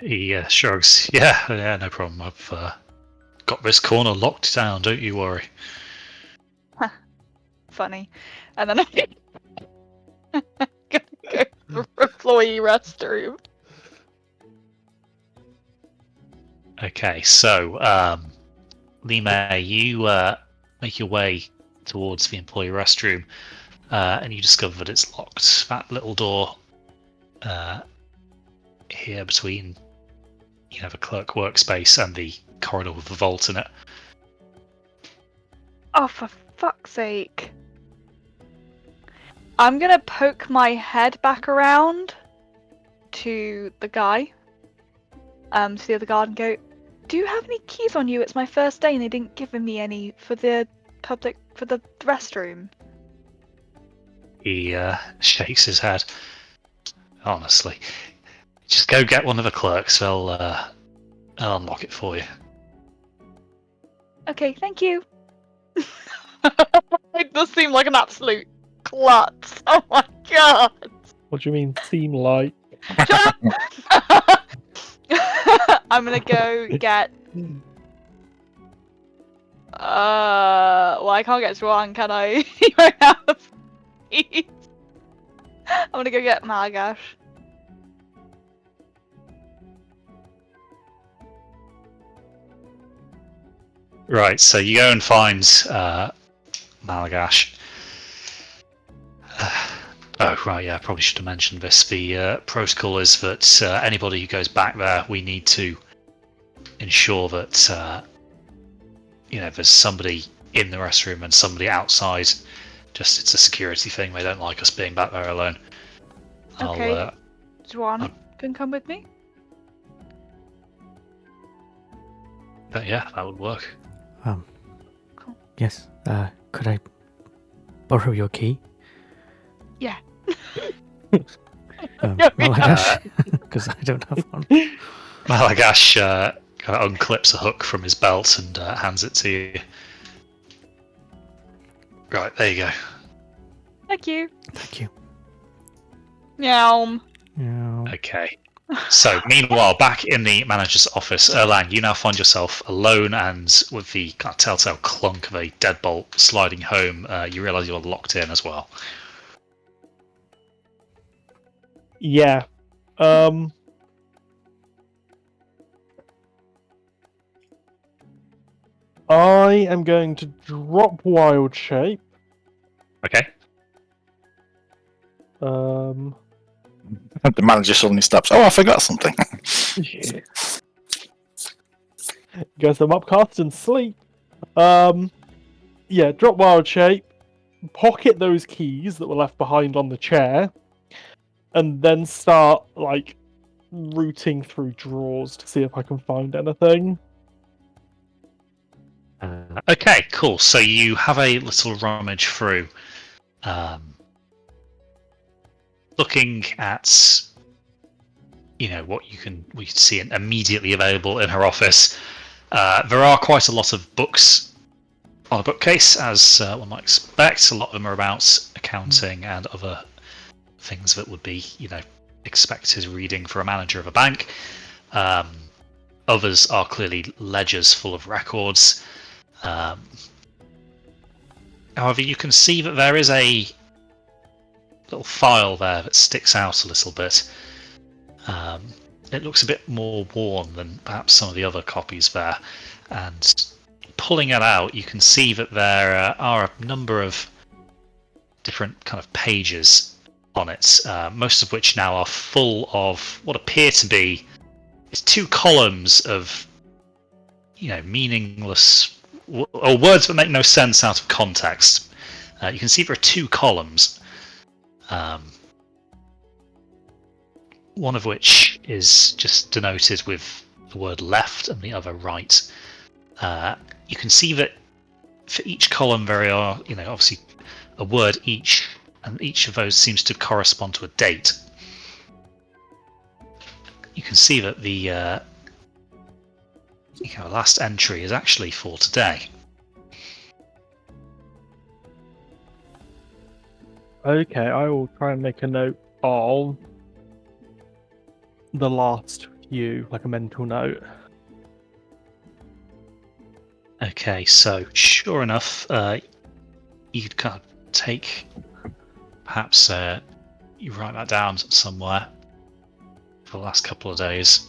He shrugs. Yeah, no problem. I've got this corner locked down. Don't you worry. Funny. And then I'm gonna go to the employee restroom. Okay, so Lima, you make your way towards the employee restroom, and you discover that it's locked. That little door here between, the clerk workspace and the corridor with the vault in it. Oh, for fuck's sake. I'm gonna poke my head back around to the guy, to the other guard, and go, do you have any keys on you? It's my first day and they didn't give me any for the restroom. He shakes his head. Honestly, just go get one of the clerks. They'll unlock it for you. Okay, thank you. It does seem like an absolute klutz. Oh my god. What do you mean, seem like? I'm gonna go get. Well, I can't get Zhuan, can I? He won't have keys. I'm gonna go get Malagash. Right, so you go and find Malagash. Oh, right, yeah, I probably should have mentioned this. The protocol is that anybody who goes back there, we need to ensure that, there's somebody in the restroom and somebody outside. Just, it's a security thing. They don't like us being back there alone. Okay. Zhuan can come with me. But yeah, that would work. Cool. Yes. Could I borrow your key? Yeah. Malagash? Because I don't have one. Malagash kind of unclips a hook from his belt and hands it to you. Right, there you go. Thank you. Thank you. Meow. Yeah. Okay. So, meanwhile, back in the manager's office, Erlang, you now find yourself alone, and with the kind of telltale clunk of a deadbolt sliding home, you realise you're locked in as well. Yeah. I am going to drop Wild Shape. Okay. The manager suddenly stops. Oh, I forgot something. Guess I'm upcast and sleep. Yeah, drop Wild Shape, pocket those keys that were left behind on the chair, and then start, rooting through drawers to see if I can find anything. Okay, cool. So you have a little rummage through, looking at, what we can see immediately available in her office. There are quite a lot of books on a bookcase, as one might expect. A lot of them are about accounting and other things that would be, expected reading for a manager of a bank. Others are clearly ledgers full of records. However, you can see that there is a little file there that sticks out a little bit. It looks a bit more worn than perhaps some of the other copies there, and pulling it out, you can see that there are a number of different kind of pages on it, most of which now are full of what appear to be two columns of meaningless or words that make no sense out of context. You can see there are two columns, one of which is just denoted with the word left and the other right. You can see that for each column there are, obviously a word each, and each of those seems to correspond to a date. You can see that the last entry is actually for today. Okay, I will try and make a note of the last few, like a mental note. Okay, so sure enough, you'd kind of take, perhaps you write that down somewhere for the last couple of days.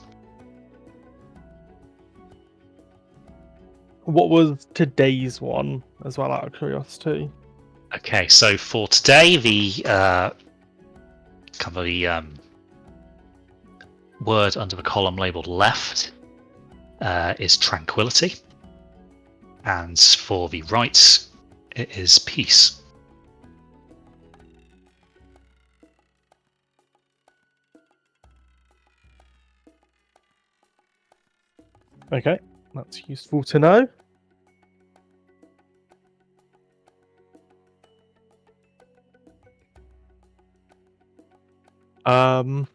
What was today's one, as well, out of curiosity? Okay, so for today, the word under the column labelled left is tranquility, and for the right, it is peace. Okay, that's useful to know. Um,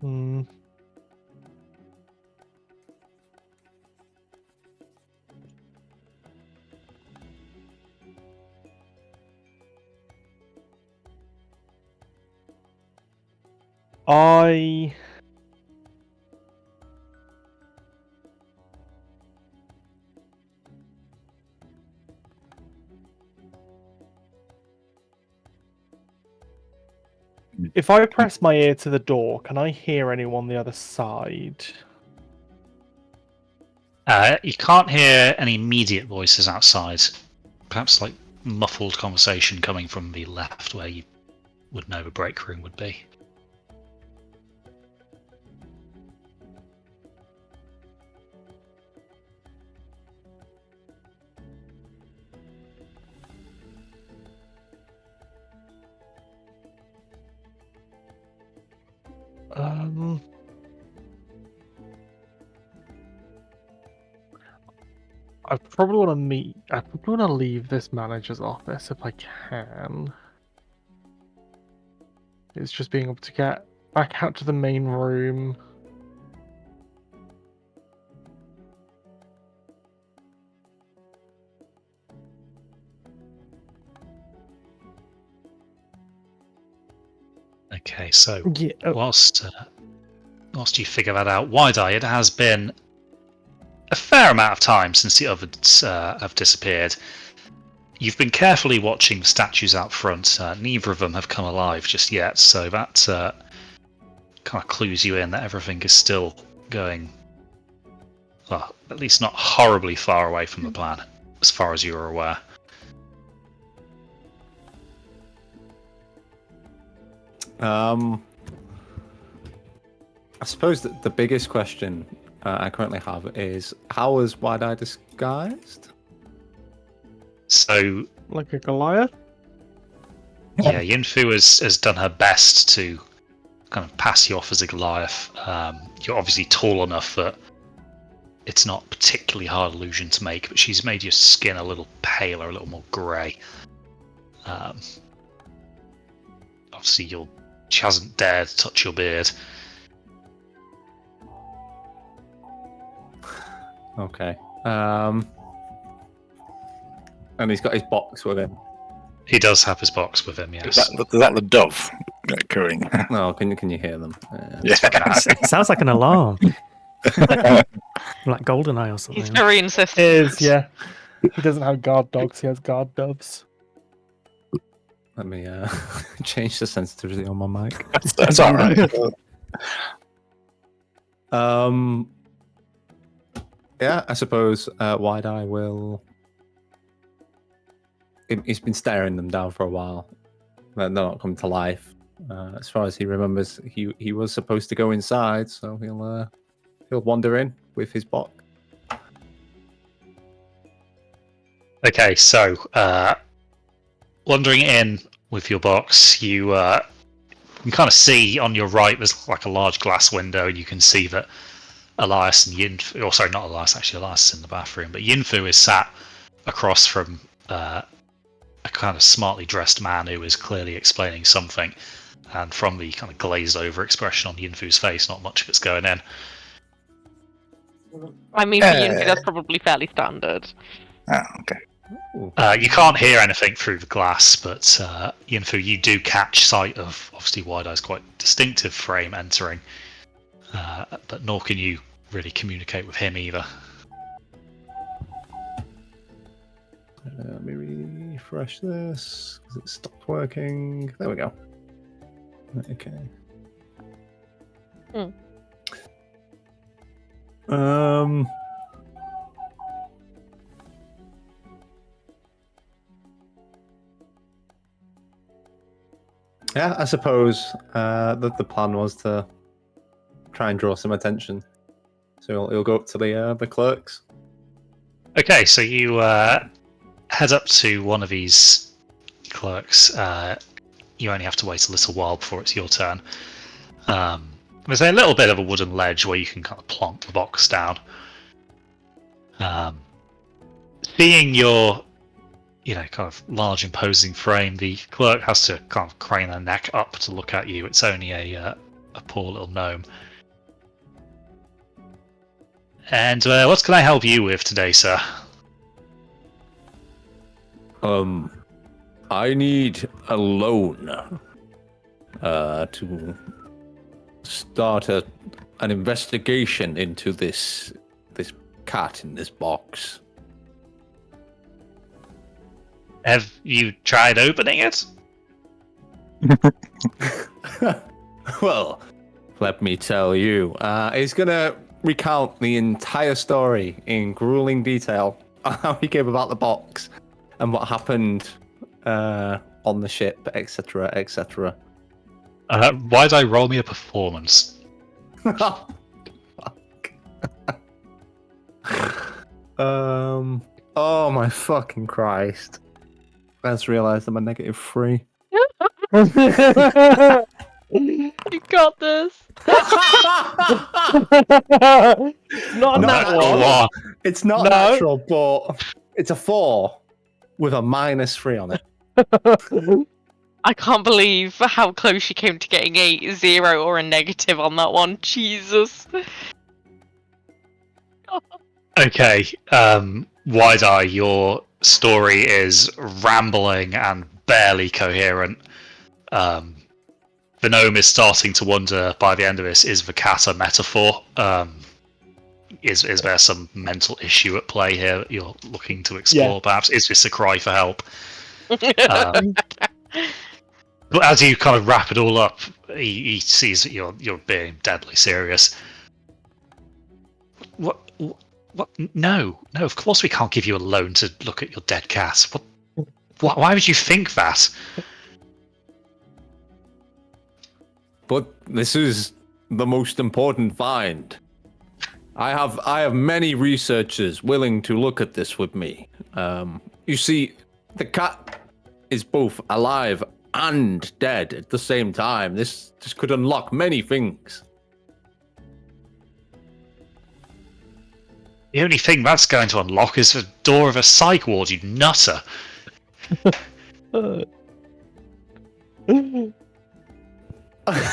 hmm. If I press my ear to the door, can I hear anyone on the other side? You can't hear any immediate voices outside. Perhaps like muffled conversation coming from the left, where you would know the break room would be. I probably want to meet. I probably want to leave this manager's office if I can. It's just being able to get back out to the main room. Okay, so Yeah. whilst you figure that out, Wide-Eye, it has been a fair amount of time since the others have disappeared. You've been carefully watching the statues out front. Neither of them have come alive just yet, so that kind of clues you in that everything is still going, well, at least not horribly far away from the plan, as far as you're aware. I suppose that the biggest question I currently have is, how is Wide-Eye disguised? So, Like a Goliath? yeah, Yinfu has done her best to kind of pass you off as a Goliath. You're obviously tall enough that it's not a particularly hard illusion to make, but she's made your skin a little paler, a little more grey. Obviously, she hasn't dared to touch your beard. Okay. And he's got his box with him. He does have his box with him, yes. Is that the dove cooing? No, can you hear them? Yeah. It sounds like an alarm. Like GoldenEye or He's something. very insistent. Is, yeah. He doesn't have guard dogs, he has guard doves. Let me change the sensitivity on my mic. That's all right. Yeah, I suppose Wide-Eye will. He's been staring them down for a while. They're not coming to life. As far as he remembers, he was supposed to go inside, so he'll wander in with his box. Okay, so wandering in with your box, you can kind of see on your right there's like a large glass window, and you can see that Elias and Yinfu, or sorry, not Elias, actually Elias is in the bathroom, but Yinfu is sat across from a kind of smartly dressed man who is clearly explaining something, and from the kind of glazed over expression on Yinfu's face, not much of it's going in. I mean, for Yinfu, that's probably fairly standard. Oh, okay. You can't hear anything through the glass, but Yinfu, you do catch sight of obviously Wide-Eye's quite distinctive frame entering, but nor can you really communicate with him either. Let me refresh. refresh this because it stopped working. There we go. Okay. Yeah, I suppose the plan was to try and draw some attention. So he'll go up to the clerks. Okay, so you head up to one of these clerks. You only have to wait a little while before it's your turn. There's a little bit of a wooden ledge where you can kind of plonk the box down. Seeing your, kind of large, imposing frame, the clerk has to kind of crane her neck up to look at you. It's only a poor little gnome. And what can I help you with today, sir? I need a loan to start an investigation into this cat in this box. Have you tried opening it? Well, let me tell you. He's gonna recount the entire story in grueling detail on how he came about the box and what happened on the ship, etc., etc. Why'd I roll me a performance? Fuck. Oh my fucking Christ. I just realised I'm a -3. You got this. Not a nat one. Wow. It's not No. natural, but it's a 4 with a -3 on it. I can't believe how close she came to getting a 0 or a negative on that one. Jesus. Okay, Wide-Eye, your story is rambling and barely coherent. The gnome is starting to wonder by the end of this, is the cat a metaphor? Is there some mental issue at play here that you're looking to explore, perhaps? Is this a cry for help? But as you kind of wrap it all up, he sees that you're being deadly serious. What? No, of course we can't give you a loan to look at your dead cat. Why would you think that? But this is the most important find. I have many researchers willing to look at this with me. You see, the cat is both alive and dead at the same time. This could unlock many things. The only thing that's going to unlock is the door of a psych ward, you nutter.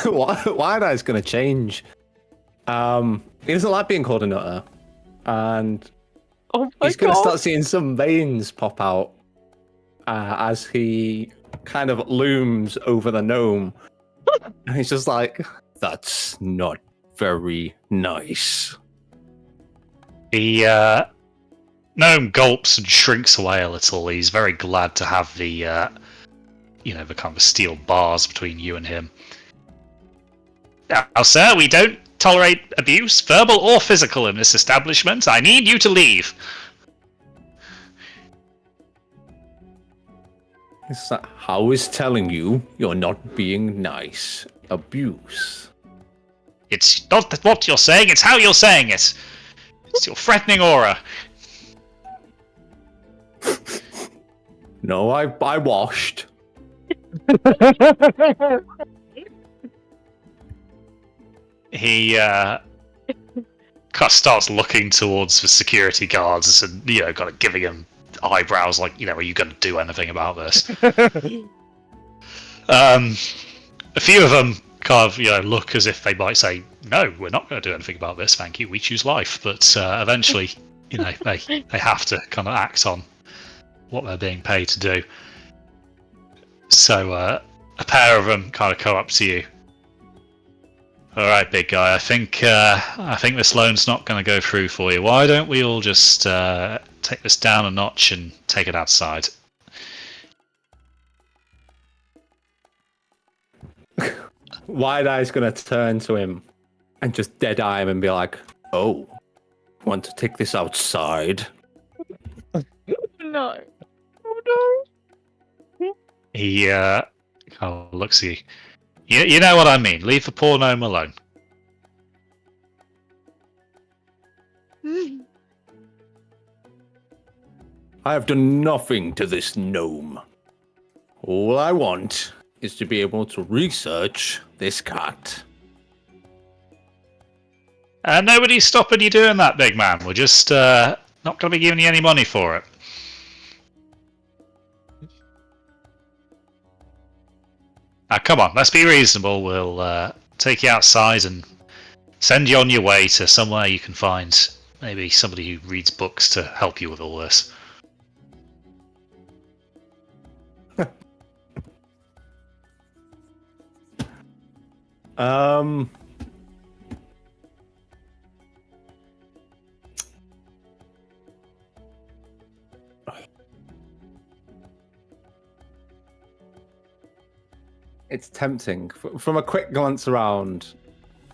Why is going to change? He doesn't like being called a nutter, and he's going to start seeing some veins pop out as he kind of looms over the gnome. And he's just like, "That's not very nice." The gnome gulps and shrinks away a little. He's very glad to have the the kind of steel bars between you and him. Now, sir, we don't tolerate abuse, verbal or physical, in this establishment. I need you to leave. It's like, how is telling you you're not being nice? Abuse. It's not what you're saying, it's how you're saying it. It's your threatening aura. No, I washed. He kind of starts looking towards the security guards and, kind of giving them eyebrows like, are you going to do anything about this? A few of them kind of, look as if they might say, no, we're not going to do anything about this, thank you, we choose life. But eventually, they have to kind of act on what they're being paid to do. So a pair of them kind of come up to you. All right, big guy, I think this loan's not going to go through for you. Why don't we all just take this down a notch and take it outside? Wide Eye's gonna turn to him and just dead eye him and be like, "Oh, want to take this outside?" No. Oh He kind of looks at you. You know what I mean. Leave the poor gnome alone. I have done nothing to this gnome. All I want is to be able to research this cat. Nobody's stopping you doing that, big man. We're just not going to be giving you any money for it. Come on, let's be reasonable. We'll take you outside and send you on your way to somewhere you can find maybe somebody who reads books to help you with all this. It's tempting. From a quick glance around,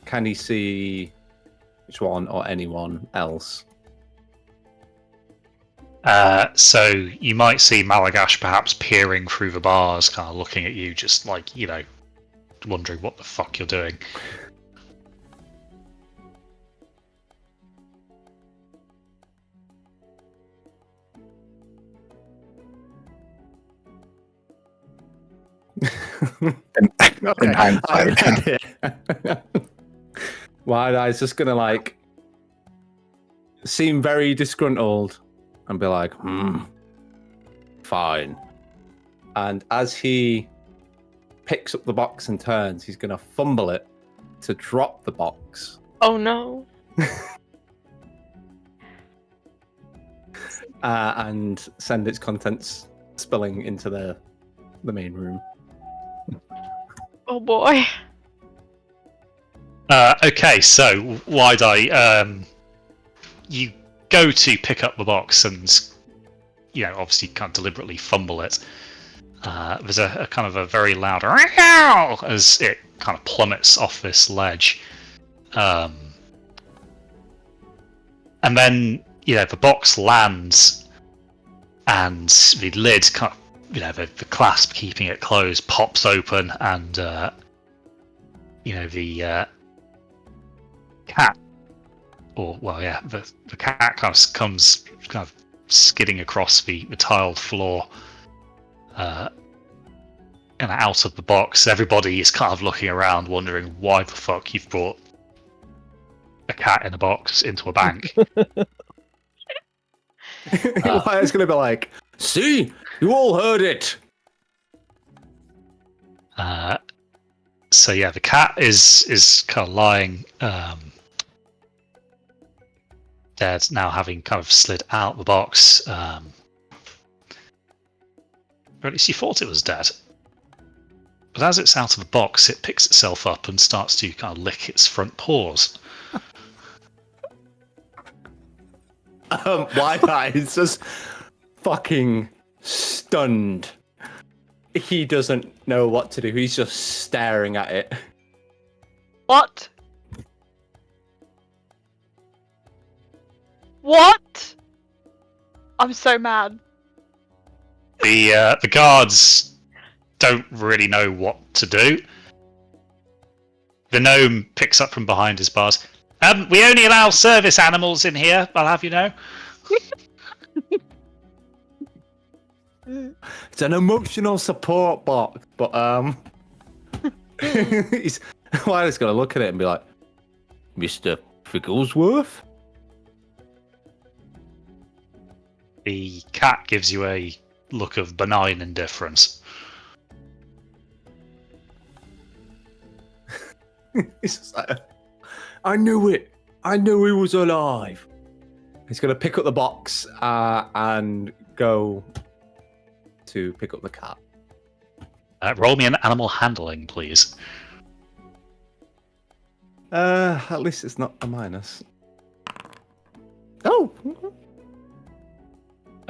can he see which one or anyone else? So you might see Malagash perhaps peering through the bars, kind of looking at you, just like, you know, wondering what the fuck you're doing. In hindsight. Wide Eye's just gonna like seem very disgruntled and be like, fine. And as he picks up the box and turns, he's gonna fumble it to drop the box. Oh no. And send its contents spilling into the main room. Oh boy. Okay, so Wide Eye, you go to pick up the box and, you know, obviously can't deliberately fumble it. There's a kind of a very loud as it kind of plummets off this ledge. And then, you know, the box lands and the lid kind of, you know, the clasp keeping it closed pops open and, you know, the cat, or, well, yeah, the cat kind of comes kind of skidding across the tiled floor and out of the box. Everybody is kind of looking around wondering why the fuck you've brought a cat in a box into a bank. Wyatt's gonna be like, see, you all heard it. So yeah, the cat is kind of lying dead now, having kind of slid out the box. Or at least you thought it was dead. But as it's out of the box, it picks itself up and starts to kind of lick its front paws. Wide Eye is just fucking stunned. He doesn't know what to do. He's just staring at it. What? What? I'm so mad. The guards don't really know what to do. The gnome picks up from behind his bars. We only allow service animals in here, I'll have you know. It's an emotional support box, but Wiley's gonna look at it and be like, Mr. Figglesworth? The cat gives you a look of benign indifference. He's just like, I knew it. I knew he was alive. He's gonna pick up the box and go to pick up the cat. Roll me an animal handling, please. At least it's not a minus. Oh.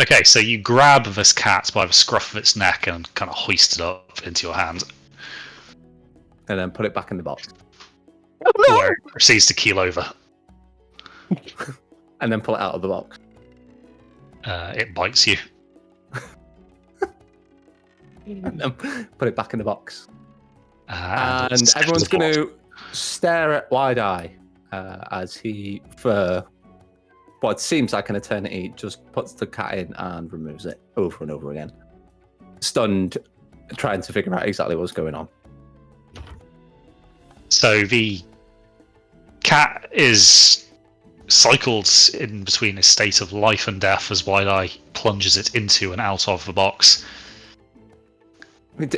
Okay, so you grab this cat by the scruff of its neck and kind of hoist it up into your hand. and then put it back in the box. Oh no! Where it proceeds to keel over. And then pull it out of the box. It bites you. And then put it back in the box. And And it's everyone's the going to stare at Wide Eye as he, for what seems like an eternity, just puts the cat in and removes it over and over again. Stunned, trying to figure out exactly what's going on. So the cat is cycled in between a state of life and death as Wide Eye plunges it into and out of the box.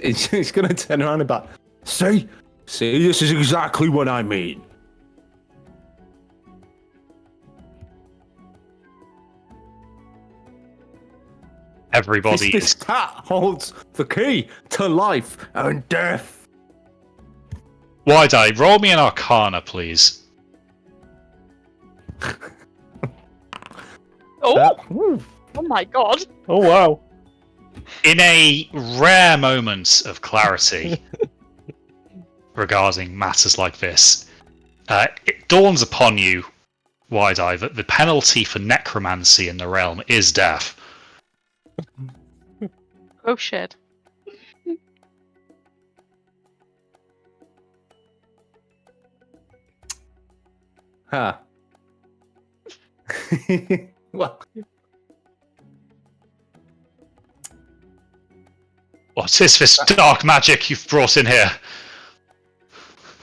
He's going to turn around and back. See, this is exactly what I mean. Everybody This cat holds the key to life and death. Wide Eye, roll me an Arcana, please. Oh! Ooh. Oh my god! Oh wow. In a rare moment of clarity regarding matters like this, it dawns upon you, Wide Eye, that the penalty for necromancy in the realm is death. Oh shit. Huh. Well, What is this dark magic you've brought in here?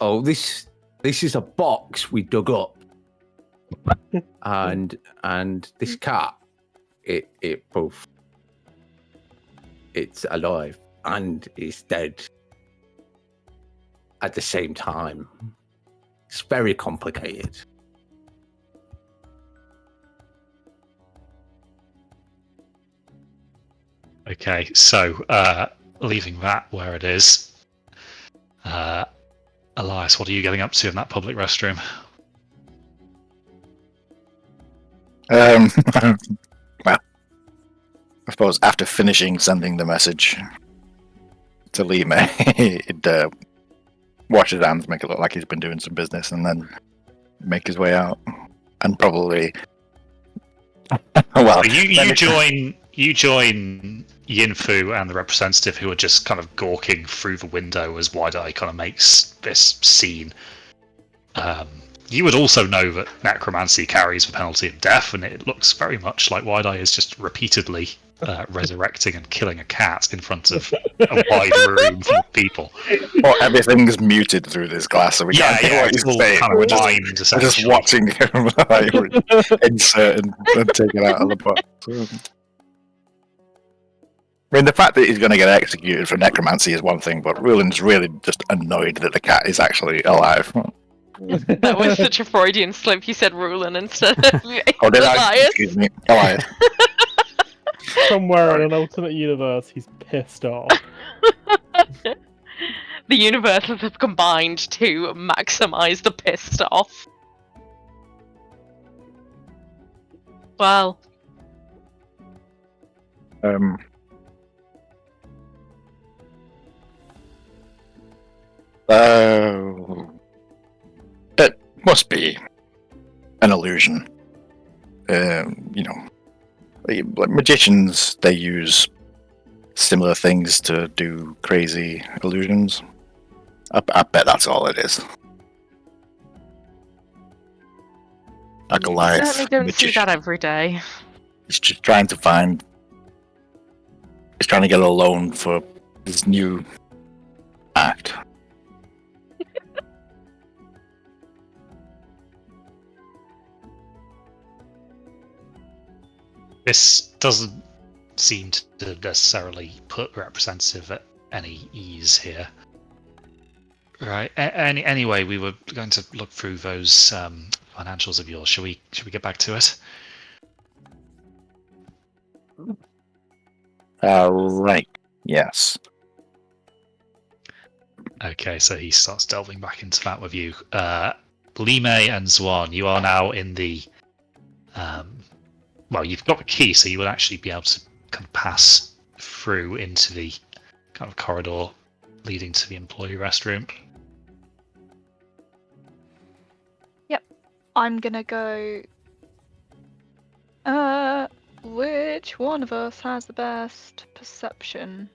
oh, this is a box we dug up, and this cat, it both, it's alive and it's dead at the same time. It's very complicated. Okay, so leaving that where it is, Elias, what are you getting up to in that public restroom? Well, I suppose after finishing sending the message to Lima, he'd wash his hands, make it look like he's been doing some business, and then make his way out. And probably, well, So you join Yinfu and the representative who are just kind of gawking through the window as Wide Eye kind of makes this scene. You would also know that necromancy carries the penalty of death, and it looks very much like Wide Eye is just repeatedly resurrecting and killing a cat in front of a wide room full of people. Well, everything's muted through this glass, so we can't hear what it's he's all saying. kind of We're mimed, just essentially. watching him like, insert and take it out of the box. I mean, the fact that he's going to get executed for necromancy is one thing, but Rulin's really just annoyed that the cat is actually alive. That was such a Freudian slip. You said Rulin instead of Oh, did I? Elias. Excuse me. Elias. Somewhere in an alternate universe, he's pissed off. The universes have combined to maximize the pissed off. Well, That must be an illusion. You know, like magicians, they use similar things to do crazy illusions. I bet that's all it is. Like a life. certainly don't see magician. that every day. He's just trying to find. He's trying to get a loan for his new act. This doesn't seem to necessarily put representative at any ease here. Right. Anyway, we were going to look through those financials of yours. Should we get back to it? Right. Yes. Okay, so he starts delving back into that with you. Lime and Zwan, you are now in the. Well, you've got the key, so you would actually be able to kind of pass through into the kind of corridor leading to the employee restroom. I'm gonna go. Which one of us has the best perception?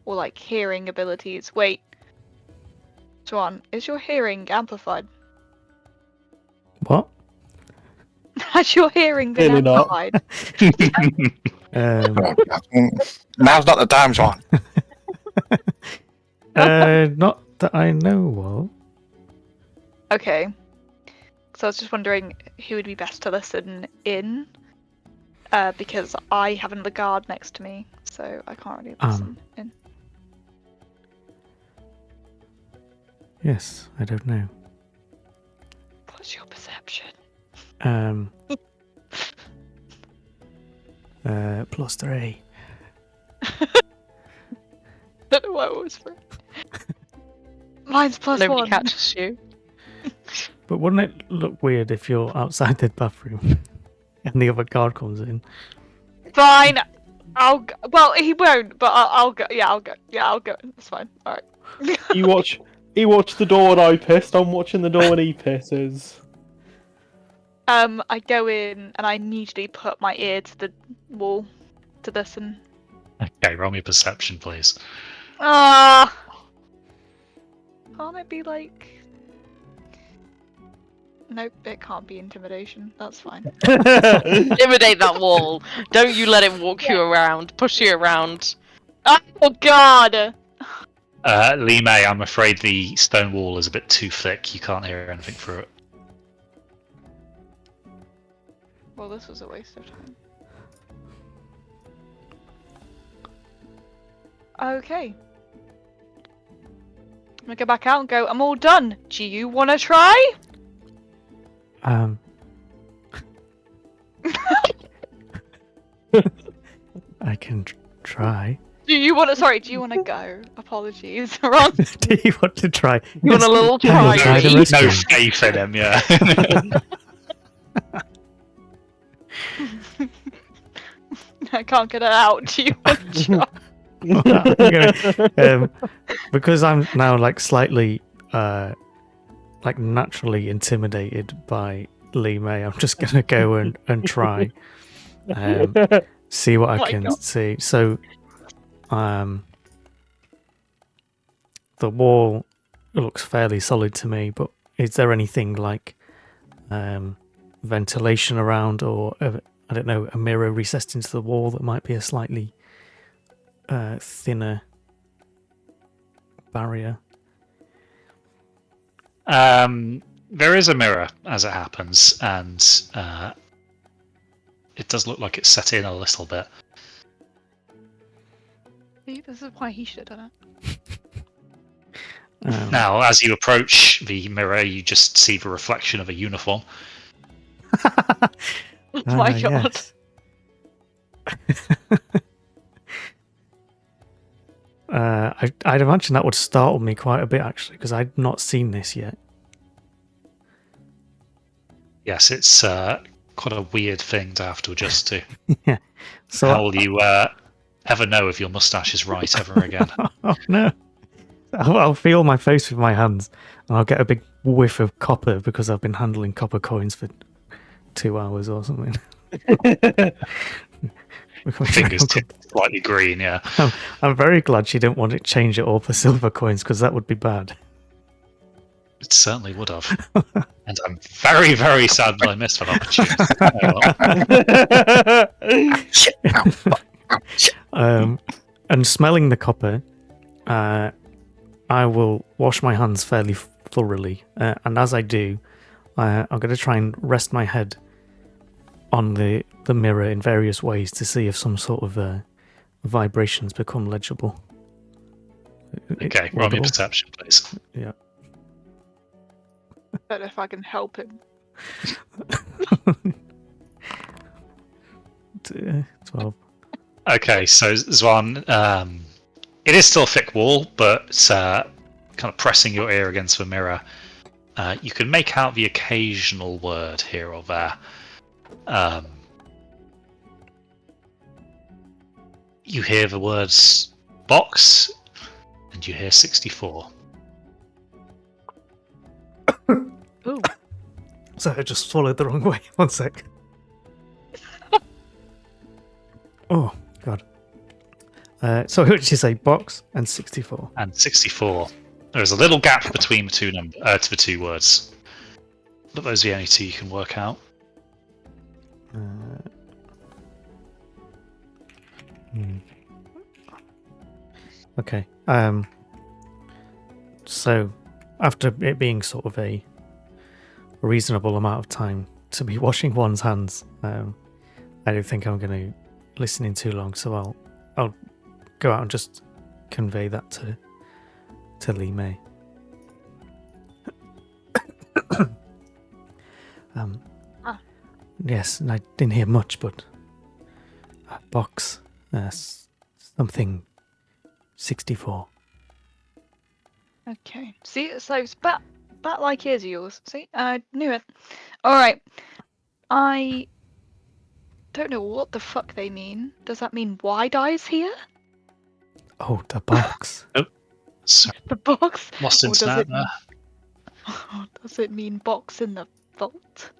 Or like hearing abilities? Wait. Swan, is your hearing amplified? What? Has your hearing been Clearly not. amplified? Oh, now's not the time, Swan. Not that I know Okay. So I was just wondering who would be best to listen in. Because I have another guard next to me, so I can't really listen in. of. Yes, I don't know. What's your perception? +3. Don't know what it was for. Mine's +1. Nobody catches you. But wouldn't it look weird if you're outside the bathroom and the other guard comes in? Fine. I'll go. Well, he won't, but I'll go. Yeah, I'll go. Yeah, I'll go. That's fine. All right. He watched the door when I pissed. I'm watching the door when he pisses. I go in and I immediately put my ear to the wall to listen. Okay, roll me a perception, please. Ah. Can't it be like? Nope, it can't be intimidation. That's fine. Intimidate that wall. Don't you let it walk you around, push you around. Oh God! Lee May, I'm afraid the stone wall is a bit too thick. You can't hear anything through it. Well, this was a waste of time. Okay. I'm gonna go back out and go, I'm all done. Do you wanna try? I can try. Do you wanna go? Apologies. Wrong. Do you want to try? You want a little try? Try the No rescue. faith in him, yeah. I can't get it out. Do you want to try? Because I'm now like slightly like naturally intimidated by Lee May, I'm just gonna go and try see what I can see. So the wall looks fairly solid to me, but is there anything like ventilation around, or I don't know, a mirror recessed into the wall that might be a slightly thinner barrier? There is a mirror, as it happens, and it does look like it's set in a little bit. See, this is why he should have done Now, as you approach the mirror, you just see the reflection of a uniform. it. Oh my God. Yes. I'd imagine that would startle me quite a bit, actually, because I'd not seen this yet. Yes, it's quite a weird thing to have to adjust to. Yeah. So How will you ever know if your mustache is right ever again? oh no! I'll feel my face with my hands, and I'll get a big whiff of copper because I've been handling copper coins for 2 hours or something. Fingers tipped slightly green, yeah. I'm very glad she didn't want to change it all for silver coins, because that would be bad. It certainly would have. And I'm very, very sad that I missed that opportunity. And smelling the copper, I will wash my hands fairly thoroughly, and as I do, I'm going to try and rest my head on the mirror in various ways to see if some sort of vibrations become legible. Okay, roll me a perception, please. Yeah. Don't know if I can help him. 12. Okay, so Zwan, it is still a thick wall, but kind of pressing your ear against the mirror, you can make out the occasional word here or there. You hear the words box, and you hear 64. Ooh. So I just swallowed the wrong way. 1 sec. Oh, God. So what did you say? Box and 64. And 64. There's a little gap between the two words. But those are the only two you can work out. Okay. So, after it being sort of a reasonable amount of time to be washing one's hands, I don't think I'm going to listen in too long. So I'll go out and just convey that to Lee May. Yes, and I didn't hear much, but box something 64. Okay. See, so it's bat-like ears of yours. See, I knew it. All right. I don't know what the fuck they mean. Does that mean wide eyes here? Oh, the box. So, The box? lost Or does internet it there. Does it mean box in the vault?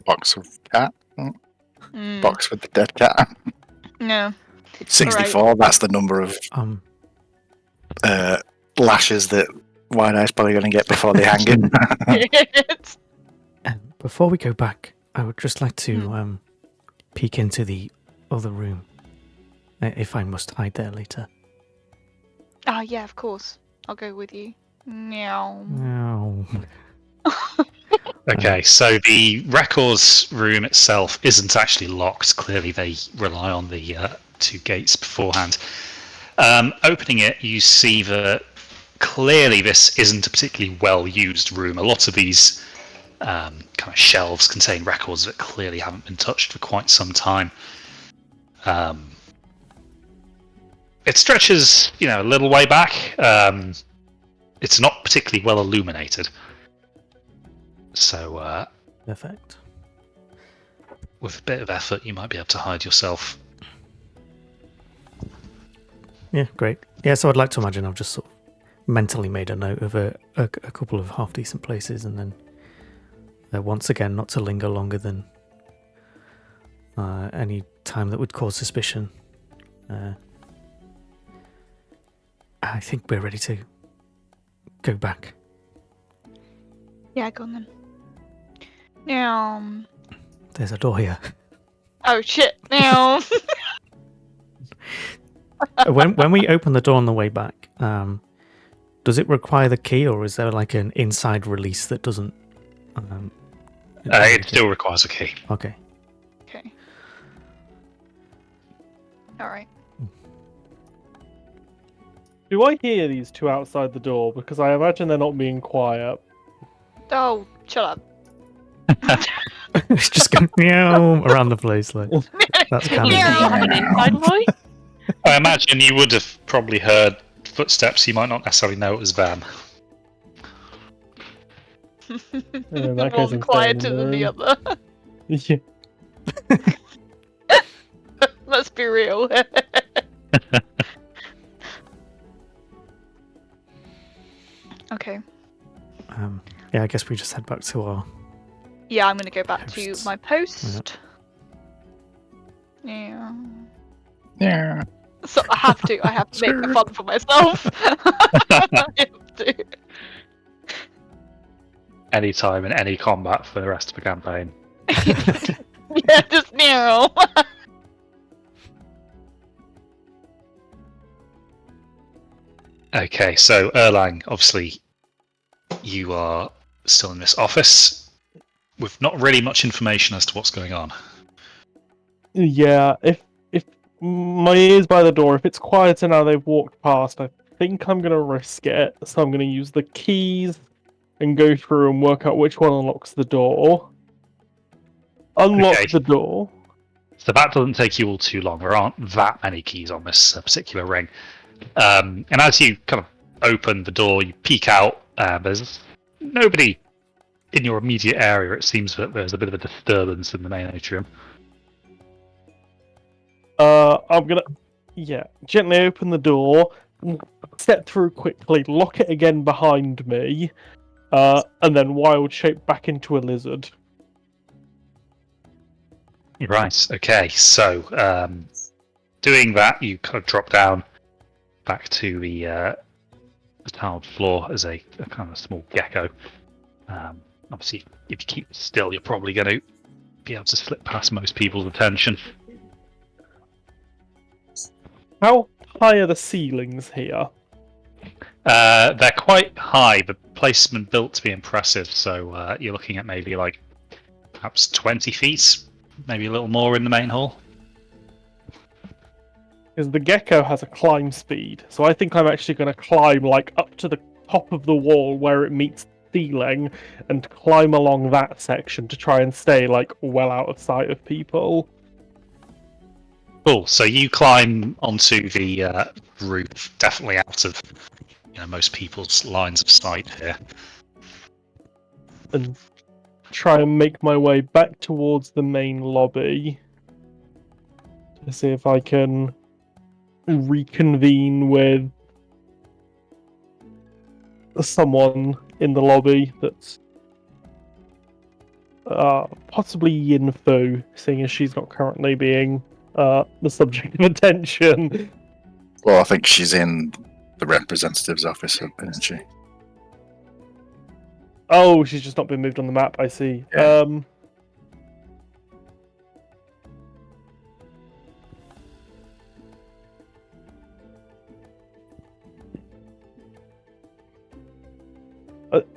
Box of cat. Mm, Box with the dead cat. no. 64. That's the number of lashes that Wide Eye's probably going to get before they hang him. Before we go back, I would just like to peek into the other room, if I must hide there later. Ah, yeah, of course. I'll go with you. Meow. No. Okay, so the records room itself isn't actually locked. Clearly, they rely on the two gates beforehand. Opening it, you see that clearly this isn't a particularly well-used room. A lot of these kind of shelves contain records that clearly haven't been touched for quite some time. It stretches, a little way back. It's not particularly well illuminated. So, Perfect. with a bit of effort, you might be able to hide yourself. Yeah, great. Yeah, so I'd like to imagine I've just sort of mentally made a note of a couple of half-decent places, and then once again, not to linger longer than any time that would cause suspicion. I think we're ready to go back. Yeah, go on then. Meow. There's a door here. Oh shit. Meow. when we open the door on the way back, does it require the key, or is there like an inside release that doesn't? It still requires a key. Okay. Okay. All right. Do I hear these two outside the door? Because I imagine they're not being quiet. Oh, shut up. It's just going meow around the place like that's kind You of. have an inside voice? I imagine you would have probably heard footsteps. You might not necessarily know it was them. In that case, One I'm staying quieter in the than the room. other. Yeah. Let's be real. Okay. Yeah, I guess we just head back to our. Yeah, I'm gonna go back to Posts. my post. Yeah. Yeah. So I have to make it fun for myself. I have to. Anytime in any combat for the rest of the campaign. Yeah, just narrow. Okay, so Erlang, obviously, you are still in this office with not really much information as to what's going on. Yeah, if my ear's by the door, if it's quieter now they've walked past, I think I'm gonna risk it. So I'm gonna use the keys and go through and work out which one unlocks the door. Unlock Okay. the door. So that doesn't take you all too long. There aren't that many keys on this particular ring. And as you kind of open the door, you peek out. There's nobody in your immediate area. It seems that there's a bit of a disturbance in the main atrium. I'm gonna, gently open the door, step through quickly, lock it again behind me, and then wild shape back into a lizard. Right. Okay. So, doing that, you kind of drop down back to the tiled floor as a kind of small gecko. Obviously, if you keep still, you're probably going to be able to slip past most people's attention. How high are the ceilings here? They're quite high. The placement built to be impressive, so you're looking at maybe like perhaps 20 feet, maybe a little more in the main hall. Because the gecko has a climb speed, so I think I'm actually going to climb like up to the top of the wall where it meets the ceiling and climb along that section to try and stay like well out of sight of people. Cool. So you climb onto the roof, definitely out of most people's lines of sight here. And try and make my way back towards the main lobby to see if I can reconvene with someone in the lobby that's possibly Yin Fu, seeing as she's not currently being the subject of attention. Well, I think she's in the representative's office, isn't she? Oh, she's just not been moved on the map, I see. Yeah.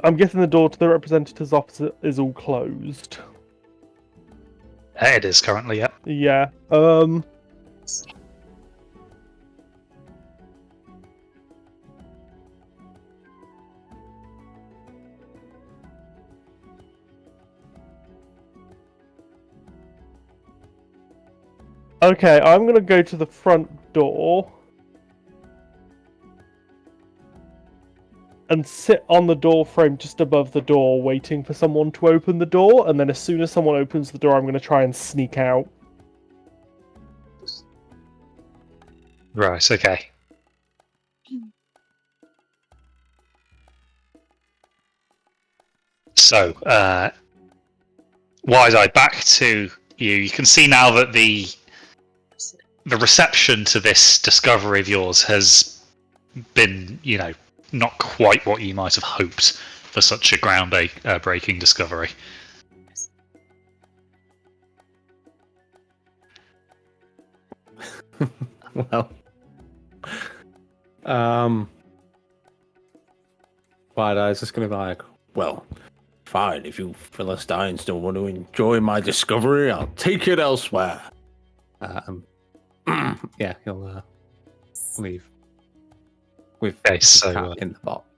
I'm guessing the door to the representative's office is all closed. It is currently, yeah. Yeah. Okay, I'm gonna go to the front door and sit on the door frame just above the door, waiting for someone to open the door, and then as soon as someone opens the door, I'm gonna try and sneak out. Right, okay. So, Wide-Eye, back to you. You can see now that the reception to this discovery of yours has been, not quite what you might have hoped for such a ground-breaking discovery. Well, Wide-Eye's just gonna be like, well, fine, if you Philistines don't want to enjoy my discovery, I'll take it elsewhere. Yeah, he'll leave with the cat in the box.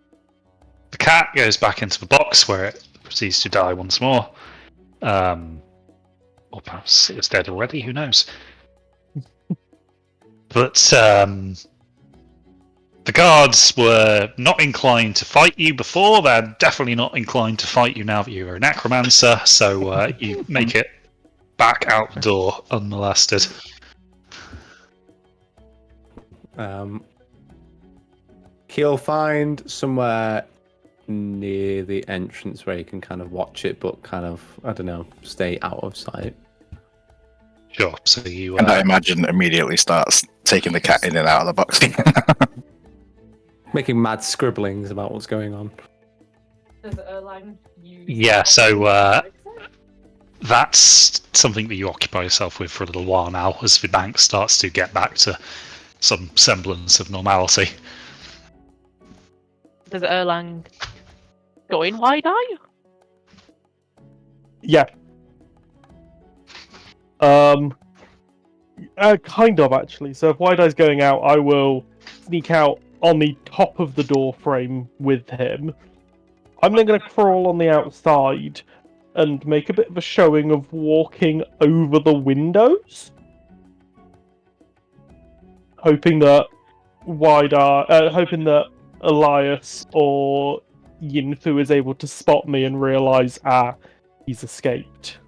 The cat goes back into the box where it proceeds to die once more. Or perhaps it's dead already, who knows? But the guards were not inclined to fight you before. They're definitely not inclined to fight you now that you're a necromancer. So you make it back out the door unmolested. He'll find somewhere near the entrance where he can kind of watch it, but kind of, I don't know, stay out of sight. Sure. So you. And I imagine immediately starts taking the cat in and out of the box. Making mad scribblings about what's going on. Yeah, so that's something that you occupy yourself with for a little while now as the bank starts to get back to some semblance of normality. Does Erlang join Wide-Eye? Yeah. Kind of, actually. So if Wide-Eye's going out, I will sneak out on the top of the door frame with him. I'm then going to crawl on the outside and make a bit of a showing of walking over the windows, hoping that Elias or Yinfu is able to spot me and realise, he's escaped.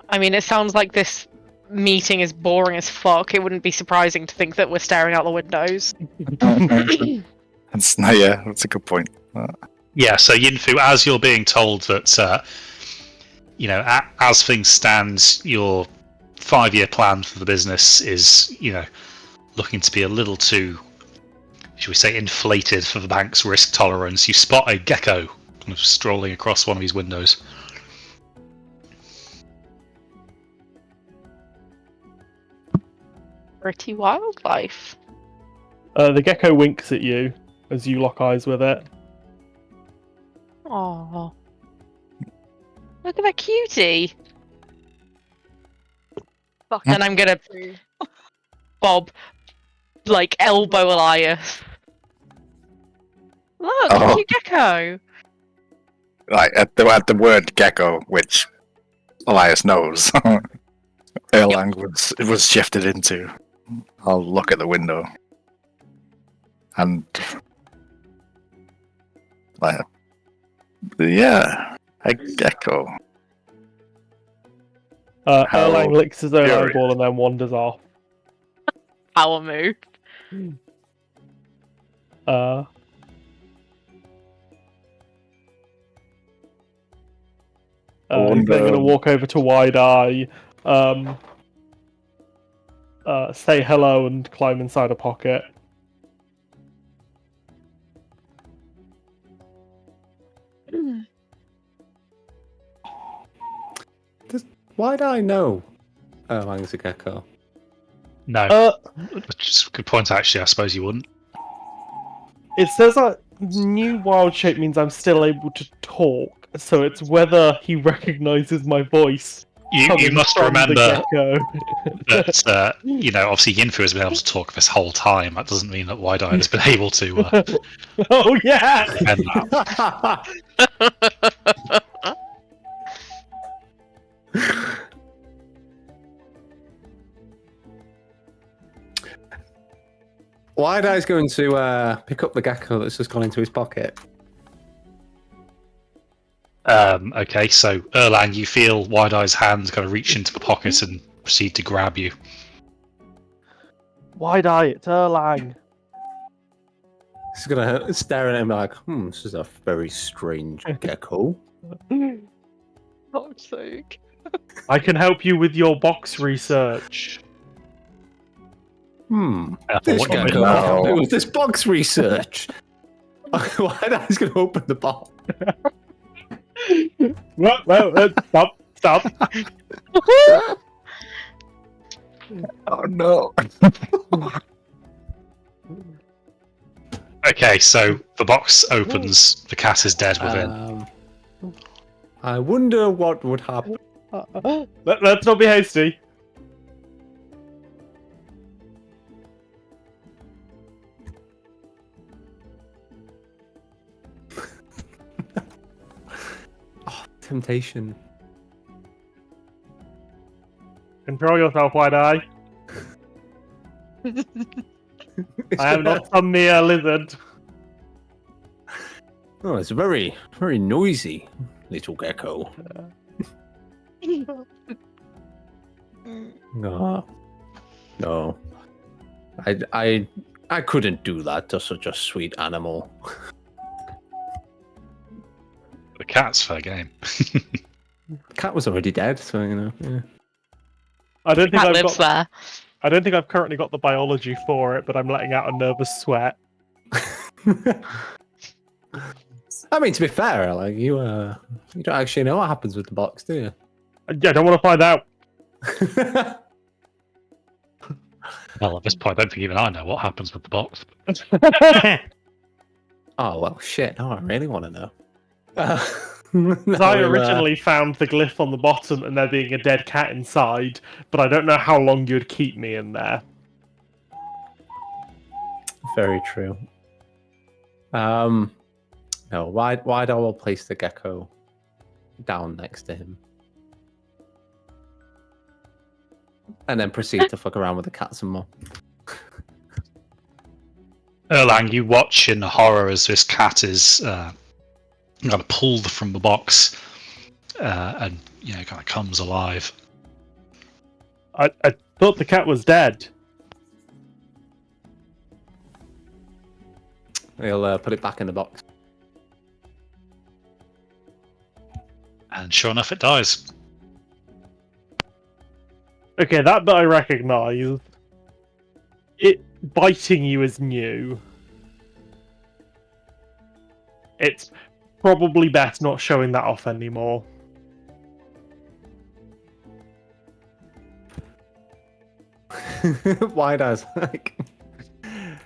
I mean, it sounds like this meeting is boring as fuck. It wouldn't be surprising to think that we're staring out the windows. Yeah, that's a good point. Yeah, so Yinfu, as you're being told that as things stand, your 5-year plan for the business is, looking to be a little too, should we say, inflated for the bank's risk tolerance. You spot a gecko kind of strolling across one of these windows. Pretty wildlife. The gecko winks at you as you lock eyes with it. Oh, look at that cutie. Fuck. And I'm gonna bob, like, elbow Elias. Look, Oh. cute gecko. Like at the word gecko, which Elias knows, Erlang was shifted into. I'll look at the window, and like, yeah, a gecko. How Erlang licks his own furious. eyeball and then wanders off. Power move. He's then going to walk over to Wide Eye, say hello, and climb inside a pocket. Why'd I know Erlang's a gecko? No. Which is a good point, actually. I suppose you wouldn't. It says that new wild shape means I'm still able to talk, so it's whether he recognizes my voice. You must from remember the gecko. that, obviously Yinfu has been able to talk this whole time. That doesn't mean that Wide Eye has been able to Oh yeah! defend that. Wide Eye's going to pick up the gecko that's just gone into his pocket. Okay, so Erlang, you feel Wide Eye's hand kind of reach into the pocket and proceed to grab you. Wide Eye, it's Erlang. He's gonna stare at him like, this is a very strange gecko. Fuck's sake. I can help you with your box research. This What you gecko mean? can do with this box research. Wide Eye's gonna open the box. Well, stop. Oh no! Okay, so the box opens. The cat is dead within. I wonder what would happen. Let's not be hasty. Temptation. Control yourself, Wide Eye. I am not some mere lizard. Oh, it's a very, very noisy little gecko. No. I couldn't do that to such a sweet animal. The cat's fair game. Cat was already dead, so yeah. I don't think Cat I've lives got. there. I don't think I've currently got the biology for it, but I'm letting out a nervous sweat. I mean, to be fair, like you don't actually know what happens with the box, do you? Yeah, I don't want to find out. Well, at this point, I don't think even I know what happens with the box. Oh well, shit. Now I really want to know. Because I originally found the glyph on the bottom and there being a dead cat inside, but I don't know how long you'd keep me in there. Very true. No, why I will place the gecko down next to him. And then proceed to fuck around with the cat some more. Erlang, you watch in horror as this cat is kind of pulled from the box and kind of comes alive. I thought the cat was dead. He'll put it back in the box. And sure enough, it dies. Okay, that bit I recognise. It biting you is new. It's probably best not showing that off anymore. Wide eyes, like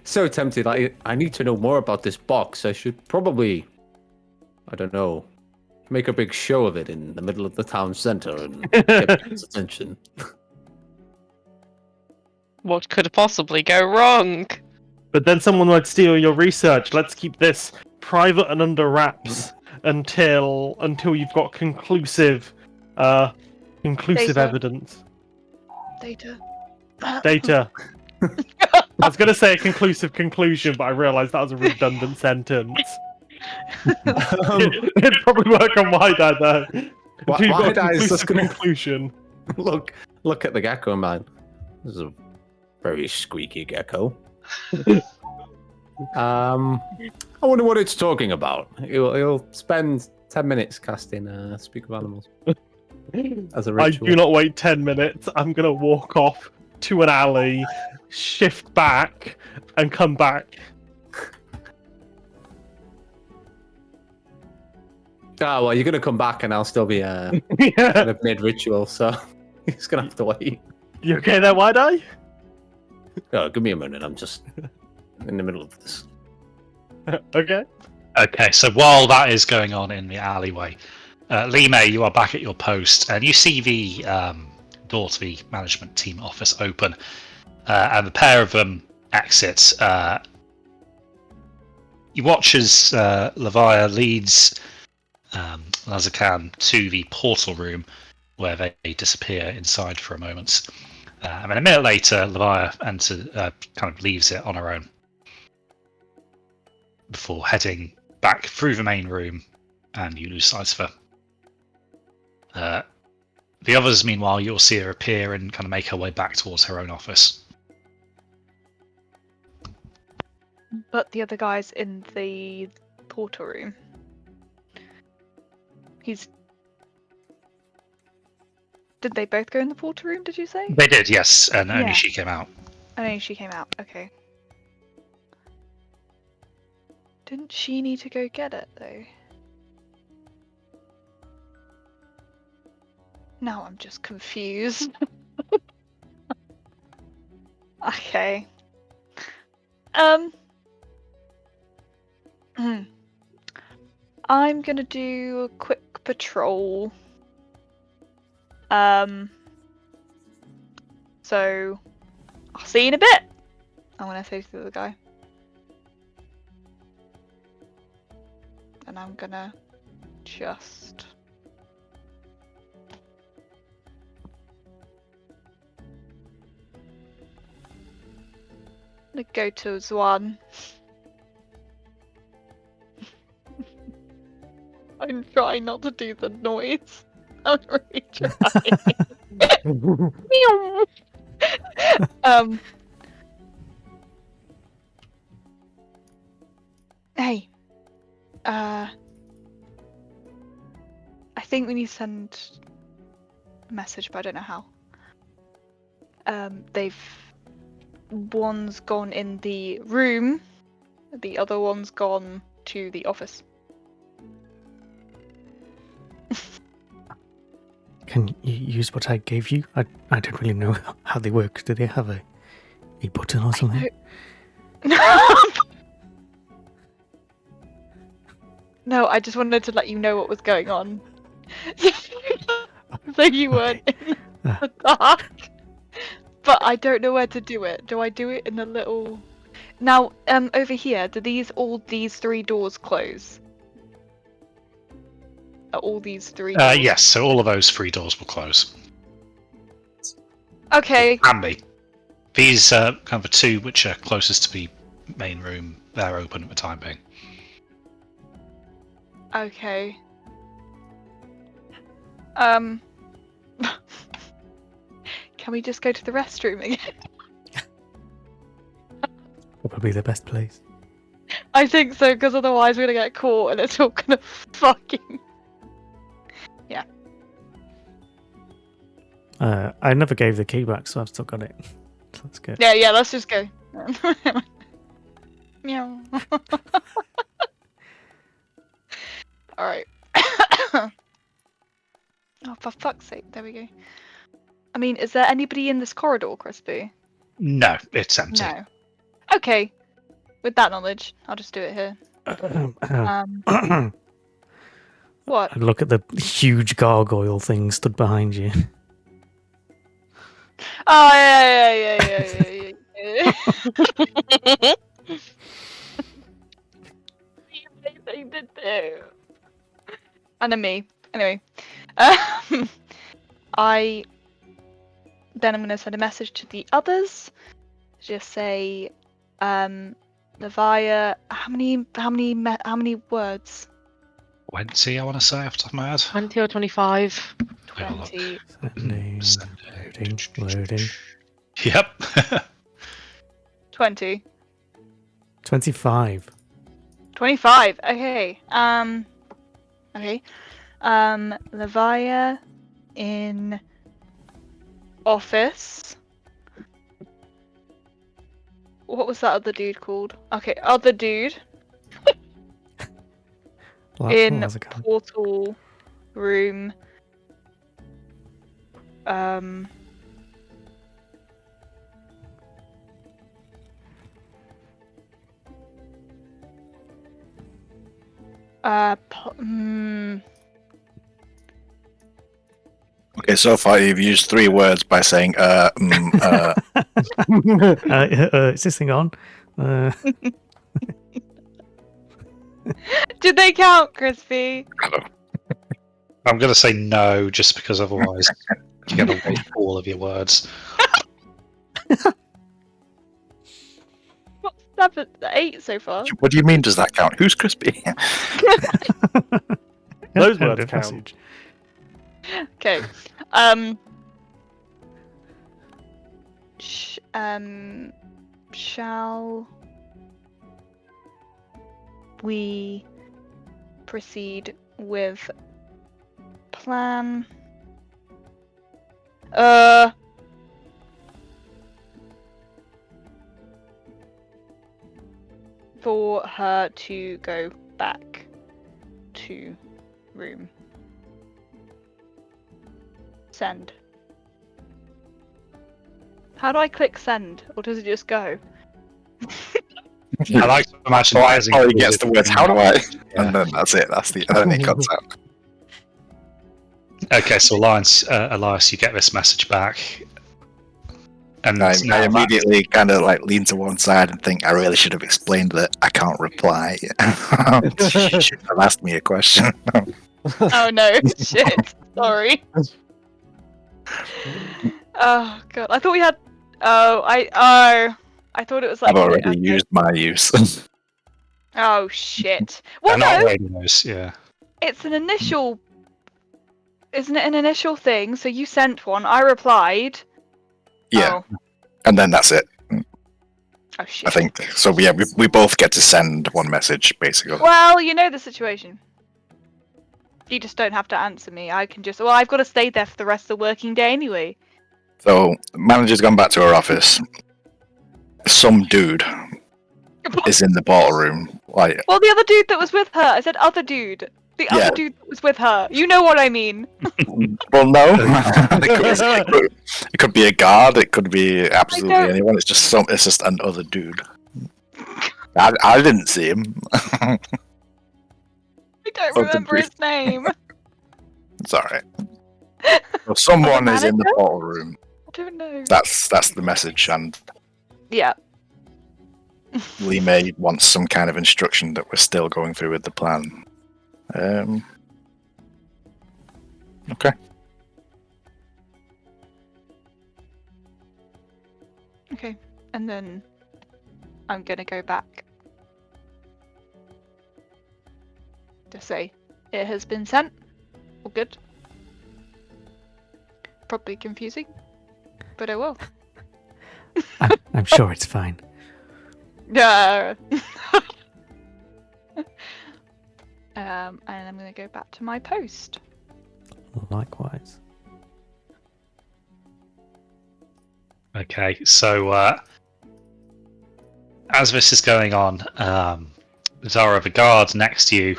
so tempted. I need to know more about this box. I should probably, I don't know, make a big show of it in the middle of the town center and get people's attention. What could possibly go wrong? But then someone might steal your research. Let's keep this private and under wraps until you've got conclusive Data. evidence. Data. Data. I was going to say a conclusive conclusion, but I realised that was a redundant sentence. It'd probably work on Wide-Eye, though. Until you've got a Wide-Eye is just conclusive gonna- conclusion. Look at the gecko, man. This is a very squeaky gecko. I wonder what it's talking about. He'll spend 10 minutes casting Speak of Animals as a I ritual. do not wait 10 minutes. I'm going to walk off to an alley, shift back, and come back. Ah, well, you're going to come back and I'll still be Yeah. kind of mid-ritual, so he's going to have to wait. You okay there, Wide-Eye? Oh, give me a minute. I'm just in the middle of this. Okay. Okay, so while that is going on in the alleyway, Lime, you are back at your post, and you see the door to the management team office open, and the pair of them exit. You watch as Levia leads Lazakan to the portal room, where they disappear inside for a moment. And then a minute later, Levia kind of leaves it on her own before heading back through the main room, and you lose sight of her. The others, meanwhile, you'll see her appear and kind of make her way back towards her own office. But the other guy's in the portal room. Did they both go in the portal room, did you say? They did, yes, and only Yeah. she came out. Only she came out, okay. Didn't she need to go get it, though? Now I'm just confused. Okay. I'm gonna do a quick patrol. So I'll see you in a bit. I'm gonna say to the other guy. And I'm gonna just go to Zwan. I'm trying not to do the noise. I'm really trying. Hey. I think we need to send a message, but I don't know how. One's gone in the room, the other one's gone to the office. Can you use what I gave you? I don't really know how they work. Do they have a button or something? No, I just wanted to let you know what was going on. So you weren't in the dark. But I don't know where to do it. Do I do it in the little... Now, over here, do these three doors close? Are all these three doors? Yes, so all of those three doors will close. Okay. Can be. These kind of the two which are closest to the main room, they're open at the time being. Okay. Can we just go to the restroom again? Probably the best place. I think so, because otherwise we're gonna get caught and it's all gonna fucking... Yeah. I never gave the key back, so I've still got it. So that's good. Yeah, let's just go. Meow. Alright. Oh, for fuck's sake, there we go. I mean, is there anybody in this corridor, Crispy? No, it's empty. No. Okay. With that knowledge, I'll just do it here. What? I look at the huge gargoyle thing stood behind you. Oh, yeah. They did do. And then me. Anyway. I'm going to send a message to the others. Just say, Levia, how many words? 20, I want to say, off the top of my head. 20 or 25. 20. Loading. Yep. 20. 25. 25. Okay. Okay. Levia in office. What was that other dude called? Okay, other dude in portal room. Okay, so far you've used 3 words by saying Is this thing on? Did they count, Crispy? I'm going to say no, just because otherwise you're going to waste all of your words. What, 7, 8 so far? what do you mean? Does that count? Who's Crispy? Those words count. Okay. Shall we proceed with plan? For her to go back to room. Send. How do I click send, or does it just go? I like to imagine Oh, he gets the words. How do I? Yeah. And then that's it. Then it cuts out. Okay, so Elias, you get this message back. And I immediately kind of like lean to one side and think I really should have explained that I can't reply. You should have asked me a question. Oh no, shit. Sorry. Oh god, I thought we had. I thought it was like. I've already used my use. Oh shit. Well, not no, radios, yeah. it's an initial. Isn't it an initial thing? So you sent one, I replied. Yeah, Oh, and then that's it. oh shit. I think so. Yeah, we both get to send one message basically. Well, you know the situation. You just don't have to answer me. I can just. Well, I've got to stay there for the rest of the working day anyway. So manager's gone back to her office. Some dude is in the portal room. Like, Well, the other dude that was with her. I said other dude. The Yeah. other dude that was with her. You know what I mean. well, no. it could be a guard. It could be absolutely don't- anyone. It's just another dude. I didn't see him. I don't Oh, remember the his name. It's alright. So someone is in the manager? portal room. I don't know. That's the message, and Yeah. Lee May wants some kind of instruction that we're still going through with the plan. Okay. Okay, and then I'm gonna go back to say it has been sent. All good. Probably confusing, but I will. I'm sure it's fine. Yeah. And I'm gonna go back to my post. Likewise. Okay, so as this is going on, Zara, the guard next to you,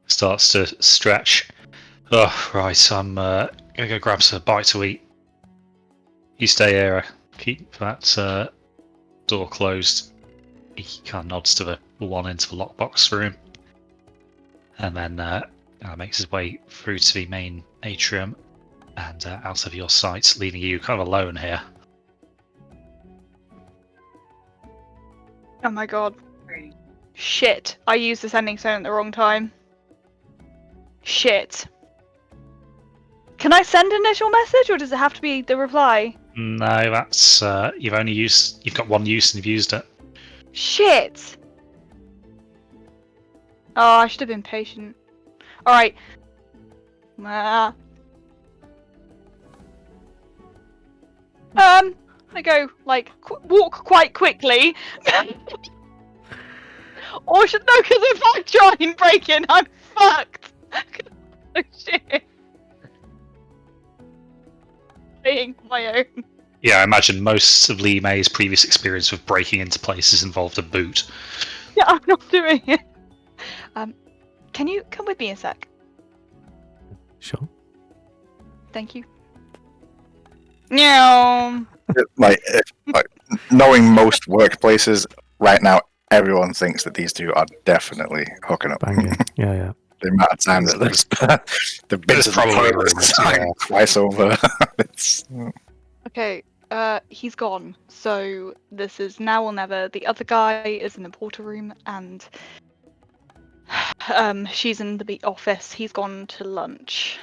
starts to stretch. Oh, right, I'm gonna go grab some bite to eat. You stay here, keep that door closed. He kind of nods to the one into the lockbox room, and then makes his way through to the main atrium and out of your sight, leaving you kind of alone here. Oh my god. Shit. I used the sending stone at the wrong time. Shit. Can I send an initial message, or does it have to be the reply? No, that's you've got one use and you've used it. Shit. Oh, I should have been patient. Alright. I go, like, walk quite quickly. Or should no, because if I try and break in, I'm fucked. Oh shit. Being my own. Yeah, I imagine most of Lee May's previous experience with breaking into places involved a boot. Yeah, I'm not doing it. Can you come with me a sec? Sure. Thank you. No. Like knowing most workplaces right now, everyone thinks that these two are definitely hooking up. Banging. Yeah. The amount of time that they've been There's to the probably toilet rumors, twice over. It's Okay, he's gone. So this is now or never. The other guy is in the porter room, and she's in the office. He's gone to lunch.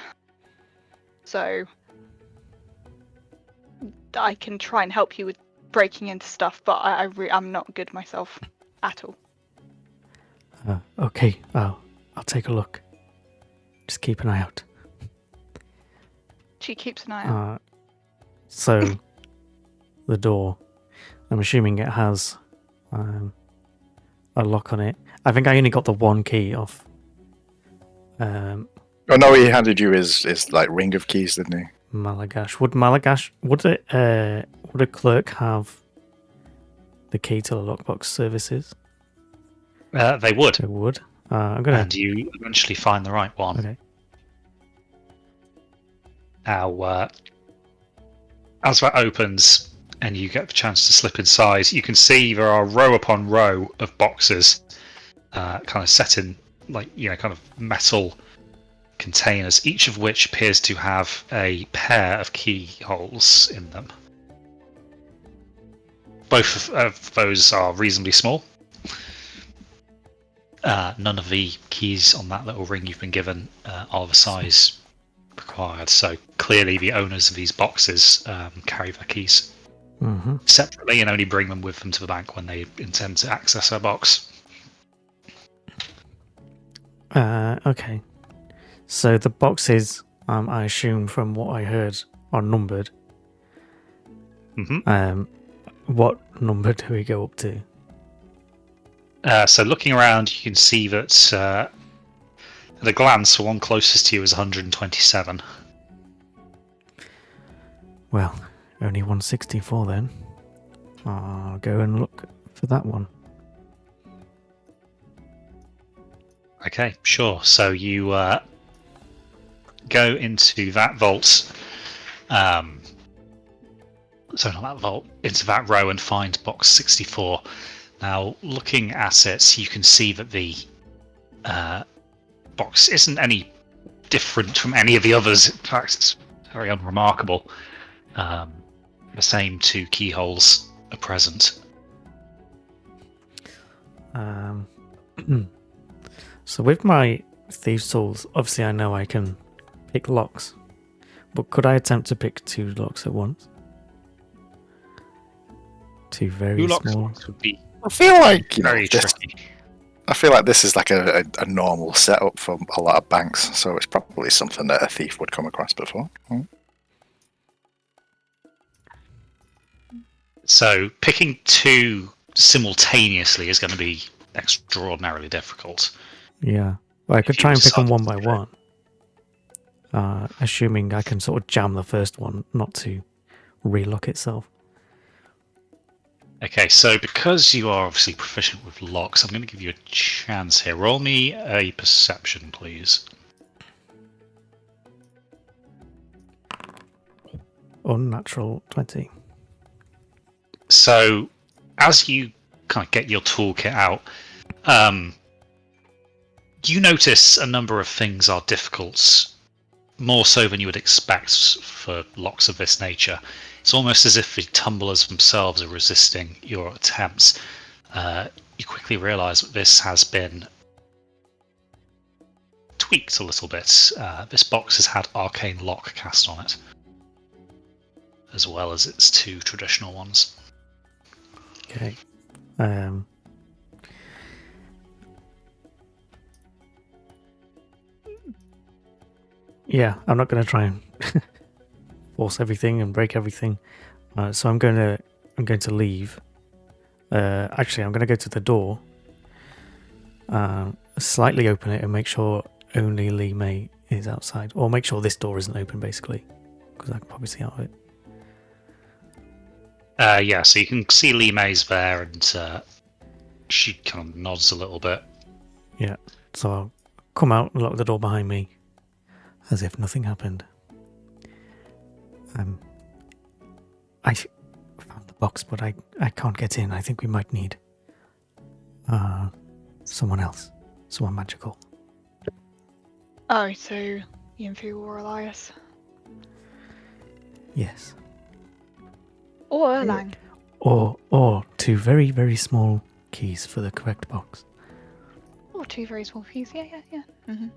So I can try and help you with breaking into stuff, but I'm not good myself at all. Okay. I'll take a look. Just keep an eye out. She keeps an eye out. So the door, I'm assuming it has a lock on it. I think I only got the one key off. oh no, he handed you his like ring of keys, didn't he? Malagash. Would a clerk have the key to the lockbox services? They would. It would. I'm gonna. And you eventually find the right one. Okay. Now, as that opens and you get the chance to slip inside, you can see there are row upon row of boxes, kind of set in kind of metal containers, each of which appears to have a pair of keyholes in them. Both of those are reasonably small. None of the keys on that little ring you've been given are the size required, so clearly the owners of these boxes carry their keys separately and only bring them with them to the bank when they intend to access a box. Okay. So the boxes, I assume from what I heard, are numbered. What number do we go up to? So looking around, you can see that at a glance, the one closest to you is 127. Well, only 164 then. I'll go and look for that one. Okay, sure. So you go into that vault. Not that vault, into that row and find box 64. Now, looking at it, you can see that the box isn't any different from any of the others. In fact, it's very unremarkable. The same two keyholes are present. So with my thieves' tools, obviously I know I can pick locks, but could I attempt to pick two locks at once? Two very Two locks small. would be I feel like very tricky. I feel like this is like a normal setup for a lot of banks, so it's probably something that a thief would come across before. So picking two simultaneously is going to be extraordinarily difficult. Yeah. Well, I could you try and pick them decide one to by do it. one. Assuming I can sort of jam the first one, not to relock itself. Okay, so because you are obviously proficient with locks, I'm going to give you a chance here. Roll me a perception, please. Unnatural 20. So, as you kind of get your toolkit out, you notice a number of things are difficult, more so than you would expect for locks of this nature. It's almost as if the tumblers themselves are resisting your attempts. You quickly realise that this has been tweaked a little bit. This box has had arcane lock cast on it, as well as its 2 traditional ones. Okay. Yeah, I'm not going to try and force everything and break everything. So I'm going to leave. Actually, I'm going to go to the door, slightly open it, and make sure only Lee May is outside, or make sure this door isn't open, basically, because I can probably see out of it. Yeah, so you can see Lee May's there, and she kind of nods a little bit. Yeah, so I'll come out and lock the door behind me, as if nothing happened. I found the box, but I can't get in. I think we might need someone else, someone magical. Oh, so Yinfu or Elias. Yes. Or Erlang. Or 2 very, very small keys for the correct box. Or 2 very small keys. Yeah. Mm-hmm.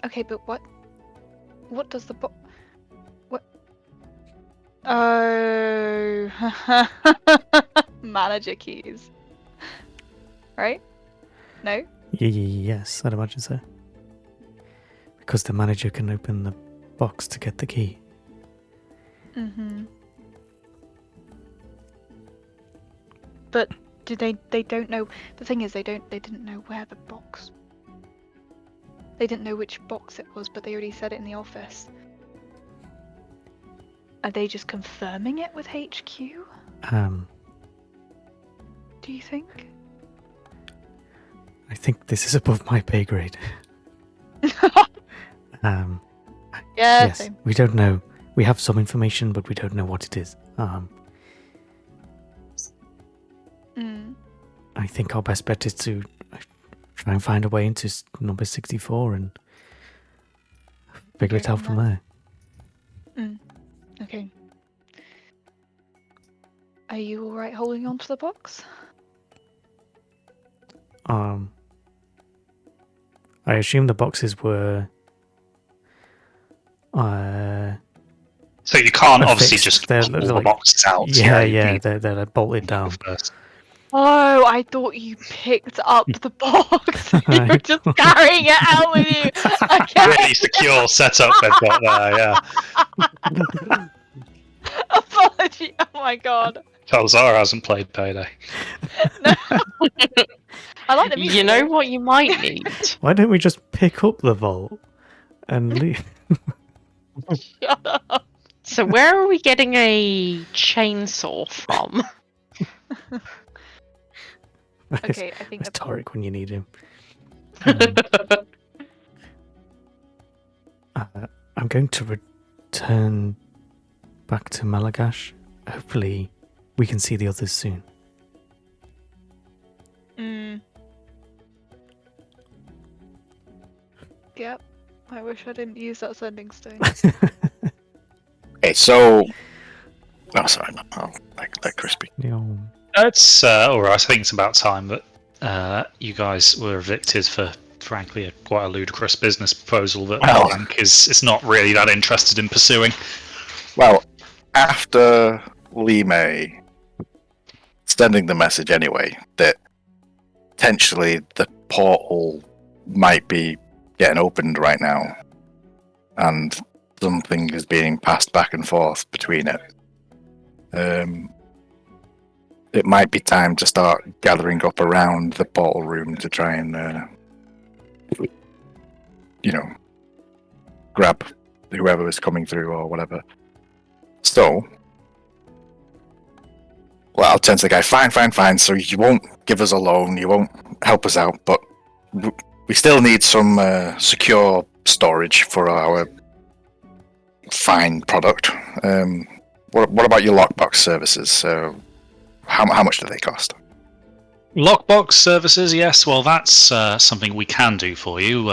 Okay, but what does the box... What? Oh... Manager keys. Right? No? Yes, I'd imagine so. Because the manager can open the box to get the key. Mm-hmm. But did they don't know... The thing is, they didn't know where the box... They didn't know which box it was, but they already said it in the office. Are they just confirming it with HQ? Do you think? I think this is above my pay grade. Yeah, Yes, same. we don't know. We have some information, but we don't know what it is. I think our best bet is to try and find a way into number 64 and figure it out from there. Okay. Are you alright holding on to the box? I assume the boxes were So you can't obviously affixed. just They're pull the like- boxes out. Yeah, you need they're bolted down. first. Oh, I thought you picked up the box. You were I- just carrying it out with you. Okay. Really secure setup they've got there, yeah. Apology. Oh my god. Calzara hasn't played Payday. No. I like the music. You know though. what you might need? Why don't we just pick up the vault and leave? Shut up. So where are we getting a chainsaw from? Okay, I think It's the Tarek when you need him. I'm going to return back to Malagash. Hopefully, we can see the others soon. Yep. I wish I didn't use that sending stone. Okay, so. Oh, sorry, no, I'll let Chris speak. No. It's alright, I think it's about time that you guys were evicted for, frankly, quite a ludicrous business proposal that Well- Bank is not really that interested in pursuing. Well, after Lee May sending the message anyway, that potentially the portal might be getting opened right now, and something is being passed back and forth between it. It might be time to start gathering up around the portal room to try and, grab whoever is coming through or whatever. So, Well, I'll turn to the guy. Fine. So you won't give us a loan, you won't help us out, but we still need some secure storage for our fine product. What about your lockbox services? How much do they cost? Lockbox services, yes. Well, that's something we can do for you.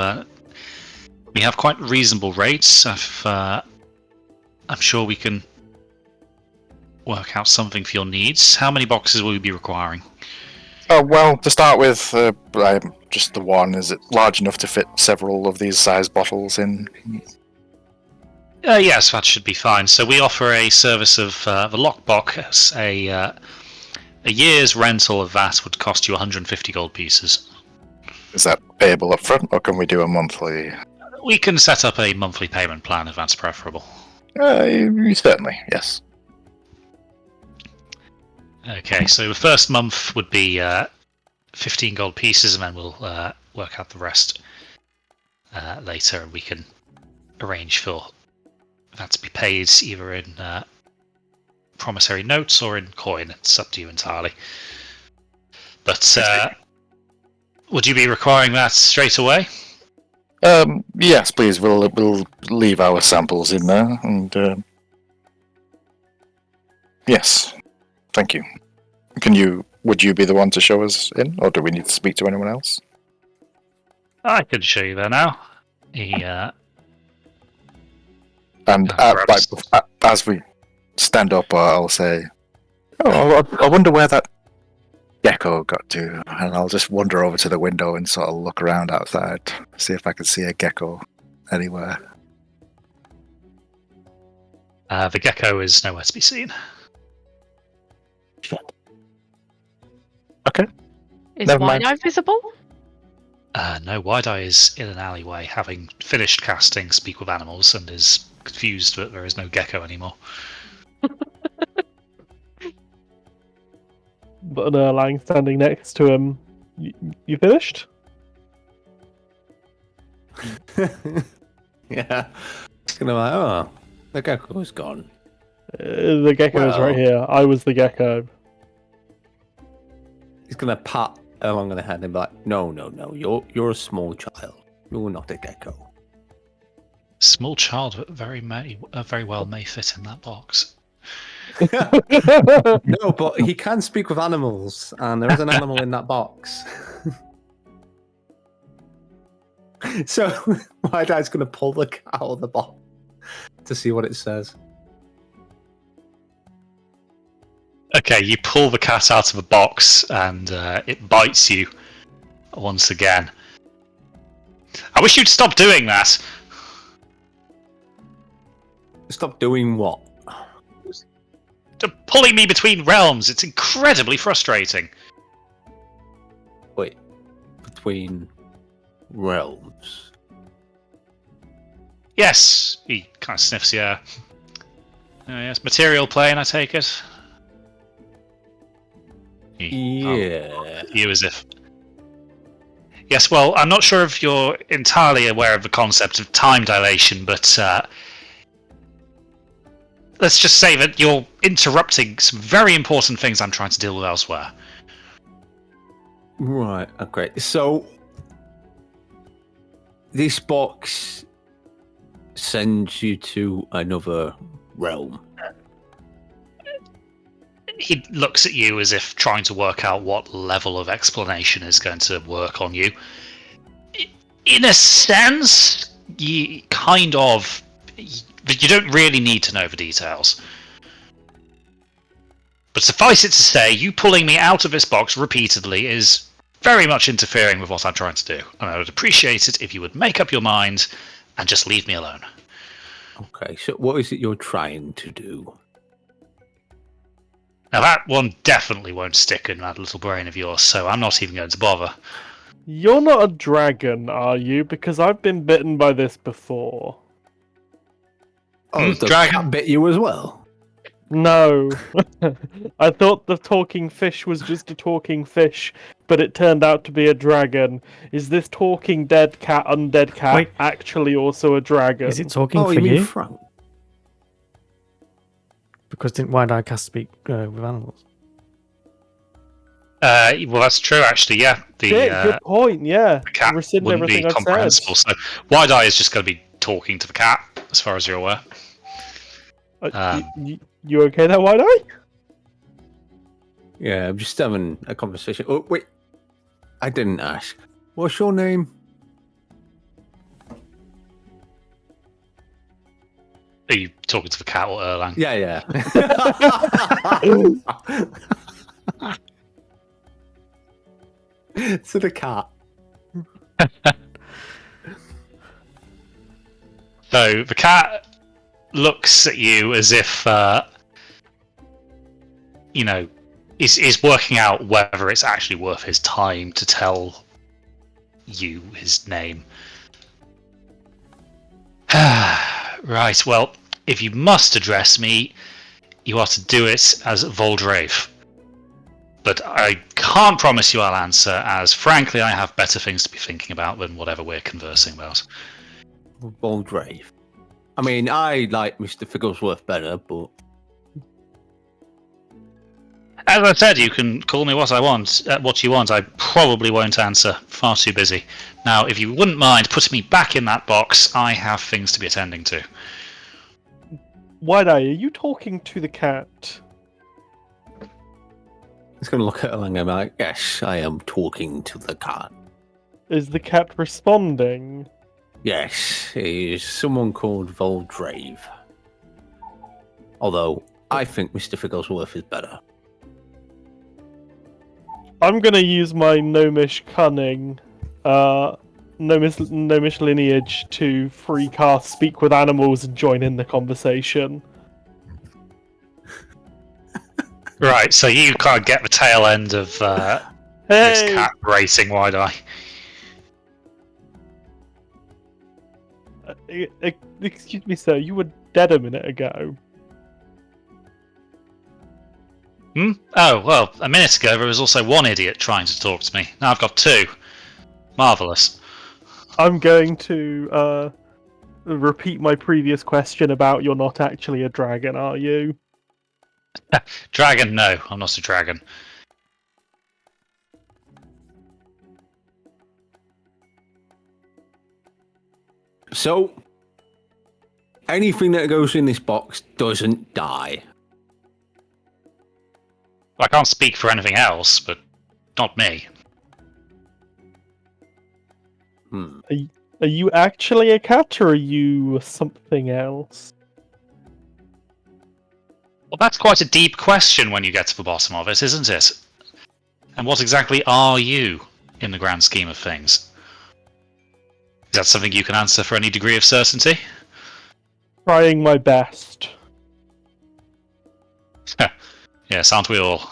We have quite reasonable rates. I'm sure we can work out something for your needs. How many boxes will you be requiring? Oh, well, to start with, just the one. Is it large enough to fit several of these size bottles in? Yes, that should be fine. So we offer a service of the lockbox. A year's rental of that would cost you 150 gold pieces. Is that payable up front, or can we do a monthly? We can set up a monthly payment plan if that's preferable. Certainly, yes. Okay, so the first month would be 15 gold pieces, and then we'll work out the rest later, and we can arrange for that to be paid either in promissory notes or in coin. It's up to you entirely. But would you be requiring that straight away? Yes, please. We'll leave our samples in there, and yes, thank you. Would you be the one to show us in, or do we need to speak to anyone else? I can show you there now. As we stand up, I'll say, "Oh, I wonder where that gecko got to," and I'll just wander over to the window and sort of look around outside, see if I can see a gecko anywhere. The gecko is nowhere to be seen. Shit. Okay. Is Never mind. Wide-Eye visible? No, Wide-Eye is in an alleyway, having finished casting Speak with Animals, and is confused that there is no gecko anymore. But Lang standing next to him. You finished? Yeah. It's gonna be like, oh, the gecko's gone. The gecko is right here. I was the gecko. He's gonna pat along on the head and be like, no, you're a small child. You're not a gecko. Small child, but very well may fit in that box. No, but he can speak with animals, and there is an animal in that box. So my dad's gonna pull the cat out of the box to see what it says. Okay, you pull the cat out of the box, and it bites you once again. I wish you'd stop doing that. Stop doing what? Pulling me between realms. It's incredibly frustrating. Wait, between realms? Yes, he kind of sniffs the air. Yes, material plane, I take it. Yeah. You as if. Yes, well, I'm not sure if you're entirely aware of the concept of time dilation, but let's just say that you're interrupting some very important things I'm trying to deal with elsewhere. Right, okay. So, this box sends you to another realm. He looks at you as if trying to work out what level of explanation is going to work on you. In a sense, you don't really need to know the details. But suffice it to say, you pulling me out of this box repeatedly is very much interfering with what I'm trying to do. And I would appreciate it if you would make up your mind and just leave me alone. Okay, so what is it you're trying to do? Now that one definitely won't stick in that little brain of yours, so I'm not even going to bother. You're not a dragon, are you? Because I've been bitten by this before. Oh, the dragon cat bit you as well? No. I thought the talking fish was just a talking fish, but it turned out to be a dragon. Is this talking dead cat, undead cat actually also a dragon? Is it talking for you mean you? Frank? Because didn't Wide-Eye cast speak with animals? Well, that's true, actually. Yeah, Good point. Yeah, the cat rescind wouldn't be everything I've said. comprehensible. So Wide Eye is just going to be talking to the cat, as far as you're aware. You okay there, Wide Eye? Yeah, I'm just having a conversation. Oh, wait. I didn't ask. What's your name? Are you talking to the cat or Erlang? Yeah. To the cat. So the cat looks at you as if, is working out whether it's actually worth his time to tell you his name. Right, well, if you must address me, you are to do it as Voldrave. But I can't promise you I'll answer, as frankly I have better things to be thinking about than whatever we're conversing about. Voldrave. I mean, I like Mr. Figglesworth better, but... As I said, you can call me what you want. I probably won't answer. Far too busy. Now, if you wouldn't mind putting me back in that box, I have things to be attending to. Wide Eye, are you talking to the cat? He's going to look at Erlang and be like, yes, I am talking to the cat. Is the cat responding? Yes, he is someone called Voldrave. Although, I think Mr. Figglesworth is better. I'm going to use my gnomish cunning, gnomish lineage to free cast Speak with Animals and join in the conversation. Right, so you can't get the tail end of this cat racing Wide Eye. Excuse me, sir, you were dead a minute ago. Oh, well, a minute ago there was also one idiot trying to talk to me. Now I've got two. Marvellous. I'm going to repeat my previous question about you're not actually a dragon, are you? Dragon? No, I'm not a dragon. So, anything that goes in this box doesn't die. I can't speak for anything else, but not me. Are you actually a cat, or are you something else? Well, that's quite a deep question when you get to the bottom of it, isn't it? And what exactly are you, in the grand scheme of things? Is that something you can answer for any degree of certainty? Trying my best. Yes, aren't we all?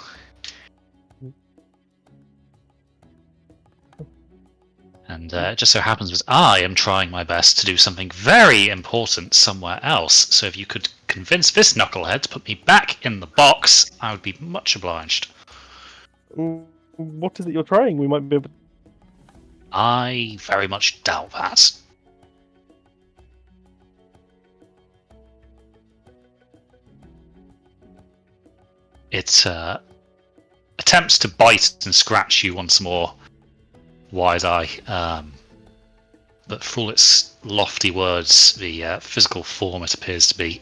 And it just so happens that I am trying my best to do something very important somewhere else. So if you could convince this knucklehead to put me back in the box, I would be much obliged. What is it you're trying? We might be able... I very much doubt that. It attempts to bite and scratch you once more, Wide Eye, but for all its lofty words, the physical form it appears to be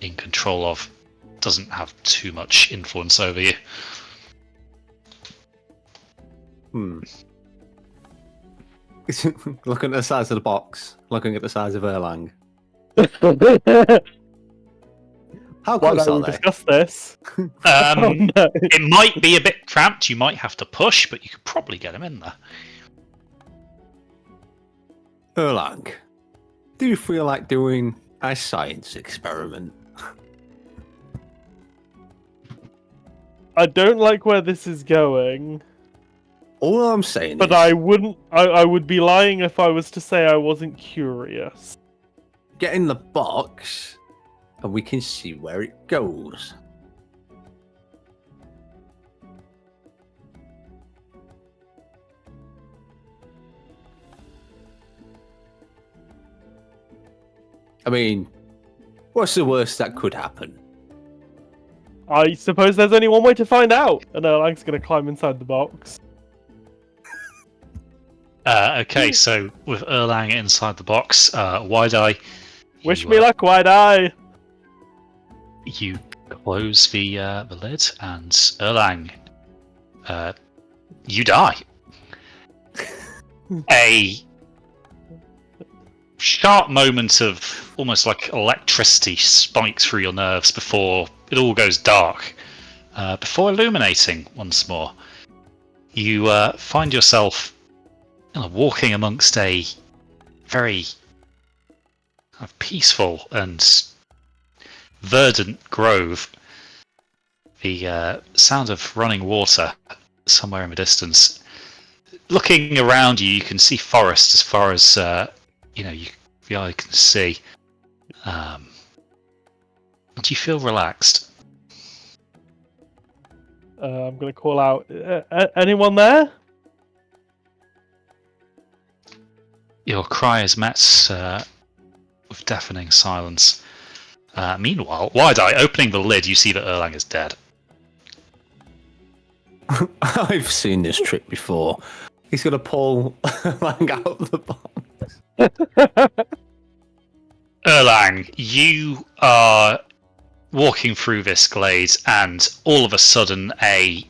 in control of doesn't have too much influence over you. Looking at the size of the box, looking at the size of Erlang. How close are they? Discuss this. No. No. It might be a bit cramped, you might have to push, but you could probably get him in there. Erlang, do you feel like doing a science experiment? I don't like where this is going. All I'm saying but is... I wouldn't... I would be lying if I was to say I wasn't curious. Get in the box, and we can see where it goes. I mean, what's the worst that could happen? I suppose there's only one way to find out. And Erlang's going to climb inside the box. Okay, so with Erlang inside the box, Wide Eye. Wish me luck, Wide Eye. You close the lid, and Erlang, you die. A sharp moment of almost like electricity spikes through your nerves before it all goes dark, before illuminating once more. You find yourself walking amongst a very peaceful and verdant grove. The sound of running water somewhere in the distance. Looking around you, you can see forest as far as the eye can see. Do you feel relaxed? I'm going to call out. Anyone there? Your cry is met with deafening silence. Meanwhile, Wide Eye, opening the lid, you see that Erlang is dead. I've seen this trick before. He's going to pull Erlang out of the box. Erlang, you are walking through this glade, and all of a sudden a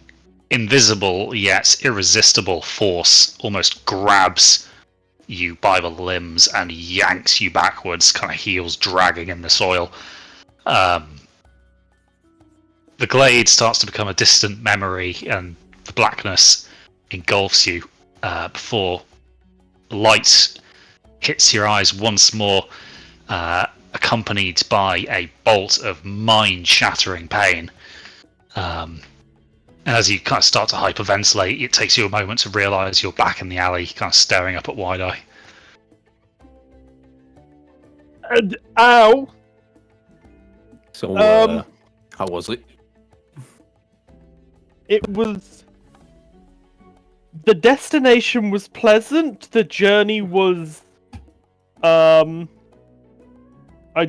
invisible yet irresistible force almost grabs you by the limbs and yanks you backwards, kind of heels dragging in the soil. The glade starts to become a distant memory, and the blackness engulfs you before light hits your eyes once more, accompanied by a bolt of mind-shattering pain. And as you kind of start to hyperventilate, it takes you a moment to realise you're back in the alley, kind of staring up at Wide Eye. And ow! So, how was it? It was. The destination was pleasant. The journey was. I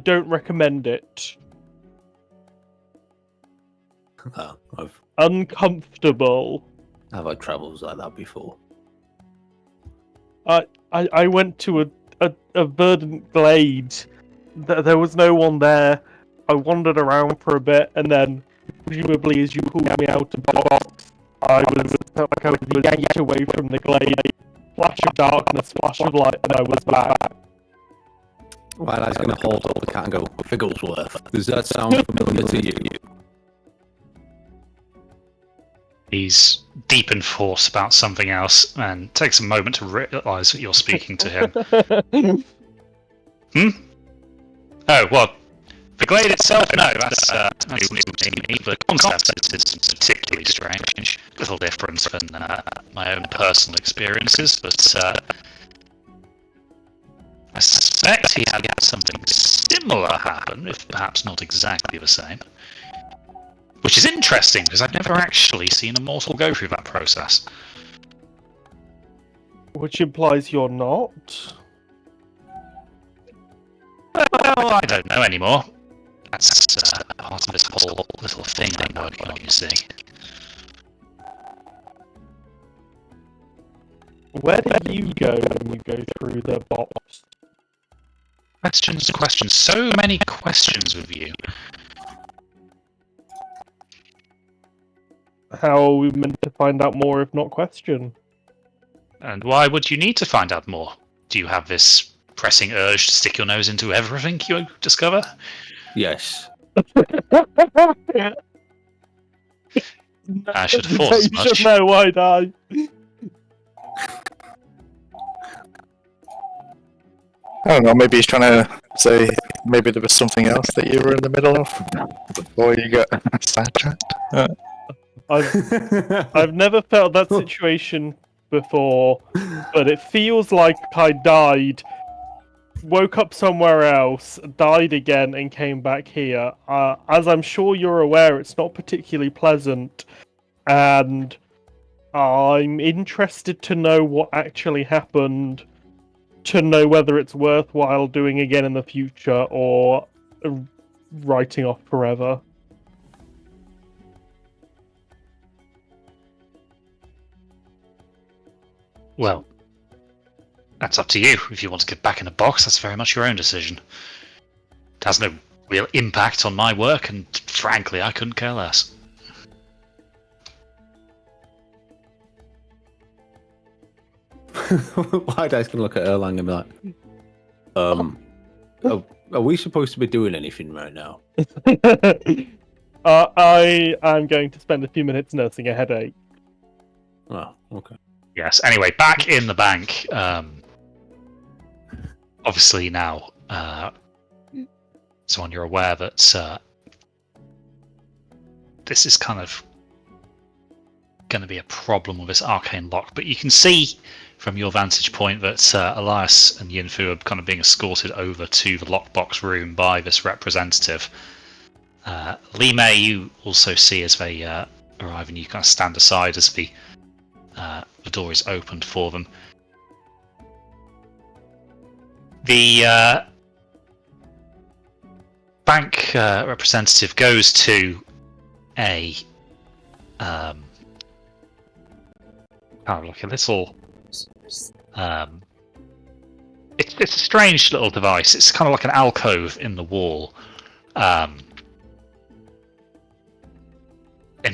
don't recommend it. Uncomfortable. I've had travels like that before. I went to a verdant glade. There was no one there. I wandered around for a bit, and then, presumably, as you pulled me out of the box, felt like I was yanked away from the glade. Flash of darkness, flash of light, and I was back. Well, I was going to hold up the cat and go, Figglesworth. Does that sound familiar to you? He's deep in force about something else, and takes a moment to realise that you're speaking to him. Oh, well, the glade itself, no, that's new to me. The concept is particularly strange. A little different than my own personal experiences, but I suspect he had something similar happen, if perhaps not exactly the same. Which is interesting, because I've never actually seen a mortal go through that process. Which implies you're not? Well, I don't know anymore. That's part of this whole little thing I'm working on, you see. Where do you go when you go through the box? Questions. So many questions with you. How are we meant to find out more if not question? And why would you need to find out more? Do you have this pressing urge to stick your nose into everything you discover? Yes. I should have thought as much. You should know, Wide Eye. I don't know, maybe he's trying to say maybe there was something else that you were in the middle of before you got sidetracked. I've never felt that situation before, but it feels like I died, woke up somewhere else, died again, and came back here. As I'm sure you're aware, it's not particularly pleasant, and I'm interested to know what actually happened, to know whether it's worthwhile doing again in the future or writing off forever. Well, that's up to you. If you want to get back in a box, that's very much your own decision. It has no real impact on my work, and frankly, I couldn't care less. White Dice can look at Erlang and be like, are we supposed to be doing anything right now? I am going to spend a few minutes nursing a headache. Oh, okay. Yes, anyway, back in the bank. Obviously now, Swan, you're aware that this is kind of going to be a problem with this arcane lock, but you can see from your vantage point that Elias and Yinfu are kind of being escorted over to the lockbox room by this representative. Li Mei, you also see as they arrive, and you kind of stand aside as the door is opened for them. The bank representative goes to a kind of like a little it's a strange little device. It's kind of like an alcove in the wall, and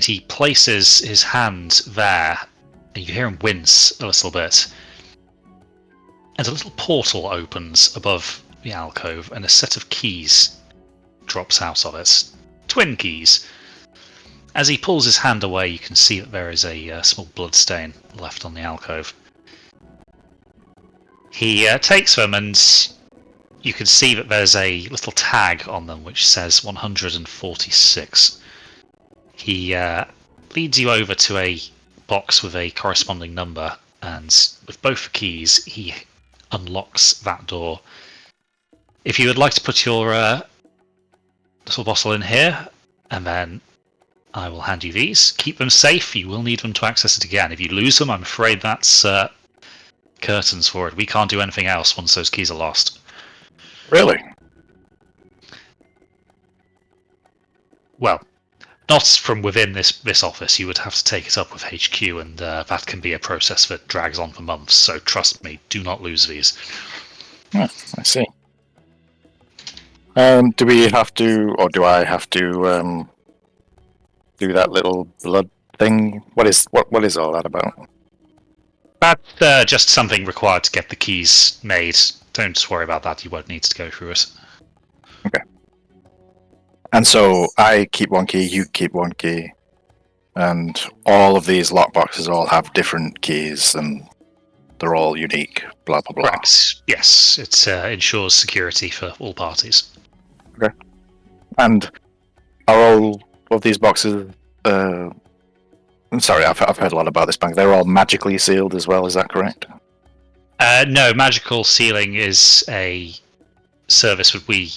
he places his hand there, and you hear him wince a little bit, and a little portal opens above the alcove, and a set of keys drops out of it. Twin keys. As he pulls his hand away, you can see that there is a small blood stain left on the alcove. He takes them, and you can see that there's a little tag on them which says 146. He leads you over to a box with a corresponding number, and with both keys, he unlocks that door. If you would like to put your little bottle in here, and then I will hand you these. Keep them safe. You will need them to access it again. If you lose them, I'm afraid that's curtains for it. We can't do anything else once those keys are lost. Really? Well, not from within this office. You would have to take it up with HQ, and that can be a process that drags on for months. So trust me, do not lose these. Oh, I see. Do we have to, or do I have to, do that little blood thing? What is all that about? That's just something required to get the keys made. Don't worry about that. You won't need to go through it. Okay. And so I keep one key, you keep one key, and all of these lockboxes all have different keys, and they're all unique. Blah blah blah. Correct. Yes, it ensures security for all parties. Okay. And are all of these boxes? I'm sorry, I've heard a lot about this bank. They're all magically sealed as well. Is that correct? No, magical sealing is a service that we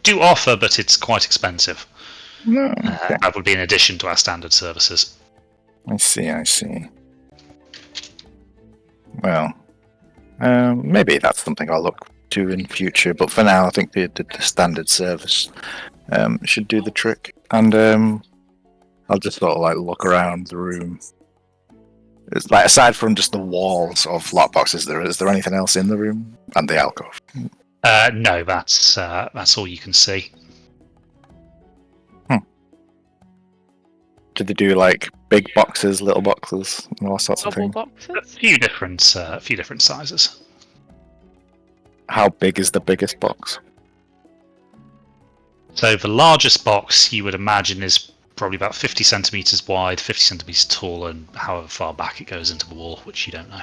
do offer, but it's quite expensive. No. Okay. That would be in addition to our standard services. I see. Well, maybe that's something I'll look to in future. But for now, I think the standard service should do the trick. And I'll just sort of like look around the room. It's like, aside from just the walls of lockboxes, is there anything else in the room and the alcove? No, that's all you can see. Did they do like big boxes, little boxes, and all sorts of Double things? boxes? A few different sizes. How big is the biggest box? So the largest box you would imagine is probably about 50 centimeters wide, 50 centimeters tall, and however far back it goes into the wall, which you don't know.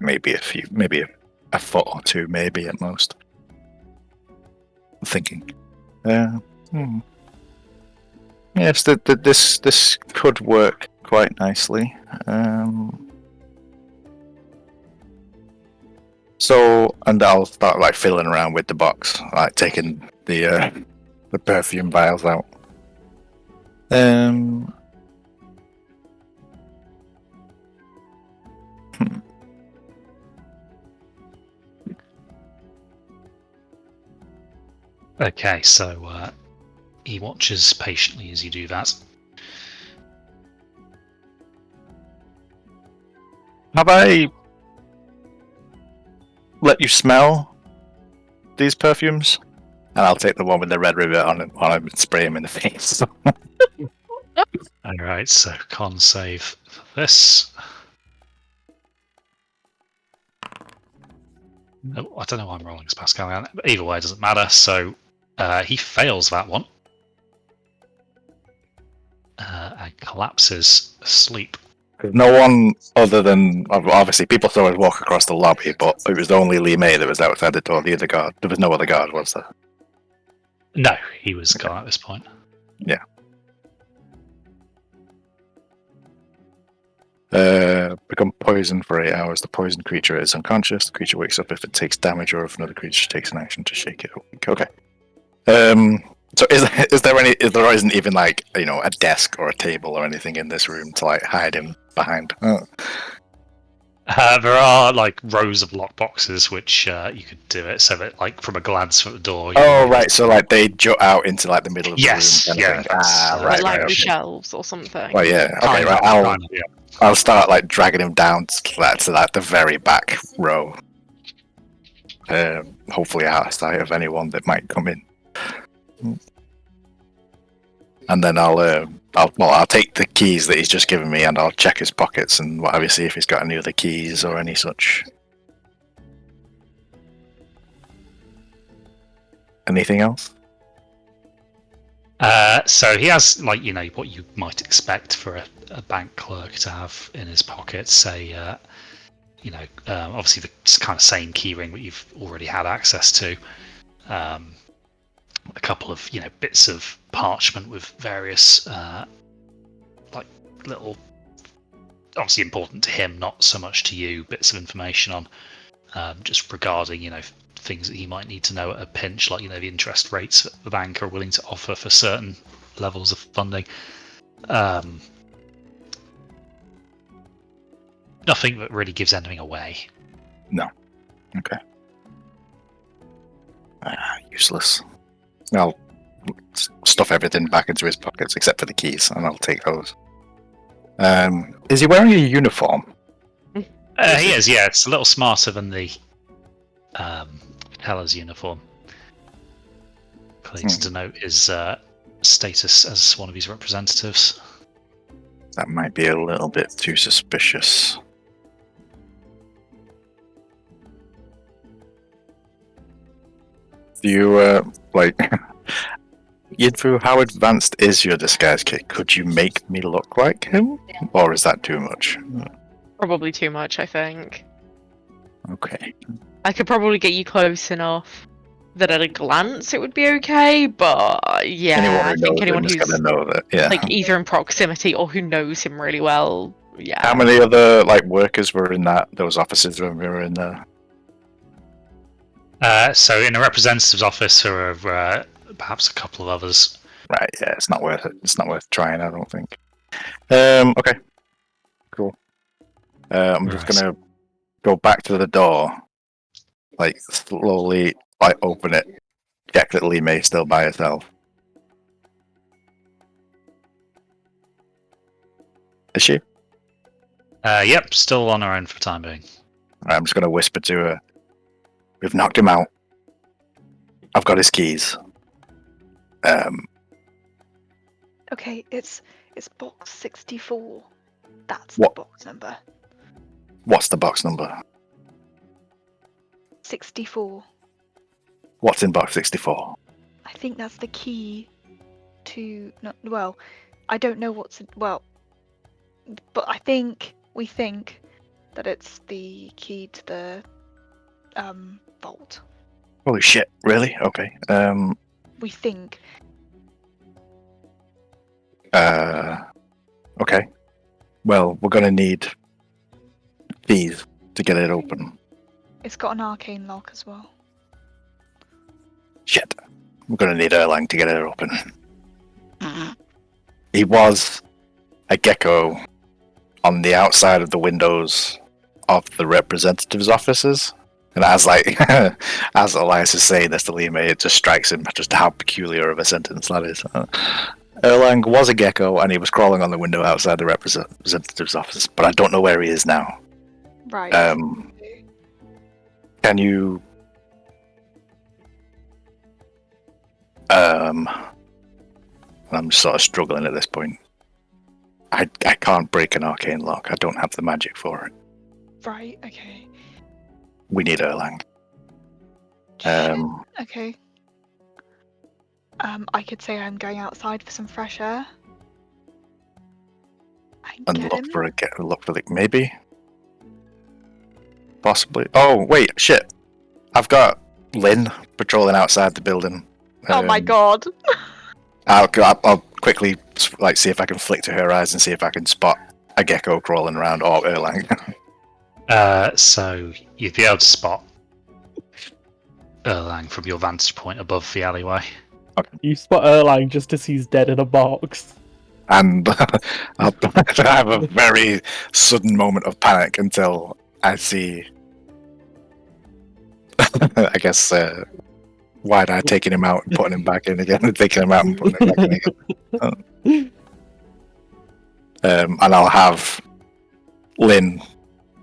Maybe a foot or two, maybe at most. I'm thinking. Yes, this could work quite nicely. So, and I'll start like fiddling around with the box, like taking the perfume vials out. Okay, so he watches patiently as you do that. Have I let you smell these perfumes, and I'll take the one with the red ribbon on it while I spray him in the face. Alright, so con save for this. Oh, I don't know why I'm rolling as Pascal. But either way, it doesn't matter. So he fails that one. And collapses asleep. No one other than obviously people saw us walk across the lobby, but it was only Lee May that was outside the door. The other guard, there was no other guard, was there? No, he was gone at this point. Yeah. Become poisoned for 8 hours. The poisoned creature is unconscious. The creature wakes up if it takes damage or if another creature takes an action to shake it awake. Okay. So there isn't even like, you know, a desk or a table or anything in this room to like hide him behind? There are like rows of lockboxes which you could do it so that like from a glance at the door. Oh right, so like they jut out into like the middle of the room. Yeah. Right, like okay. shelves or something. Well, yeah. Okay, right. I'll start like dragging him down to like the very back row. Hopefully out of sight of anyone that might come in. And then I'll take the keys that he's just given me and I'll check his pockets and what have you, see if he's got any other keys or any such. Anything else? So he has, like, you know, what you might expect for a bank clerk to have in his pockets. Say, you know, obviously the kind of same keyring that you've already had access to. A couple of, you know, bits of parchment with various, like, little, obviously important to him, not so much to you, bits of information on, just regarding, you know, things that he might need to know at a pinch, like, you know, the interest rates that the bank are willing to offer for certain levels of funding. Nothing that really gives anything away. No. Okay. Useless. I'll stuff everything back into his pockets except for the keys, and I'll take those. Is he wearing a uniform? He is, yeah. It's a little smarter than the Teller's uniform. Clearly to denote his status as one of his representatives. That might be a little bit too suspicious. Do you, like... Yidfu, how advanced is your disguise kit? Could you make me look like him? Or is that too much? Probably too much, I think. Okay. I could probably get you close enough that at a glance it would be okay, but yeah, I think anyone who's gonna know that, yeah. like either in proximity or who knows him really well, yeah. How many other like workers were in those offices when we were in there? So in a representative's office there are perhaps a couple of others. Right, yeah, it's not worth it. It's not worth trying, I don't think. Okay. Cool. I'm just gonna go back to the door. Like, slowly, like, open it. Check that Lee May's still by herself. Is she? Yep, still on her own for the time being. Right, I'm just gonna whisper to her. We've knocked him out. I've got his keys. Okay, it's box 64. That's What? the box number. What's the box number? 64. What's in box 64? I think that's the key to... No, well, I don't know what's... Well, but we think that it's the key to the vault. Holy shit, really? Okay. We think. Okay. Well, we're gonna need these to get it open. It's got an arcane lock as well. Shit. We're gonna need Erlang to get it open. He was a gecko on the outside of the windows of the representatives' offices. And as as Elias is saying this to Lee May, it just strikes him just how peculiar of a sentence that is. Erlang was a gecko and he was crawling on the window outside the representative's office, but I don't know where he is now. Right. Can you? I'm sort of struggling at this point. I can't break an arcane lock. I don't have the magic for it. Right. Okay. We need Erlang. Okay. I could say I'm going outside for some fresh air. And Get look him. for maybe, possibly. Oh wait, shit! I've got Lynn patrolling outside the building. Oh my god. I'll quickly see if I can flick to her eyes and see if I can spot a gecko crawling around or Erlang. So you'd be able to spot Erlang from your vantage point above the alleyway. You spot Erlang just as he's dead in a box. And I'll have a very sudden moment of panic until I see, I guess, Wide-Eye taking him out and putting him back in again, and taking him out and putting him back in again. And I'll have Lynn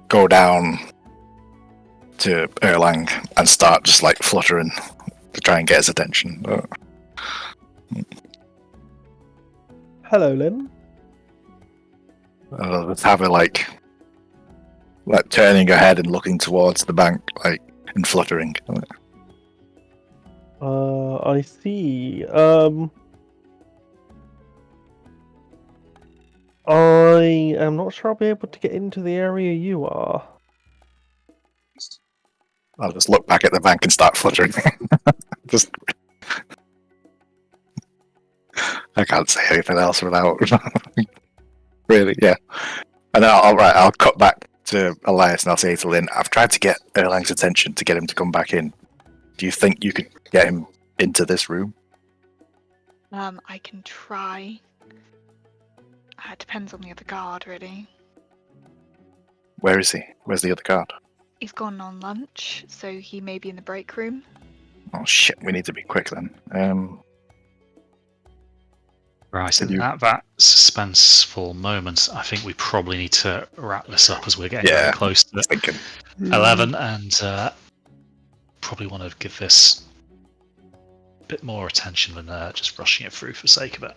go down to Erlang and start just like fluttering to try and get his attention. Hello, Lynn. Let's have her like turning her head and looking towards the bank, and fluttering. I see. I am not sure I'll be able to get into the area you are. I'll just look back at the bank and start fluttering. Just, I can't say anything else without really, yeah. And then I'll cut back to Elias and I'll say to Lynn, I've tried to get Erlang's attention to get him to come back in. Do you think you could get him into this room? I can try. It depends on the other guard, really. Where is he? Where's the other guard? He's gone on lunch, so he may be in the break room. Oh shit, we need to be quick then. Right, and at that suspenseful moment, I think we probably need to wrap this up as we're getting very close to thinking. 11, and probably want to give this a bit more attention than just rushing it through for the sake of it.